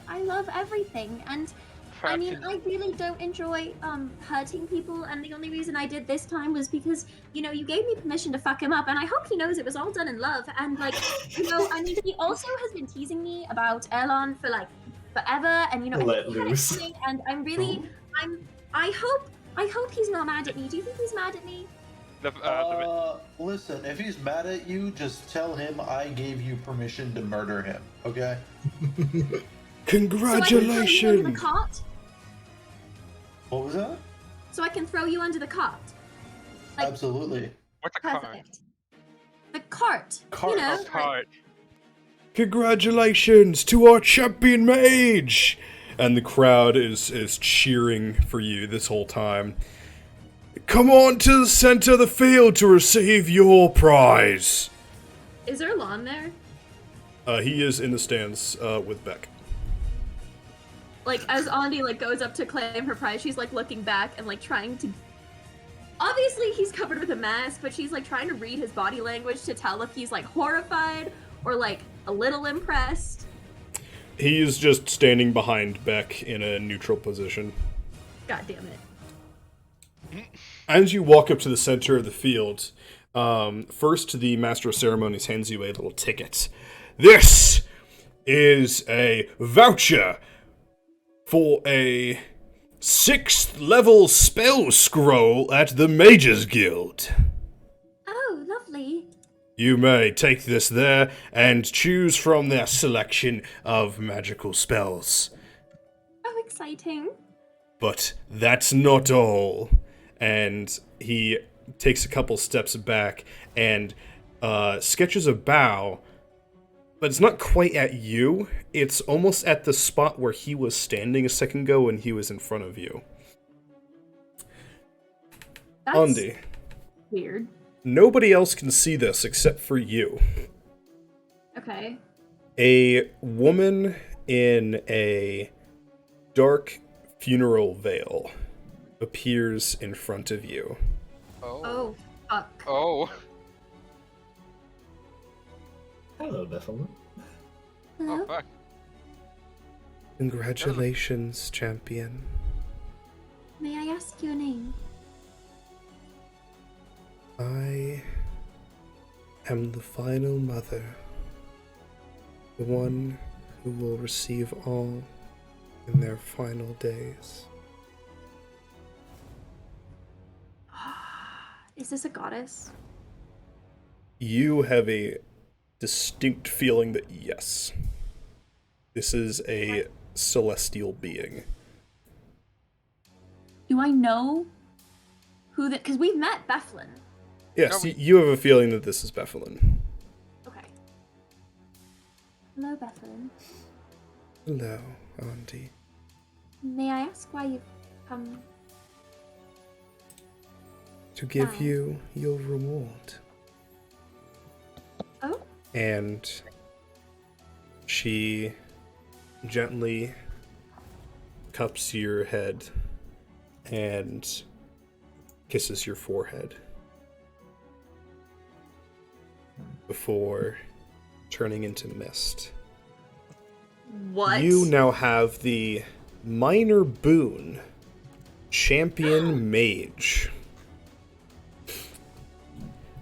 everything, and I Perhaps mean, I really don't enjoy hurting people, and the only reason I did this time was because, you know, you gave me permission to fuck him up, and I hope he knows it was all done in love. And like, you know, I mean, he also has been teasing me about Erlon for like forever, and you know, I Let think we had it loose. coming, and I hope he's not mad at me. Do you think he's mad at me? Listen, if he's mad at you, just tell him I gave you permission to murder him, okay? So I can throw you under the Congratulations! cart. What was that? So I can throw you under the cart. Like, Absolutely. what's a card? perfect. The cart. Cart. You know, Oh, card. Congratulations to our champion mage! And the crowd is cheering for you this whole time. Come on to the center of the field to receive your prize! Is there a lawn there? He is in the stands with Beck. Like, as Andi, like, goes up to claim her prize, she's, like, looking back and, like, trying to... Obviously, he's covered with a mask, but she's, like, trying to read his body language to tell if he's, like, horrified or, like, a little impressed. He is just standing behind Beck in a neutral position. God damn it. As you walk up to the center of the field, first the Master of Ceremonies hands you a little ticket. This is a voucher for a 6th level spell scroll at the Mages Guild. Oh, lovely. You may take this there and choose from their selection of magical spells. Oh, exciting. But that's not all. And he takes a couple steps back and sketches a bow, but it's not quite at you. It's almost at the spot where he was standing a second ago when he was in front of you. That's Andi, weird. nobody else can see this except for you. Okay. A woman in a dark funeral veil appears in front of you. Oh, fuck. Oh. Hello, Bethlehem. Hello? Oh, fuck. Congratulations, champion. May I ask your name? I am the final mother, the one who will receive all in their final days. Is this a goddess? You have a distinct feeling that yes, this is a celestial being. Do I know who that? Because we've met Bethlin. Yes, No, we- you have a feeling that this is Bethlin. Okay. Hello, Bethlin. Hello, Auntie. May I ask why you've come? To give Hi. you your reward. Oh, And she gently cups your head and kisses your forehead before turning into mist. what? You now have the minor boon, Champion Mage.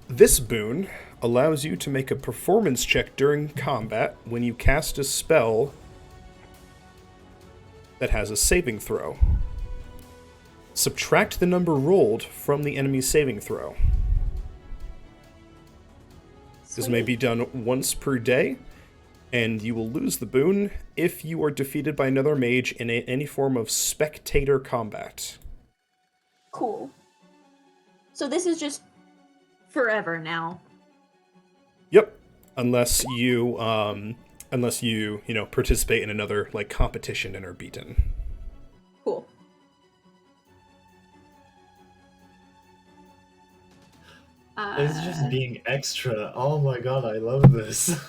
This boon allows you to make a performance check during combat when you cast a spell that has a saving throw. Subtract the number rolled from the enemy's saving throw. This may Sweet. be done once per day, and you will lose the boon if you are defeated by another mage in any form of spectator combat. Cool. So this is just forever now. Yep, unless you participate in another like competition and are beaten. Cool. It's just being extra. Oh my god, I love this.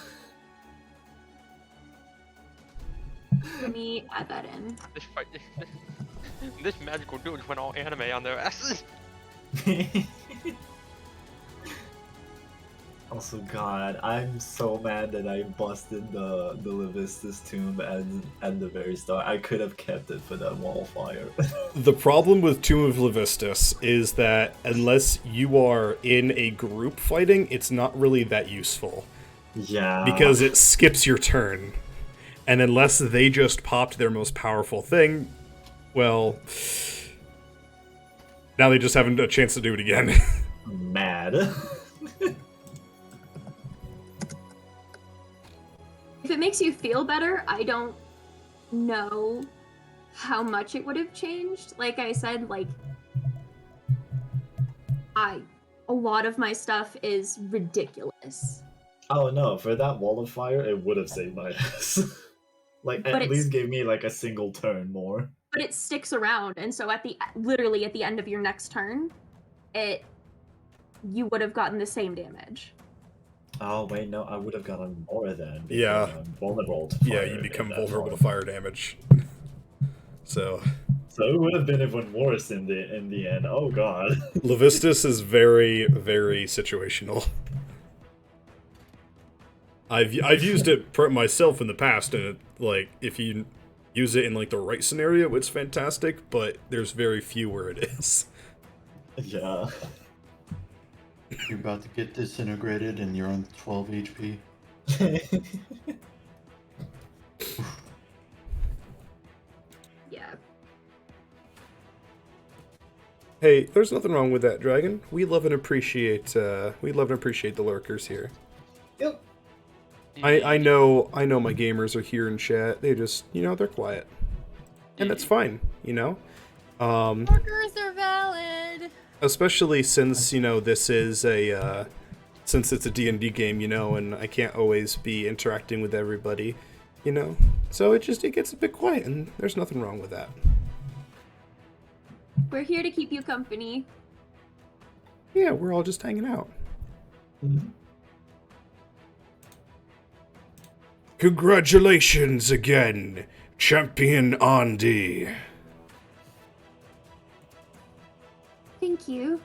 Let me add that in. This fight, this magical dude went all anime on their asses. Also, God, I'm so mad that I busted the Levistus tomb at the very start. I could have kept it for that wall fire. The problem with Tomb of Levistus is that unless you are in a group fighting, it's not really that useful. Yeah. Because it skips your turn. And unless they just popped their most powerful thing, well, now they just haven't a chance to do it again. I'm mad. If it makes you feel better, I don't know how much it would have changed. Like I said, like a lot of my stuff is ridiculous. Oh no, for that wall of fire, it would have saved my ass. Like, But at least gave me like a single turn more. But it sticks around, and so literally at the end of your next turn, you would have gotten the same damage. Oh wait, no, I would have gotten more then. Yeah. I'm vulnerable to Yeah, fire you become in that vulnerable to form. fire damage. So it would have been even worse in the end. Oh god. Levistus is very, very situational. I've used it myself in the past, and like if you use it in like the right scenario, it's fantastic. But there's very few where it is. Yeah. You're about to get disintegrated and you're on 12 HP. Yeah. Hey, there's nothing wrong with that, Dragon. We love and appreciate the lurkers here. Yep. I know my gamers are here in chat. They just, they're quiet. And that's fine, Workers are valid. Especially since, this is since it's a D&D game, and I can't always be interacting with everybody, So it gets a bit quiet, and there's nothing wrong with that. We're here to keep you company. Yeah, we're all just hanging out. Mm-hmm. Congratulations again, Champion Andy. Thank you.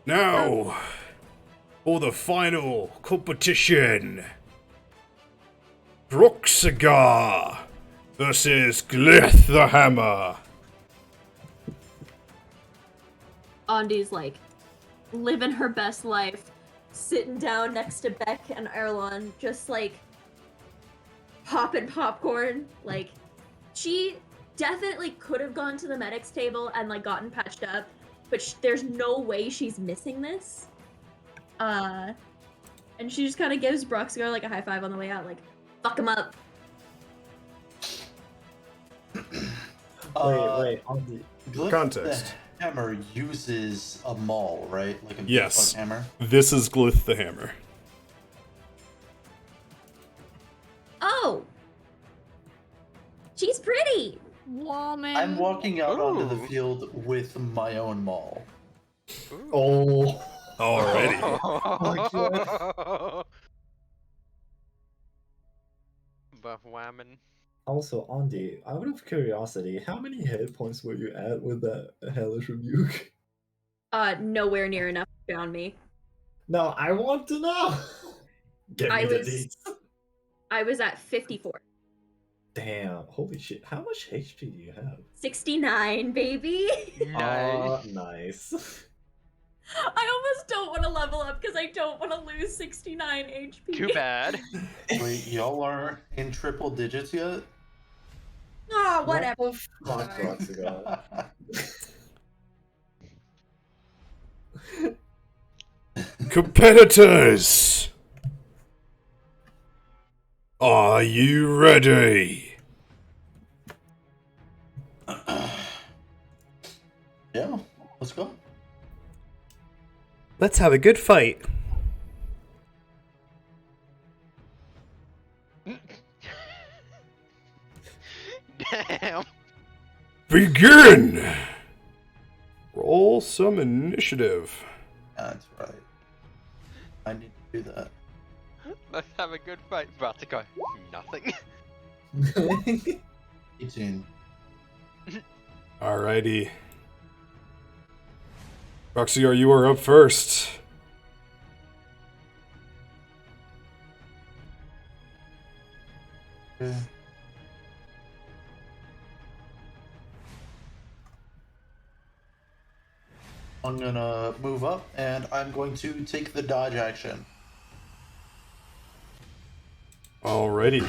Now, for the final competition. Broxigar versus Glith the Hammer. Andy's like living her best life, sitting down next to Beck and Erlon, just like popping popcorn. Like, she definitely could have gone to the medics table and like gotten patched up, but there's no way she's missing this. And she just kind of gives Broxigar like a high five on the way out, like, fuck him up. Wait, on the Glyph Context. The hammer uses a maul, right? Like a big Yes. fuck hammer. This is Glith the Hammer. Oh! She's pretty! Woman. I'm walking out onto the Ooh. field with my own maul. Oh. Alrighty. Buff whammon. Also, Andy, out of curiosity, how many hit points were you at with that hellish rebuke? Nowhere near enough to down me. No, I want to know. Give me the deets. I was at 54. Damn, holy shit! How much HP do you have? 69, baby! Nice. Nice. I almost don't want to level up because I don't want to lose 69 HP. Too bad. Wait, y'all are in triple digits yet? Oh, whatever. What the fuck, Roxigar? Competitors! Are you ready? Yeah, let's go. Let's have a good fight. Damn. Begin! Roll some initiative. That's right. I need to do that. Let's have a good fight. About to go. Nothing. 18. Alrighty. Proxyar, you are up first. Okay. I'm gonna move up and I'm going to take the dodge action. Alrighty.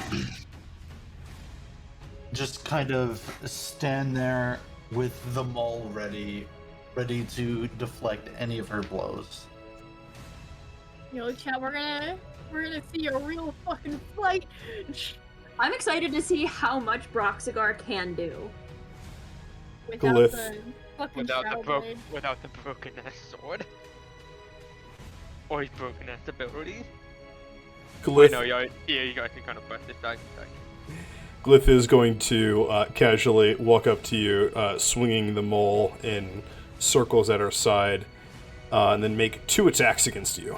Just kind of stand there with the maul ready to deflect any of her blows. Chat, we're gonna see a real fucking fight. I'm excited to see how much Broxigar can do. Without Glyph. the fucking Without shadow the blade. without the broken ass sword. Or his broken ass ability. Glyph, Wait, no, yeah, you guys can kind of bust it back. Glyph is going to casually walk up to you, swinging the mole in circles at her side, and then make 2 attacks against you.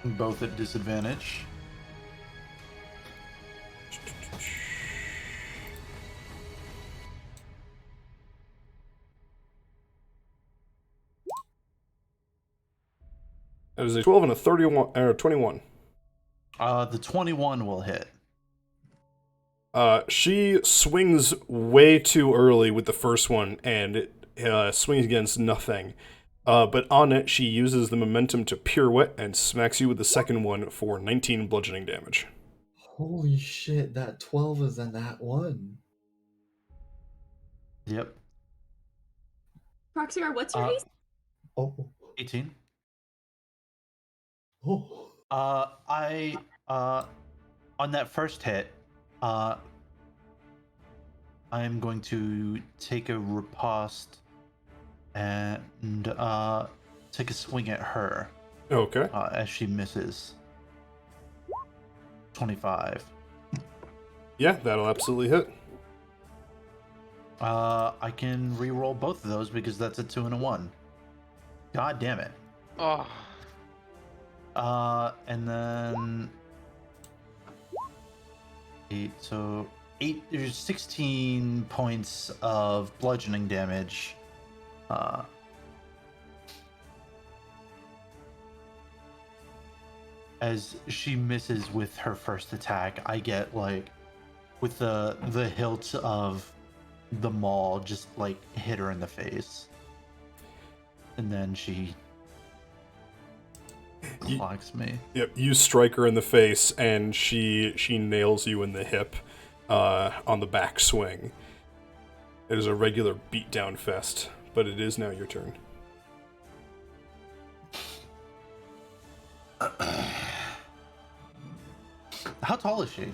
Both at disadvantage. That is a 12 and a 31 or 21. The 21 will hit. She swings way too early with the first one, and it swings against nothing. But on it, she uses the momentum to pirouette and smacks you with the second one for 19 bludgeoning damage. Holy shit, that 12 is in that one. Yep. Broxigar, what's your Uh, haste? Oh. 18. Oh. I on that first hit, I am going to take a riposte and take a swing at her Okay. as she misses. 25. Yeah, that'll absolutely hit. I can re-roll both of those because that's a 2 and a 1. God damn it. Oh, And then 8, so 8, there's 16 points of bludgeoning damage. As she misses with her first attack, I get like with the hilt of the maul just like hit her in the face. And then she clocks me. Yep, you strike her in the face, and she nails you in the hip on the back swing. It is a regular beatdown fest, but it is now your turn. How tall is she?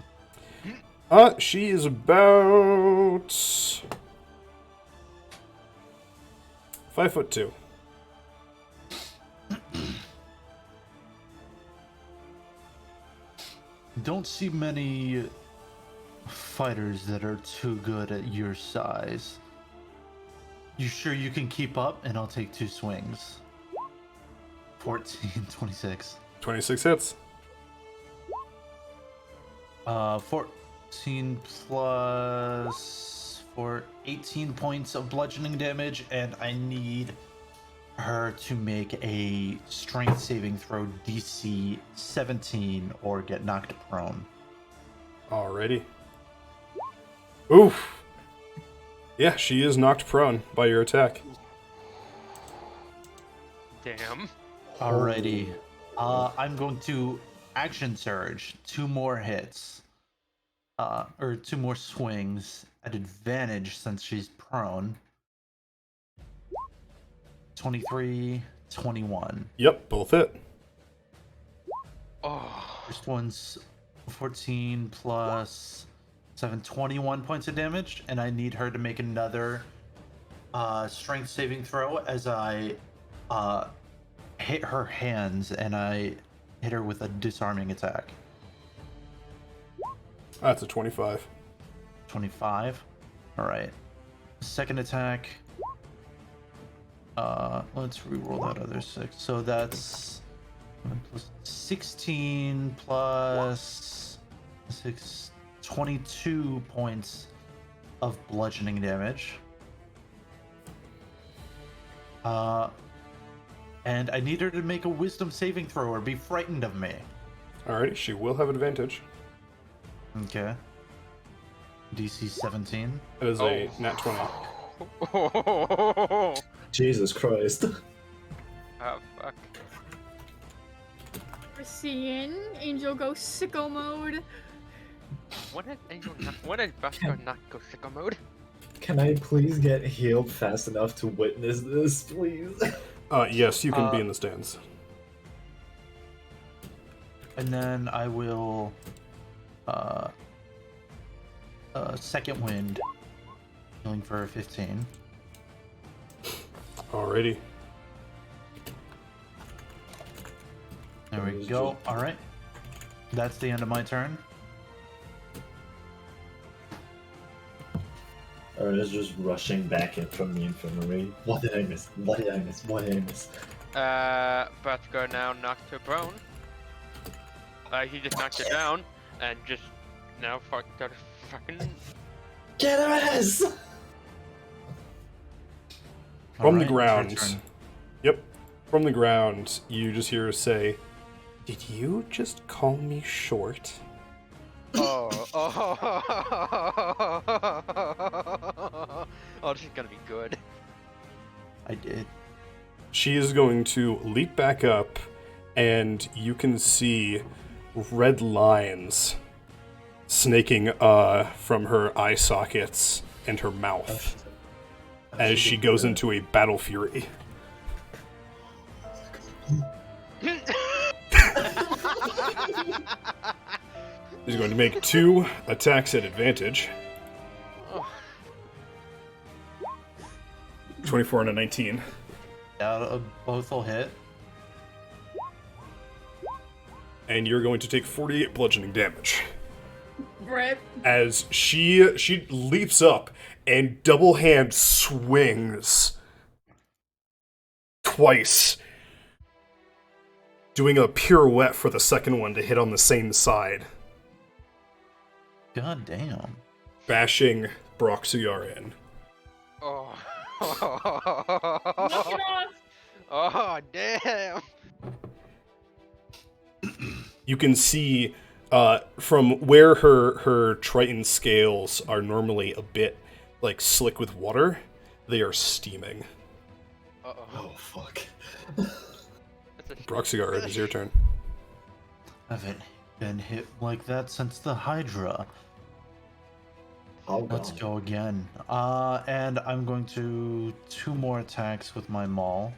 She is about 5'2". Don't see many fighters that are too good at your size. You sure you can keep up? And I'll take 2 swings. 14, 26. 26 hits. 14 plus 4, 18 points of bludgeoning damage, and I need her to make a strength saving throw DC 17 or get knocked prone. Alrighty. Oof. Yeah, she is knocked prone by your attack. damn. Alrighty. I'm going to action surge. 2 more hits. Or 2 more swings at advantage since she's prone. 23, 21. Yep, both hit. Oh, First one's 14 plus 7, 21 points of damage, and I need her to make another strength saving throw as I hit her hands and I hit her with a disarming attack. That's a 25. 25. Alright. Second attack. Let's reroll that other 6. So that's 16 plus 6, 22 points of bludgeoning damage. And I need her to make a wisdom saving throw or be frightened of me. Alright, she will have advantage. Okay. DC 17. That is a nat 20. Oh, Jesus Christ. fuck. We're seeing Angel go sicko mode. When has Buster not go sicko mode? Can I please get healed fast enough to witness this, please? Yes, you can be in the stands. And then I will second wind, healing for 15. Alrighty. There we go. All right, that's the end of my turn. Ernest just rushing back in from the infirmary. What did I miss? What did I miss? What did I miss? Buster now knocked her prone. He just knocked her down and just now fucked her fucking. Get her ass! From the Alright, ground. it's your turn. Yep. From the ground, you just hear her say, "Did you just call me short?" Oh, this is gonna be good. I did. She is going to leap back up, and you can see red lines snaking from her eye sockets and her mouth as she goes into a battle fury. She's going to make 2 attacks at advantage. 24 and a 19. Yeah, both will hit. And you're going to take 48 bludgeoning damage. Rip. As she leaps up and double hand swings twice, doing a pirouette for the second one to hit on the same side, God damn. bashing Broxiar in. Oh. Knock it off. Oh, damn. You can see from where her Triton scales are normally a bit like slick with water, they are steaming. Uh-oh. Oh, fuck. Broxiar, it is your turn. Haven't been hit like that since the Hydra. Oh, Let's God. go again. And I'm going to 2 more attacks with my maul.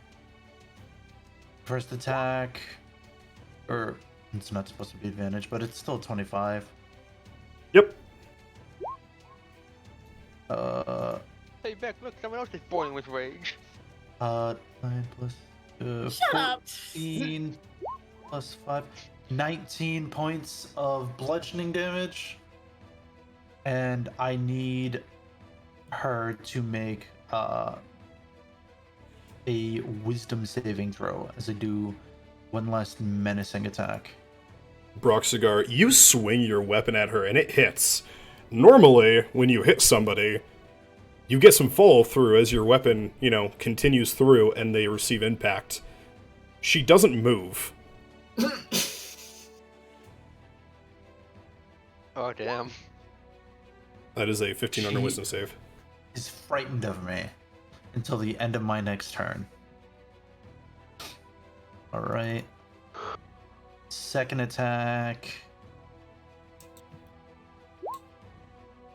First attack, or it's not supposed to be advantage, but it's still 25. Yep. Hey, Beck, look, someone else is boiling with rage. 9 plus Shut up. 14 plus 5, 19 points of bludgeoning damage. And I need her to make a wisdom saving throw as I do one last menacing attack. Broxigar, you swing your weapon at her and it hits. Normally, when you hit somebody, you get some follow through as your weapon, continues through and they receive impact. She doesn't move. Oh, damn. That is a 15 under She- wisdom save. Is frightened of me until the end of my next turn. Alright. Second attack.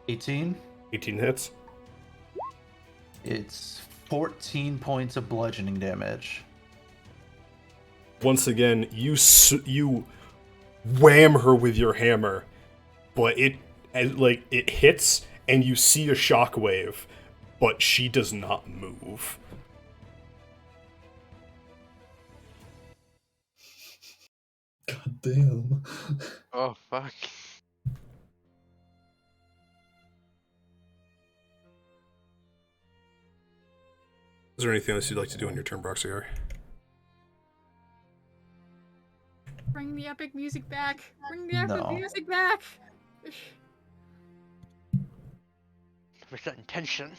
18. 18 hits. It's 14 points of bludgeoning damage. Once again, you wham her with your hammer, but it hits and you see a shockwave, but she does not move. God damn. Oh, fuck. Is there anything else you'd like to do on your turn, Broxiar? Bring the epic music back. Bring the epic No. music back. What's that intention?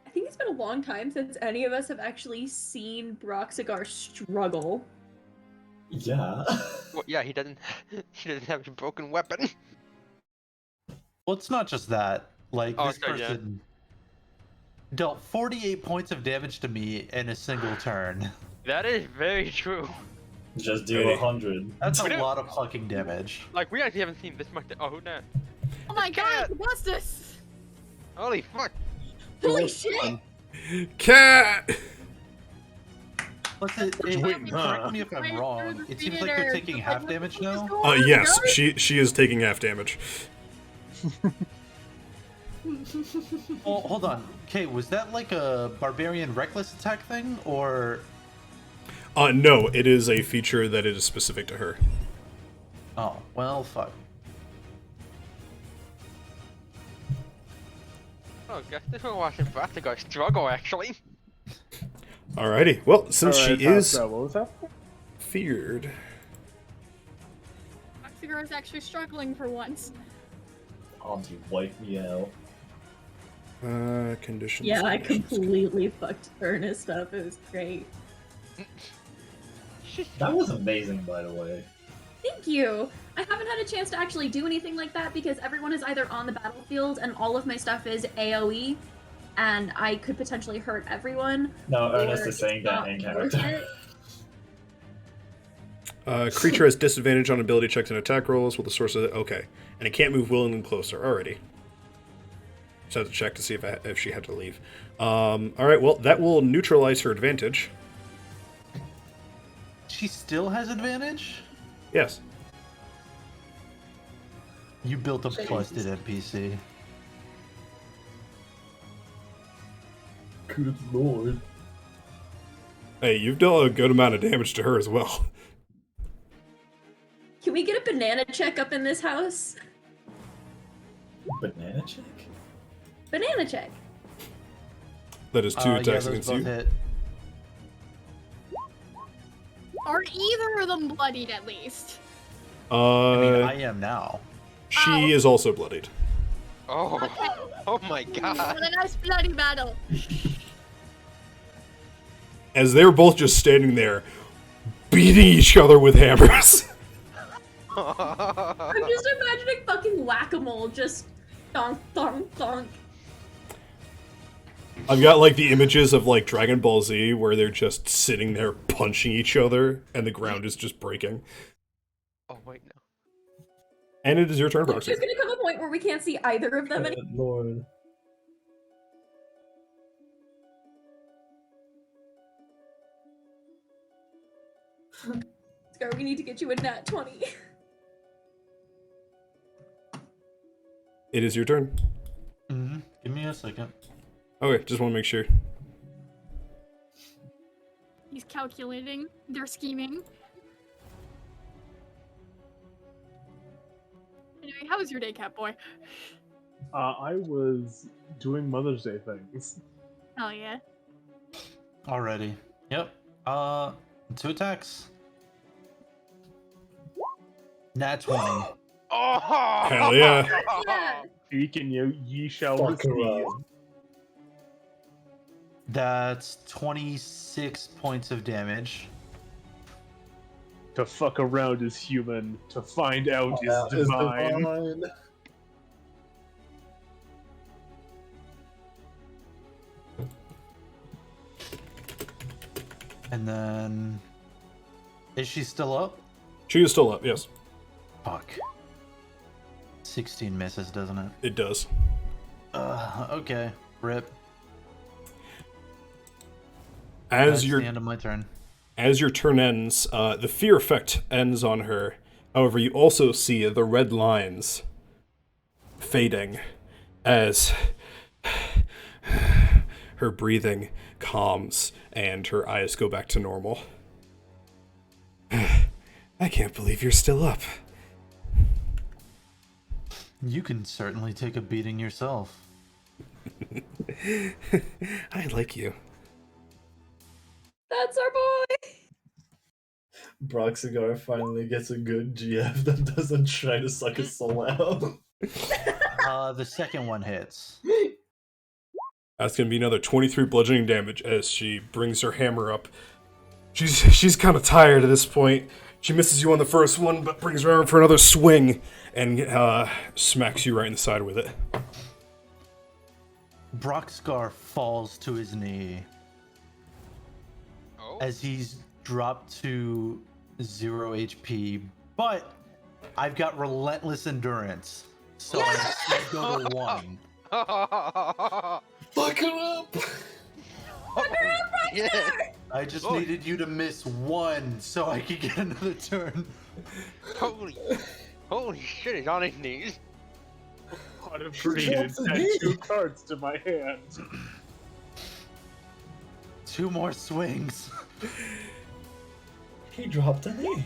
I think it's been a long time since any of us have actually seen Broxigar struggle. Yeah. Well, yeah, he doesn't. He doesn't have a broken weapon. Well, it's not just that. Like, Oh, this sorry, yeah. person dealt 48 points of damage to me in a single turn. That is very true. Just do Ready. 100. That's a We don't- lot of plucking damage. Like, we actually haven't seen this much. Oh, who that? Oh my Cat. god, what's this? Holy fuck! Holy shit! Cat! Correct me if I'm wrong. It seems like you're taking half damage now. Yes, she is taking half damage. Well, hold on. Okay, was that like a barbarian reckless attack thing, or? No, it is a feature that is specific to her. Oh, well, fuck. Oh, guess this we're watching Broxigar struggle, actually. Alrighty, well, since she is what was that? feared. Broxigar is actually struggling for once. Auntie, wipe me out. Conditions. Yeah, I conditions. completely fucked Ernest up. It was great. That was amazing, by the way. Thank you! I haven't had a chance to actually do anything like that because everyone is either on the battlefield and all of my stuff is AoE, and I could potentially hurt everyone. No, or Ernest is it's saying that not in worth character. it. Creature has disadvantage on ability checks and attack rolls with the source of it. Okay. And it can't move willingly closer. Alrighty. Just have to check to see if she had to leave. Alright, well, that will neutralize her advantage. She still has advantage? Yes. You built a busted NPC. Good lord. Hey, you've dealt a good amount of damage to her as well. Can we get a banana check up in this house? Banana check? Banana check. That is two Yeah, attacks those against both you. hit. Are either of them bloodied at least? I mean, I am now. She is also bloodied. Oh, oh my god. What a nice bloody battle. As they're both just standing there, beating each other with hammers. I'm just imagining fucking whack-a-mole just thonk, thonk, thonk. I've got like the images of like Dragon Ball Z where they're just sitting there punching each other and the ground is just breaking. Oh wait, no. And it is your turn, There's Broxy. gonna come a point where we can't see either of them Good lord. Scar, we need to get you a nat 20. It is your turn. Mm-hmm. Give me a second. Okay, just want to make sure. He's calculating. They're scheming. Anyway, how was your day, Catboy? I was doing Mother's Day things. Hell yeah. Already. Yep. 2 attacks. Nat 20. Oh! Hell yeah. Yeah. Speaking you, ye shall Fuck receive. around. That's 26 points of damage. To fuck around is human. To find out That is is divine. divine. And then... Is she still up? She is still up, yes. Fuck. 16 misses, doesn't it? It does. Okay. Rip. As That's your the end of my turn. As your turn ends, the fear effect ends on her. However, you also see the red lines fading as her breathing calms and her eyes go back to normal. I can't believe you're still up. You can certainly take a beating yourself. I like you. That's our boy! Broxigar finally gets a good GF that doesn't try to suck his soul out. The second one hits. That's gonna be another 23 bludgeoning damage as she brings her hammer up. She's kind of tired at this point. She misses you on the first one, but brings her arm for another swing and smacks you right in the side with it. Broxgar falls to his knee Oh. as he's dropped to 0 HP, but I've got relentless endurance, so I go to 1. Fuck her up! Yeah. I just Oh. needed you to miss 1 so I could get another turn. Holy shit, he's on his knees. I'd have created dropped the knee. 2 cards to my hand. 2 more swings. He dropped a knee.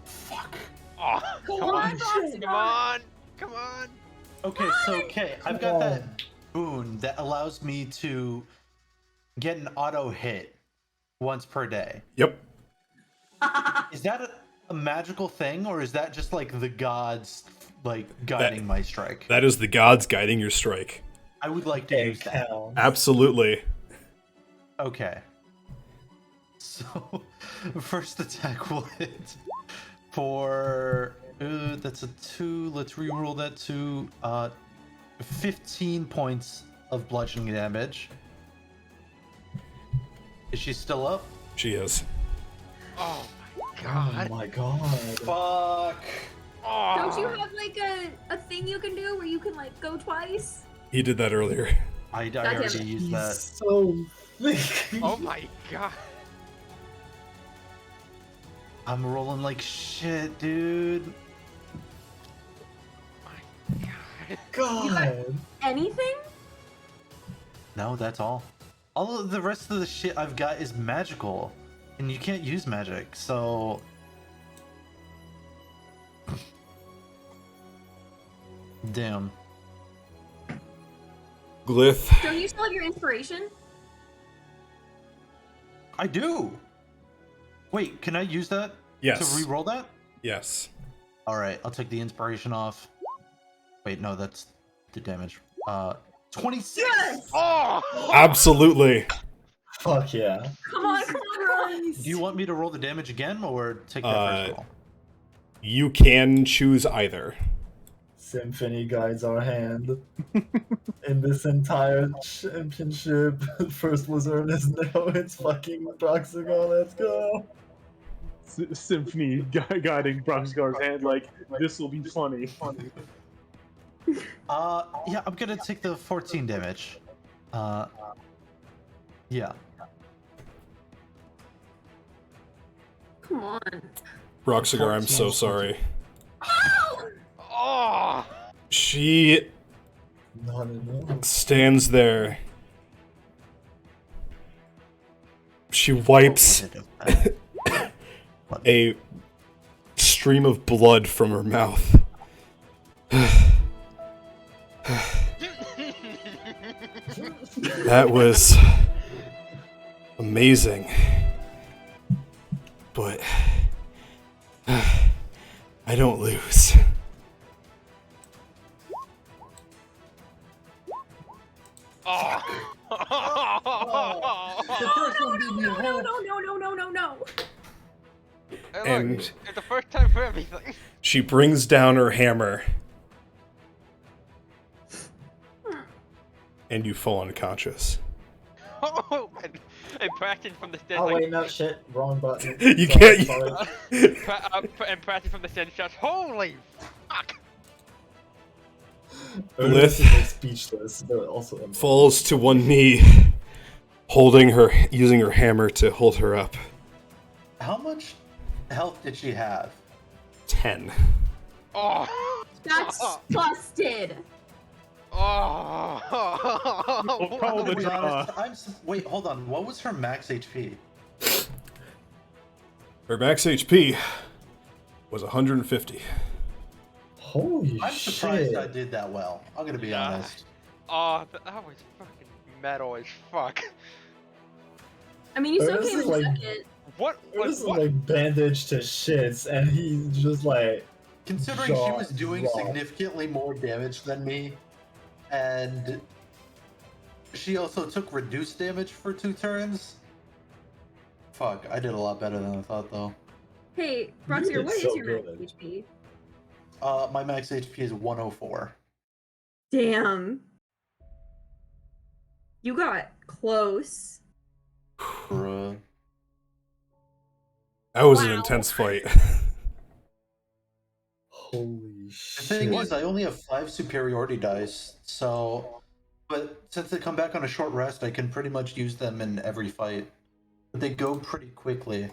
Fuck. Oh, Come come on, on, come on, come on. Okay, I've got that boon that allows me to get an auto hit once per day. Yep. Is that a magical thing, or is that just like the gods like guiding my strike? That is the gods guiding your strike. I would like to use that. Absolutely. Okay. So, first attack will hit for that's a 2. Let's reroll that to 15 points of bludgeoning damage. Is she still up? She is. Oh my Oh god. my god. Fuck. Oh. Don't you have like a thing you can do where you can like go twice? He did that earlier. I damn already it. used He's that. so thick. Oh my god. I'm rolling like shit, dude. My god. God. Anything? No, that's all. All of the rest of the shit I've got is magical, and you can't use magic, so. Damn. Glyph. Don't you still have your inspiration? I do. Wait, can I use that Yes. to re-roll that? Yes. All right, I'll take the inspiration off. Wait, no, that's the damage. 26. Yes! Oh. Absolutely. Fuck yeah. Come on, Rose! Do you want me to roll the damage again, or take that first roll? You can choose either. Symphony guides our hand. In this entire championship, first was Ernest, now it's fucking Broxigal, let's go. Symphony guiding Broxgar's hand like, this will be funny. Yeah, I'm gonna take the 14 damage. Yeah. Come on. Roxigar, I'm so sorry. Oh. She Not enough. stands there. She wipes a stream of blood from her mouth. That was amazing. But I don't lose. The first one gave me a No, whole. no. And- It's the first time for everything. She brings down her hammer. And you fall unconscious. Oh, and Preston from the stand Oh like, wait, no, shit, wrong button. You Sorry, can't- sorry. and Preston from the stand shouts, "Holy fuck!" Ernest is like speechless, but also Falls to one knee, holding her, using her hammer to hold her up. How much health did she have? 10. Oh, That's busted. oh. We'll call I'm the gonna be draw. honest, wait, hold on. What was her max HP? Her max HP was 150. Holy I'm surprised shit. I did that well. I'm gonna be Yeah. honest. Oh, that was fucking metal as fuck. I mean, you still Ernest came is in like- second. What? Ernest is What? like bandaged to shits, and he's just like, Considering she Jaw was doing dropped. significantly more damage than me, and she also took reduced damage for 2 turns. Fuck, I did a lot better than I thought, though. Hey, You Broxier, did what is so your max good. HP? My max HP is 104. Damn. You got close. Bruh. That was an Wow. intense fight. Holy The shit. thing is, I only have 5 superiority dice, so... But since they come back on a short rest, I can pretty much use them in every fight. But they go pretty quickly. They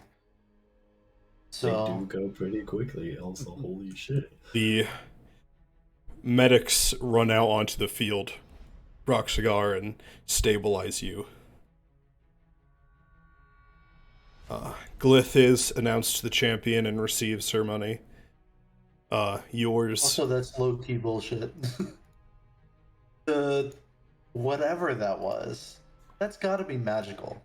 So... do go pretty quickly, also. Holy shit. The medics run out onto the field, Broxigar, and stabilize you. Glyth is announced the champion and receives her money. Yours. Also, that's low-key bullshit. The... Whatever that was, that's gotta be magical.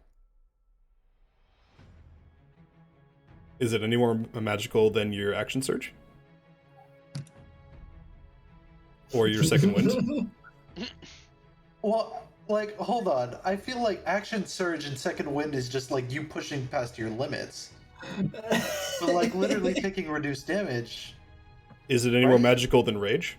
Is it any more magical than your action surge? Or your second wind? Well, like, hold on. I feel like action surge and second wind is just like you pushing past your limits. But like literally taking reduced damage. Is it any more magical than rage?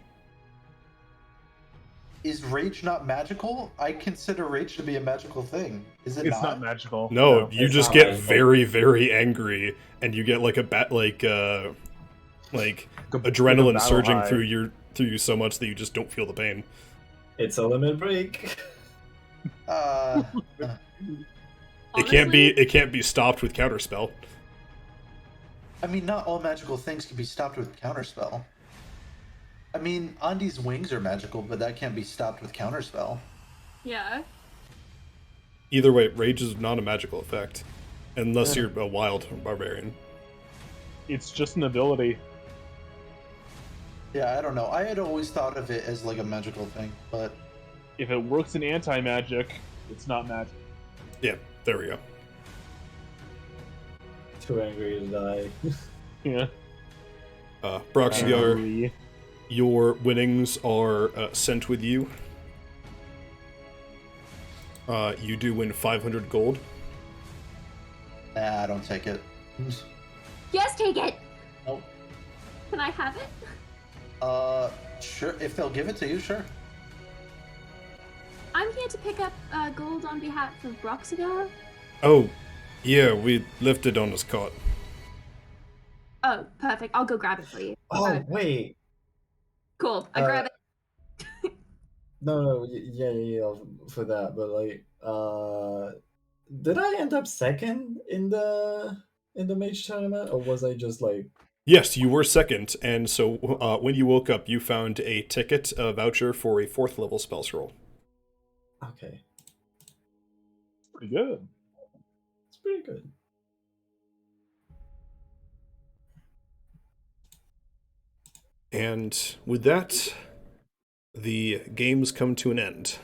Is rage not magical? I consider rage to be a magical thing. Is it It's not? not magical. No, you it's just not get magical. very, very angry, and you get like a adrenaline battle surging high. through you so much that you just don't feel the pain. It's a limit break. It Honestly, can't be stopped with counterspell. I mean, not all magical things can be stopped with counterspell. I mean, Andi's wings are magical, but that can't be stopped with counterspell. Yeah. Either way, rage is not a magical effect, unless you're a wild barbarian. It's just an ability. Yeah, I don't know. I had always thought of it as like a magical thing, but If it works in anti-magic, it's not magic. Yeah, there we go. Too angry to die. Yeah. Broxigar, Angry. your winnings are sent with you. You do win 500 gold. nah, I don't take it. Yes, take it. Nope. Can I have it? Sure. If they'll give it to you, sure. I'm here to pick up gold on behalf of Broxigar. Oh, yeah, we left it on his cart. Oh, perfect. I'll go grab it for you. Oh, wait. Cool. I grab it. No, yeah, for that. But like, did I end up second in the mage tournament, or was I just like? Yes, you were second, and so when you woke up, you found a ticket, a voucher for a 4th level spell scroll. Okay, Pretty good. it's pretty good. And with that, the games come to an end.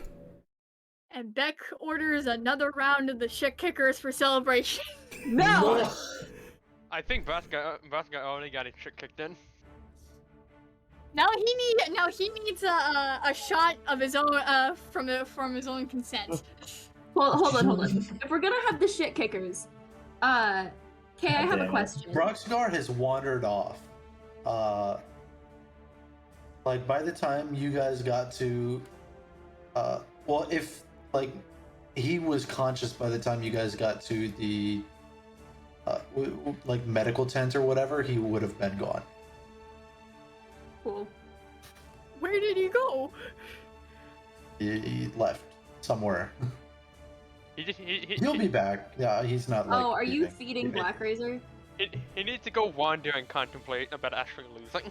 And Beck orders another round of the shit kickers for celebration. No. I think Vasca already got his shit kicked in. Now he needs a shot of his own from his own consent. Hold on. If we're gonna have the shit kickers, Kay, I have a Damn it. question. Broxigar has wandered off. Like by the time you guys got to, well, if like he was conscious by the time you guys got to the, like medical tent or whatever, he would have been gone. Cool. Where did he go? He left somewhere. He He'll be back. Yeah, he's not like. Oh, are you leaving. feeding Black Razor? he needs to go wander and contemplate about actually losing.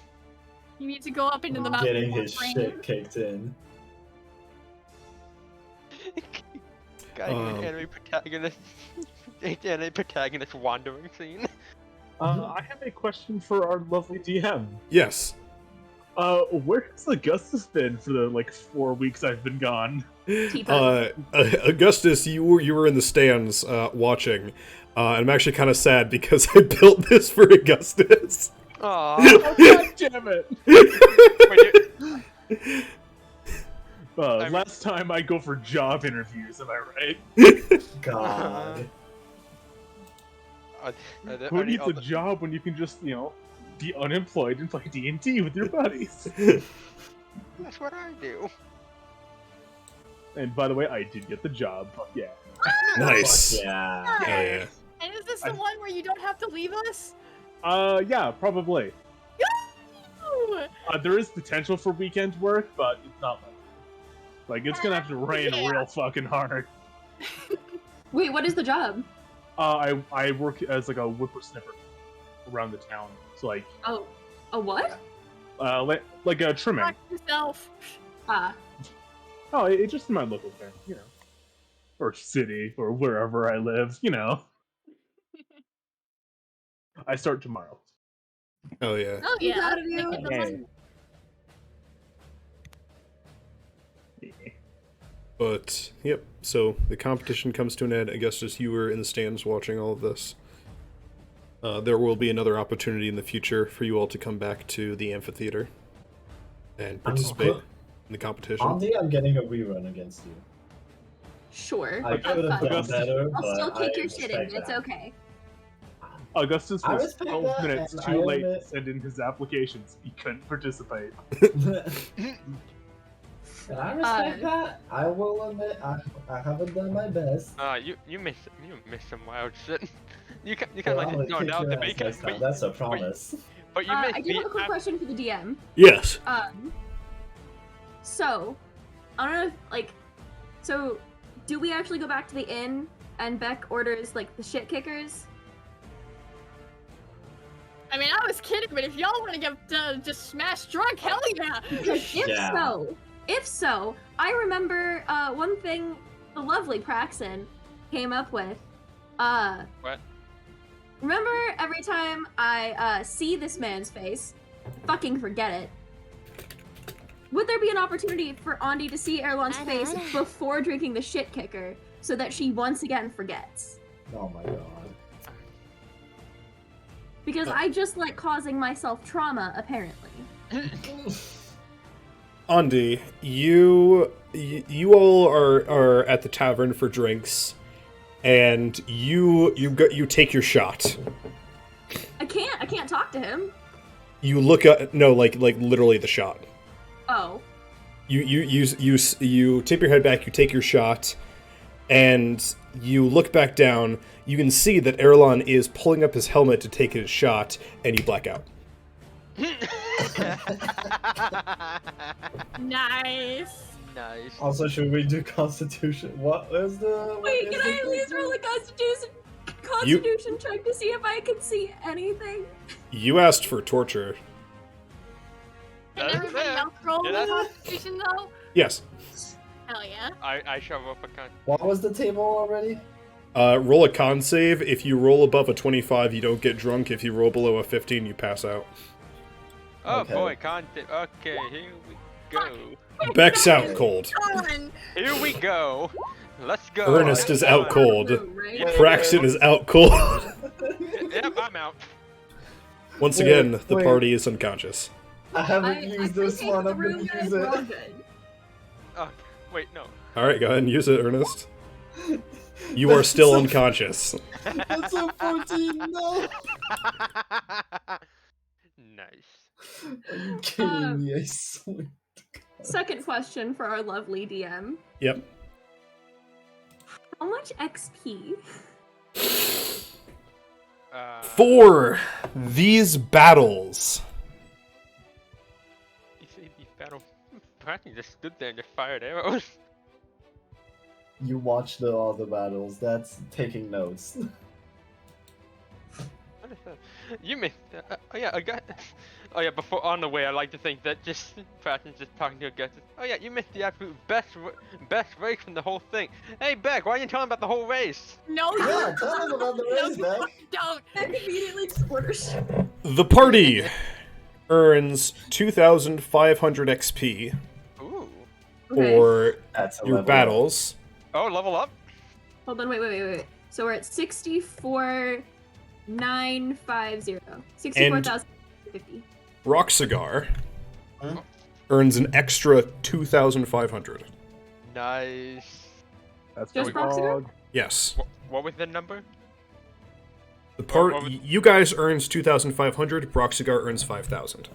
You need to go up into the mountain. Getting and his train. shit kicked in. Anime protagonist. Anime protagonist wandering scene. I have a question for our lovely DM. Yes. Where has Augustus been for the 4 weeks I've been gone? Augustus, you were in the stands watching, and I'm actually kind of sad because I built this for Augustus. Aww. Oh, God damn it! Last time I go for job interviews, am I right? God. Who needs a job when you can just, be unemployed and play D&D with your buddies? That's what I do. And by the way, I did get the job. Fuck yeah. Nice. Yeah. Oh, yeah. And is this the one where you don't have to leave us? Yeah, probably. Ooh! There is potential for weekend work, but it's not much. Like, it's gonna have to rain Yeah. real fucking hard. Wait, what is the job? I work as like a whippersnapper around the town. So like, Oh, a what? like a trimming. Fuck yourself. Ah, Oh, it's just in my local town, or city, or wherever I live, I start tomorrow. Oh, yeah. Oh I'm yeah. proud of you. Making the money. But, yep, so the competition comes to an end. I guess just you were in the stands watching all of this. There will be another opportunity in the future for you all to come back to the amphitheater and participate in the competition. Auntie, I'm getting a rerun against you. sure. I Have could have fun. done better, I'll still but kick I your shit respect in. It's that. okay. Augustus I was respect 12 that, minutes and too I late to admit- send in his applications. He couldn't participate. And I respect that. I will admit I haven't done my best. You missed some wild shit. You kind But of I'm like gonna no kick doubt your the ass bacon, next time. That's a promise. but you I missed do the have a quick question for the DM. Yes. So, I don't know if, like, so, do we actually go back to the inn and Beck orders, like, the shit kickers? I mean, I was kidding, but if y'all want to get just smash drunk, hell yeah! Because Yeah. if so, I remember one thing the lovely Praxon came up with. What? Remember every time I see this man's face, fucking forget it. Would there be an opportunity for Andi to see Erlon's face before drinking the shit kicker so that she once again forgets? Oh my god. Because I just like causing myself trauma, apparently. Andi, you all are at the tavern for drinks, and you take your shot. I can't talk to him. You look at like literally the shot. Oh. You tip your head back, you take your shot, and you look back down. You can see that Erlon is pulling up his helmet to take his shot, and you black out. Nice. Nice. Also, should we do Constitution? What is the? Wait, can I at least roll a constitution check to see if I can see anything? You asked for torture. Can That's everybody fair. else roll Yeah, the that's- constitution though? Yes. Hell yeah. I shove up a con. What was the table already? Roll a con save. If you roll above a 25, you don't get drunk. If you roll below a 15, you pass out. Oh Okay. boy, content. Okay, here we go. Beck's out cold. Come on. Here we go. Let's go. Ernest is out cold. Right? Yeah. Praxton is out cold. Yep, I'm out. Once Wait, again, the wait. party is unconscious. I haven't used this pre-taped one. the I'm room, gonna guys, use we're all it. good. Oh, wait, no. Alright, go ahead and use it, Ernest. You are still unconscious. That's a 14. No. Nice. Are you kidding me? I swear. Second question for our lovely DM. Yep. How much XP? For these battles, You see the battle. Praxton just stood there and just fired arrows. You watch all the battles. That's taking notes. What is that? You missed. Oh yeah, I got. Oh yeah, before on the way, I like to think that just Praxton's just talking to Augustus. Oh yeah, you missed the absolute best race from the whole thing. Hey Beck, why are you telling about the whole race? No, you Yeah, tell us about the race, no, Beck. don't. Beck immediately just orders. the party earns 2,500 XP Ooh. Okay. for That's a your level up. battles. Oh, level up. Hold on, wait. So we're at 64,950. 64,050. Rockcigar earns an extra 2,500. Nice. That's Just pretty Proxiger? dog. Yes. What was the number? The part what was- you guys earns 2,500. Broxigar earns 5,000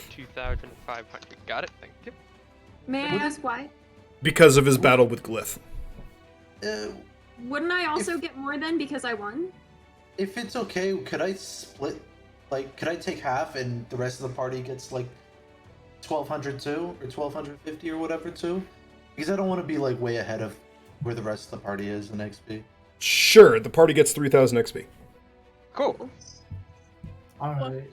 2,500. Got it. Thank you. May I ask why? because of his battle with Glyph. Wouldn't I also get more then because I won? If it's okay, could I split? Like, could I take half and the rest of the party gets like 1,200 too, or 1,250 or whatever too? Because I don't want to be like way ahead of where the rest of the party is in XP. Sure, the party gets 3,000 XP. Cool. Alright.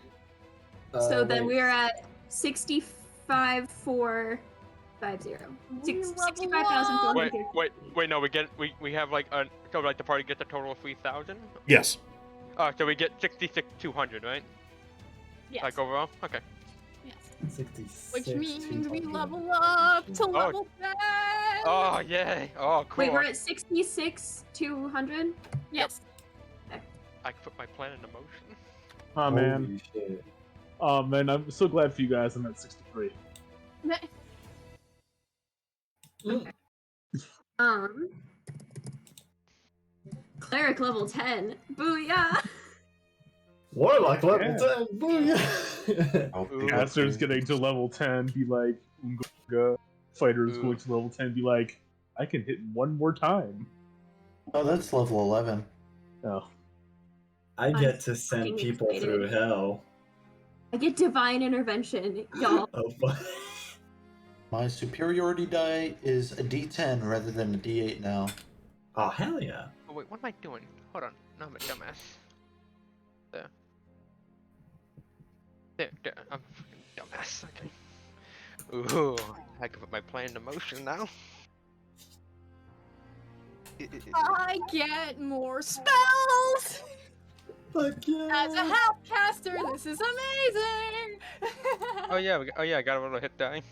So then we are at 65,450. We level 65,450. Wait. No, we have like so like the party gets a total of 3,000. Yes. So we get 66,200, right? Yes. Like overall. Okay. Yes. 66, Which means we 200. level up to level 10. Oh yay! Oh cool. Wait, we're at 66,200? Yes. I put my plan into motion. Oh man. Holy shit. Oh man, I'm so glad for you guys. I'm at 63. Cleric level 10. Booyah! Warlock level Yeah. 10. Booyah! Ooh. Caster's getting to level 10, be like, Unga. Fighter's Ooh. going to level 10, be like, I can hit one more time. Oh, that's level 11. Oh. I get to send fucking people excited. through hell. I get divine intervention, y'all. Oh, fuck. My superiority die is a D10 rather than a D8 now. Oh, hell yeah. Oh wait, what am I doing? Hold on. No, I'm a dumbass. There. I'm a fucking dumbass. Okay. Ooh, I can put my plan into motion now. I get more spells! Fuck yeah. As a half caster, this is amazing! Oh yeah, I got a little hit die.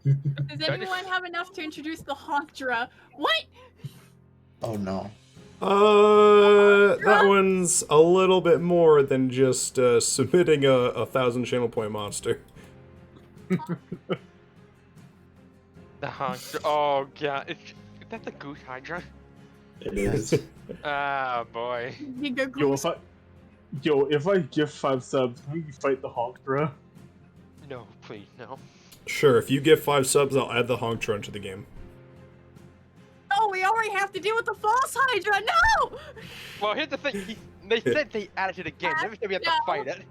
Does anyone have enough to introduce the Honkdra? What? Oh no. That one's a little bit more than just submitting a 1,000 channel point monster. The honk. Oh god, is that the goose hydra? It is. Ah boy. Giga If I give 5 subs, can we fight the Honkdra? No, please, no. Sure, if you give 5 subs, I'll add the honk trun to the game. Oh, we already have to deal with the false Hydra. No! Well, here's the thing. They said they added it again. Never said we have to fight it.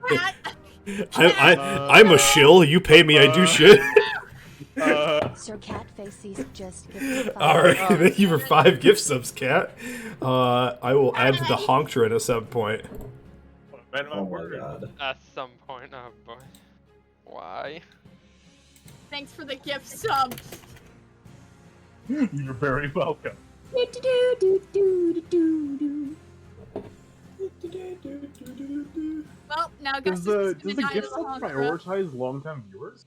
I'm a shill. You pay me, I do shit. Sir Catface's just gifted All right, thank you for 5 gift subs, Cat. I will add to the honk trun at some point. Oh my god. At some point. Oh boy. Why? Thanks for the gift sub. You're very welcome. Well, now Does Gus the is gonna die gift to the sub Honkdra. prioritize long-time viewers?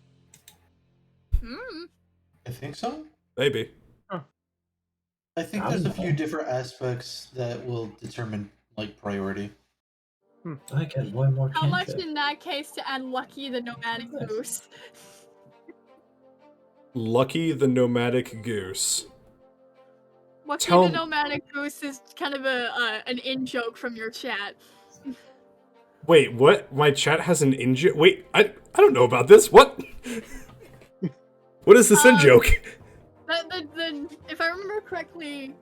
I think so. Maybe. I think there's a few different aspects that will determine like priority. I get one more How much cantrip. in that case to add Lucky the Nomadic Nice. Goose? Lucky the nomadic goose. Lucky Tell- the Nomadic Goose is kind of an in joke from your chat. Wait, what? My chat has an in-joke? Wait, I don't know about this. What? What is this in-joke? If I remember correctly,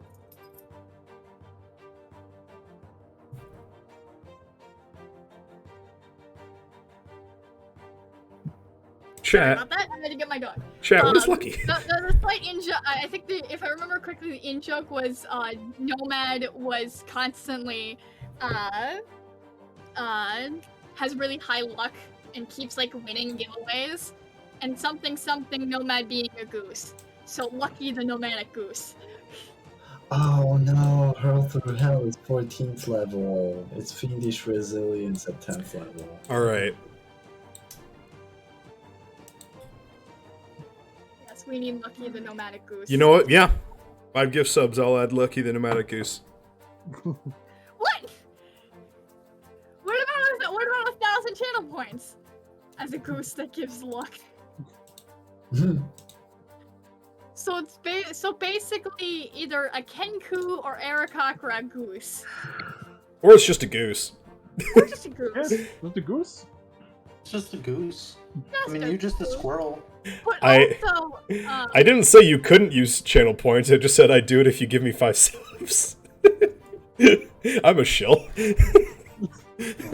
Chat, about that, I had to get my dog. chat, what is lucky? The slight in joke, I think if I remember correctly, the in joke was Nomad was constantly has really high luck and keeps like winning giveaways, and something Nomad being a goose. So Lucky the Nomadic Goose. Oh no, Hurl Through Hell is 14th level. It's Fiendish Resilience at 10th level. Alright. Yes, we need Lucky the Nomadic Goose. You know what? Yeah. 5 gift subs, I'll add Lucky the nomadic goose. What? What about 1,000 channel points? as a goose that gives luck. So it's basically either a Kenku or Arakakra goose. Or it's just a goose. Or just a Yeah, goose. not the goose. It's just a goose. Just I mean, a you're just a goose. squirrel. But I- also, I didn't say you couldn't use channel points, I just said I'd do it if you give me 5 subs. I'm a shill. Oh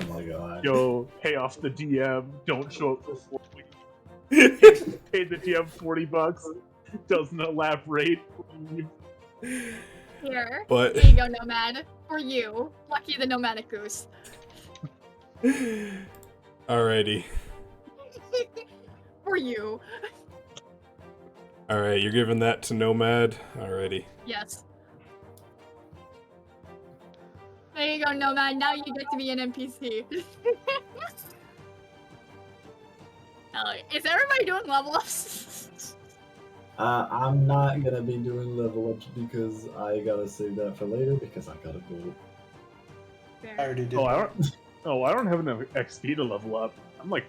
my god. Yo, pay off the DM. Don't show up for 4 weeks. Pay the DM $40. Doesn't elaborate. here. But Here you go, Nomad. For you. Lucky the nomadic goose. alrighty. For you. Alright, you're giving that to Nomad. Alrighty. Yes. There you go, Nomad. Now you get to be an NPC. Is everybody doing level ups? I'm not gonna be doing level ups because I gotta save that for later because I gotta go. I already did. I don't have enough XP to level up. I'm like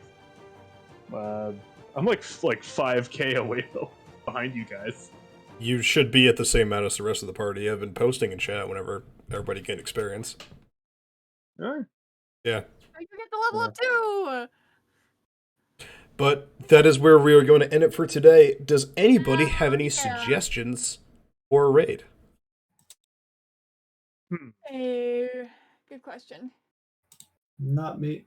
5k away though, behind you guys. You should be at the same amount as the rest of the party. I've been posting in chat whenever everybody can experience. Alright. Yeah. I can get the level up too. But that is where we are going to end it for today. Does anybody have any Yeah. suggestions for a raid? Good question. Not me.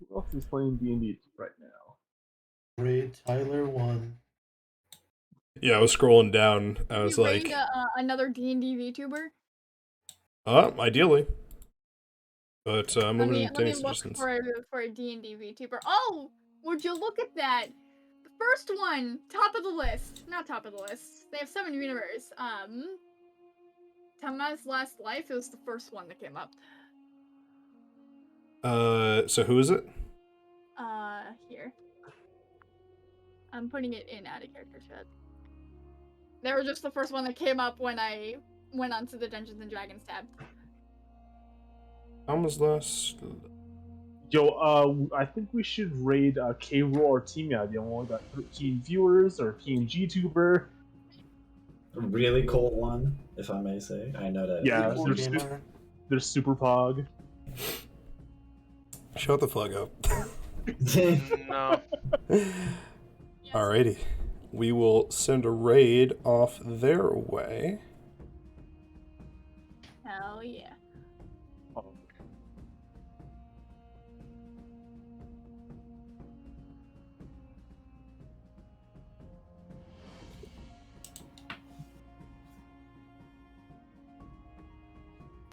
Who else is playing D&D right now? Raid Tyler 1. Yeah, I was scrolling down. I was You like, raid, another D&D VTuber? ideally. But I'm Let open me to any look suggestions. for a D&D VTuber. Oh, would you look at that? The first one, top of the list. Not top of the list. They have 7 universe. Tama's Last Life. It was the first one that came up. So who is it? Here. I'm putting it in out of character chat. They were just the first one that came up when I went onto the Dungeons and Dragons tab. Almost last. Yo, I think we should raid K-Rool or Teamia. They only got 13 viewers, or PNG tuber. A really cool one, if I may say. I know that. Yeah, Cool gamer. there's Super Pog. Shut the fuck up. No. Alrighty. We will send a raid off their way. Hell yeah.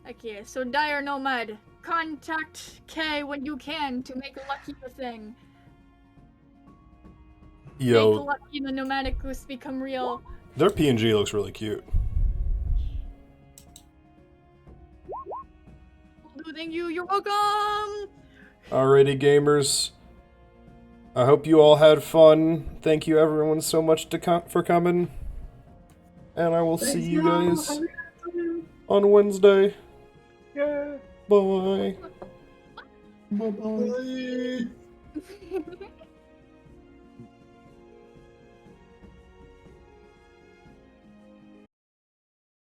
Okay, so Dire Nomad, contact K when you can to make Lucky the thing. Make Yo, Lucky the nomadic goose become real. their PNG looks really cute. Thank you, you're welcome! Alrighty, gamers. I hope you all had fun. Thank you, everyone, so much for coming. And I will see you guys on Wednesday. Yeah. Bye. Bye-bye.